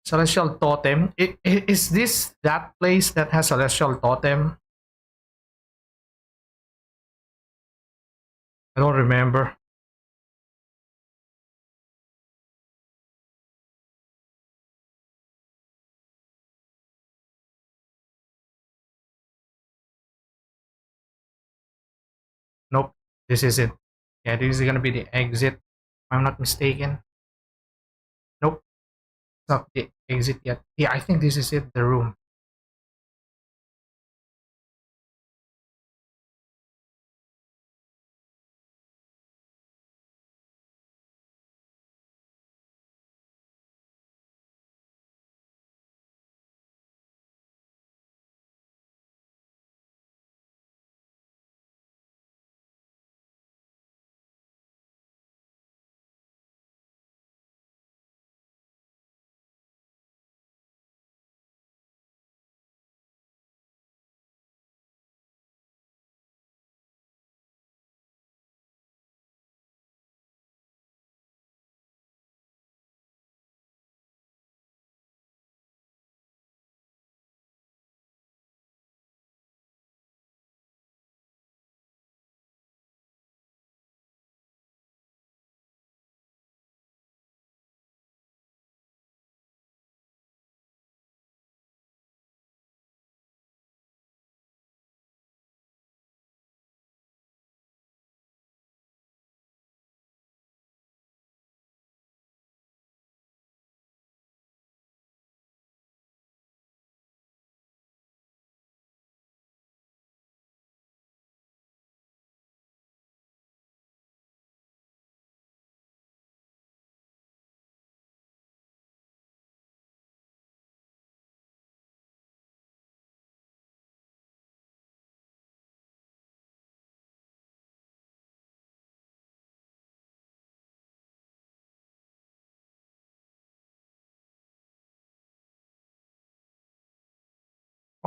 celestial totem. Is this that place that has celestial totem? I don't remember. Nope, this is it. Yeah, this is gonna be the exit. If I'm not mistaken. Nope, it's not the exit yet. Yeah, I think this is it. The room.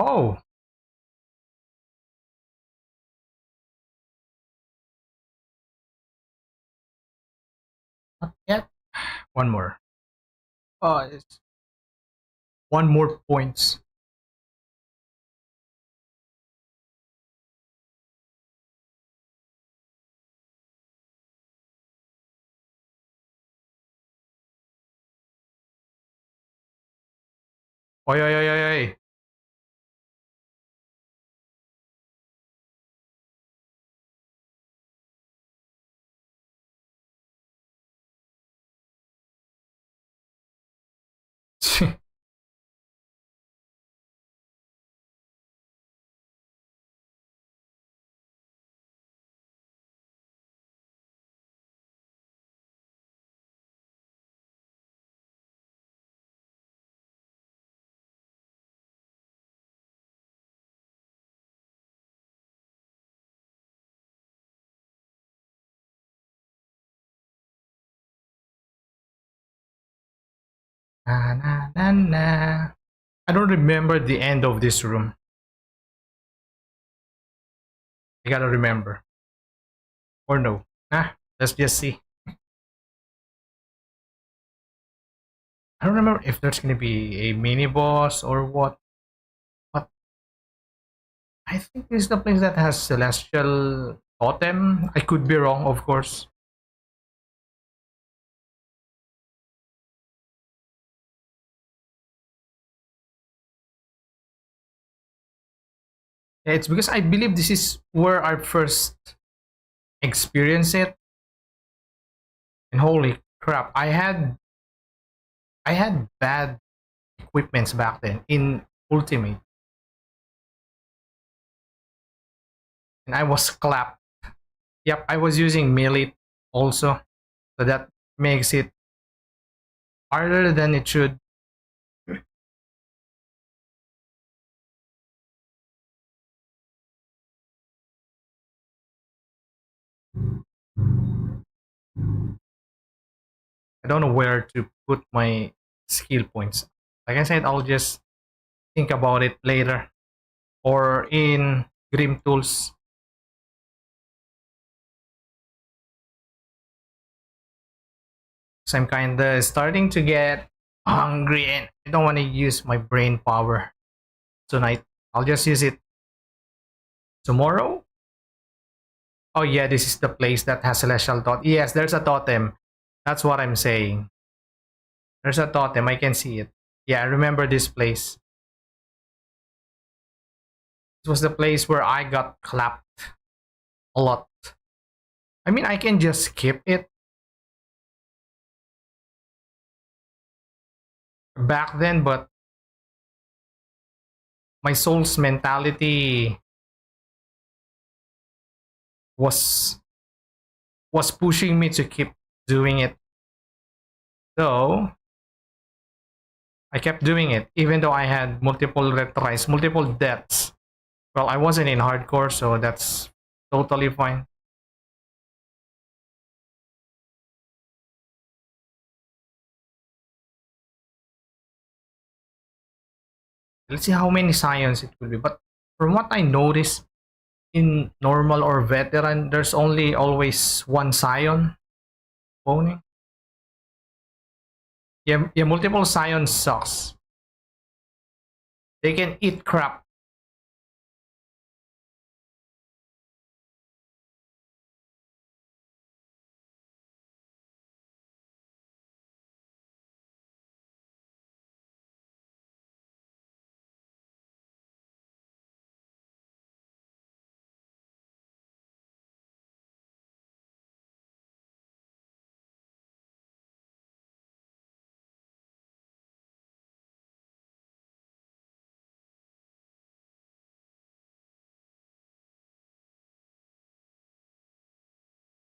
Oh, not yet. One more. It's one more points. Oi, oi, oi, oi, oi. Na, na, na, na. I don't remember the end of this room. I gotta remember. Or no. Let's just see. I don't remember if there's gonna be a mini boss or what. But I think this is the place that has celestial totem. I could be wrong, of course. Yeah, it's because I believe this is where our first experience it. And holy crap, I had bad equipments back then in Ultimate, and I was clapped. Yep, I was using melee also, so that makes it harder than it should. I don't know where to put my skill points. Like I said, I'll just think about it later or in Grim Tools. So I'm kind of starting to get hungry and I don't want to use my brain power tonight. I'll just use it tomorrow. Oh yeah, this is the place that has celestial totem. Yes, there's a totem. That's what I'm saying. There's a totem. I can see it. Yeah, I remember this place. This was the place where I got clapped a lot. I mean, I can just skip it. Back then, but my soul's mentality was was pushing me to keep doing it. So I kept doing it, even though I had multiple retries, multiple deaths. Well, I wasn't in hardcore, so that's totally fine. Let's see how many scions it will be. But from what I noticed in normal or veteran, there's only always one scion spawning. Yeah, yeah, multiple scions sucks. They can eat crap.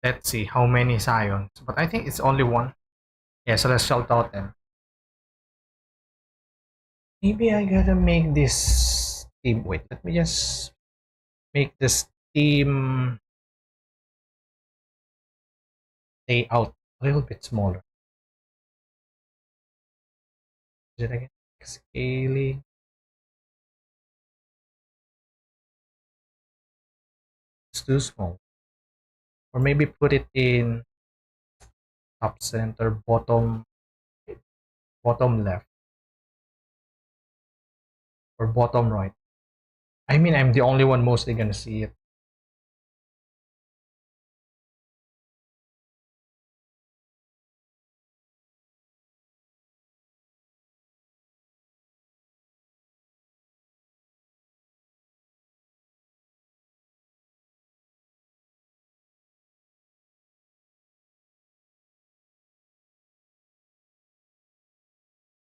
Let's see how many scions. But I think it's only one. Yeah, celestial totem. Maybe I gotta make this team. Wait, let me just make this team layout a little bit smaller. Is it again? Scaling. It's too small. Or maybe put it in top center, bottom left, or bottom right. I mean, I'm the only one mostly gonna see it.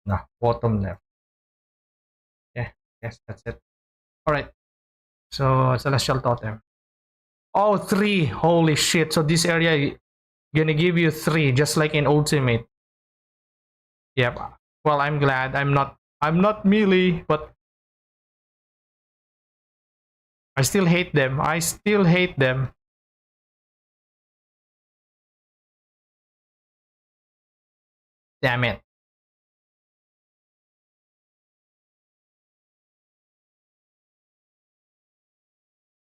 Nah, bottom left. Yeah, yes, that's it. All right. So celestial totem. Oh, three. Holy shit. So this area gonna give you three, just like in Ultimate. Yep. Well, I'm glad I'm not melee, but I still hate them. I still hate them. Damn it.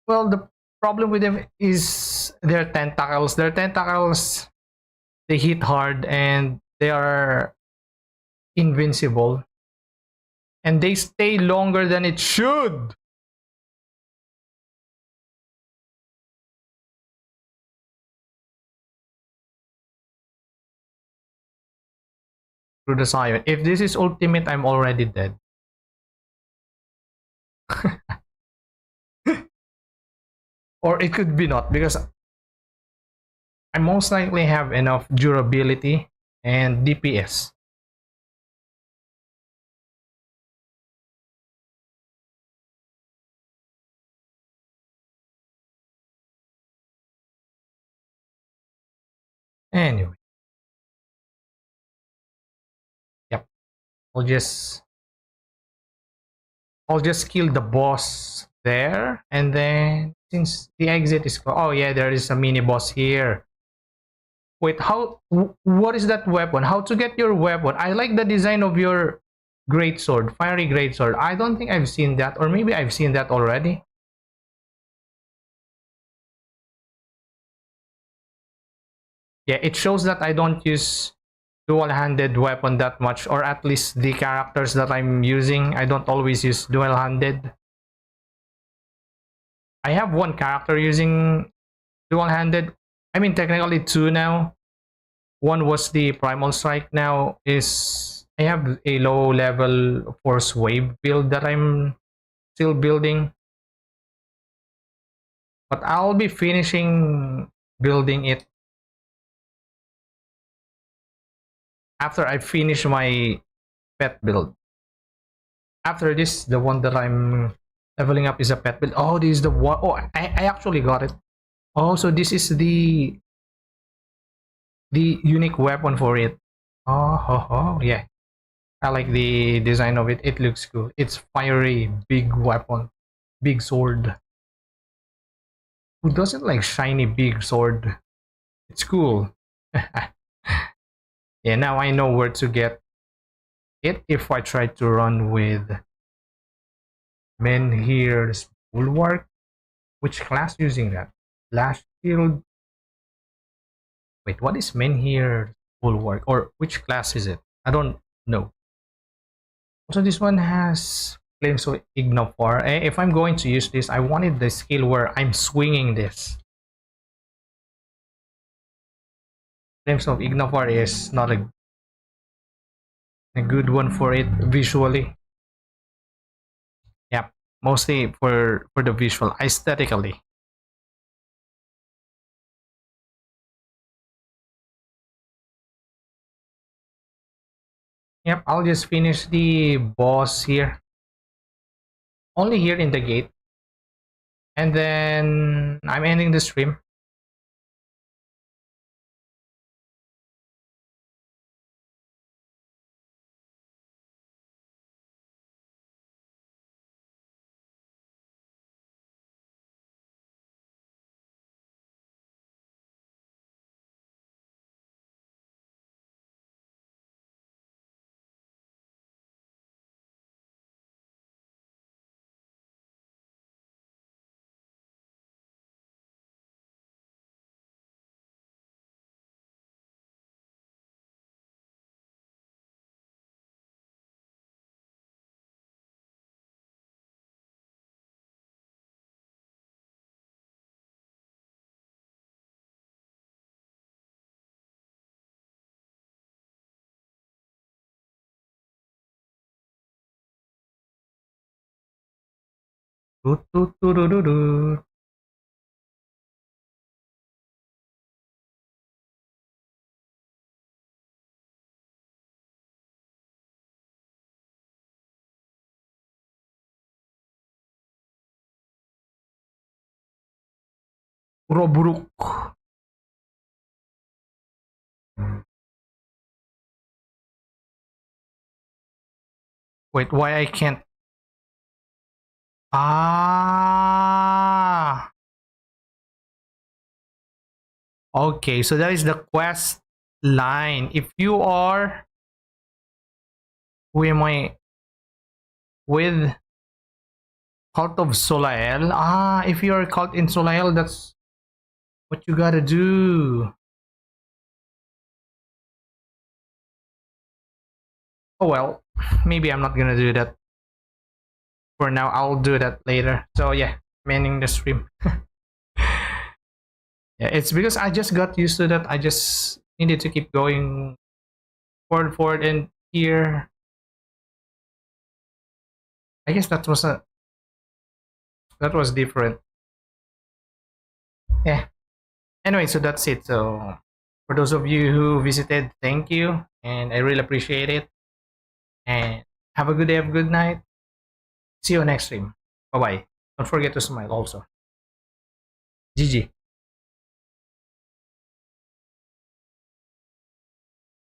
Well, the problem with them is their tentacles. Their tentacles, they hit hard and they are invincible. And they stay longer than it should. Through the Scion. If this is ultimate, I'm already dead. Or it could be not, because I most likely have enough durability and DPS. Anyway, yep. I'll just I'll just kill the boss there, and then since the exit is oh yeah, there is a mini boss here. Wait, what is that weapon? How to get your weapon? I like the design of your great sword, fiery great sword. I don't think I've seen that, or maybe I've seen that already. Yeah, it shows that I don't use dual-handed weapon that much, or at least the characters that I'm using, I don't always use dual-handed. I have one character using dual-handed. I mean, technically two now. One was the primal strike. Now is I have a low-level force wave build that I'm still building, but I'll be finishing building it after I finish my pet build. After this, the one that I'm leveling up is a pet build. Oh, this is the one. Oh, I actually got it. Oh, so this is the unique weapon for it. Oh, yeah. I like the design of it. It looks cool. It's fiery, big weapon, big sword. Who doesn't like shiny, big sword? It's cool. Yeah, now I know where to get it if I try to run with Menhir's Bulwark. Which class using that? Last Shield. Wait, what is Menhir's Bulwark? Or which class is it? I don't know. Also, this one has Flames of Ignifor. If I'm going to use this, I wanted the skill where I'm swinging this. Flames of Ignifor is not a good one for it visually. Yep, mostly for the visual, aesthetically. Yep, I'll just finish the boss here. Only here in the gate. And then I'm ending the stream. Toot, toot, toot, toot, toot, toot. Uroburuk. Wait, why I can't? Ah. Okay, so that is the quest line. If you are, who am I with? Cult of Solael. Ah, if you're cult in Solael, that's what you gotta do. Oh well, maybe I'm not gonna do that for now. I'll do that later. So yeah, manning the stream. Yeah, it's because I just got used to that. I just needed to keep going forward, and here. I guess that was different. Yeah, Anyway, so that's it. So for those of you who visited, thank you, and I really appreciate it. And have a good day, have a good night. See you next stream. Bye bye. Don't forget to smile also. GG.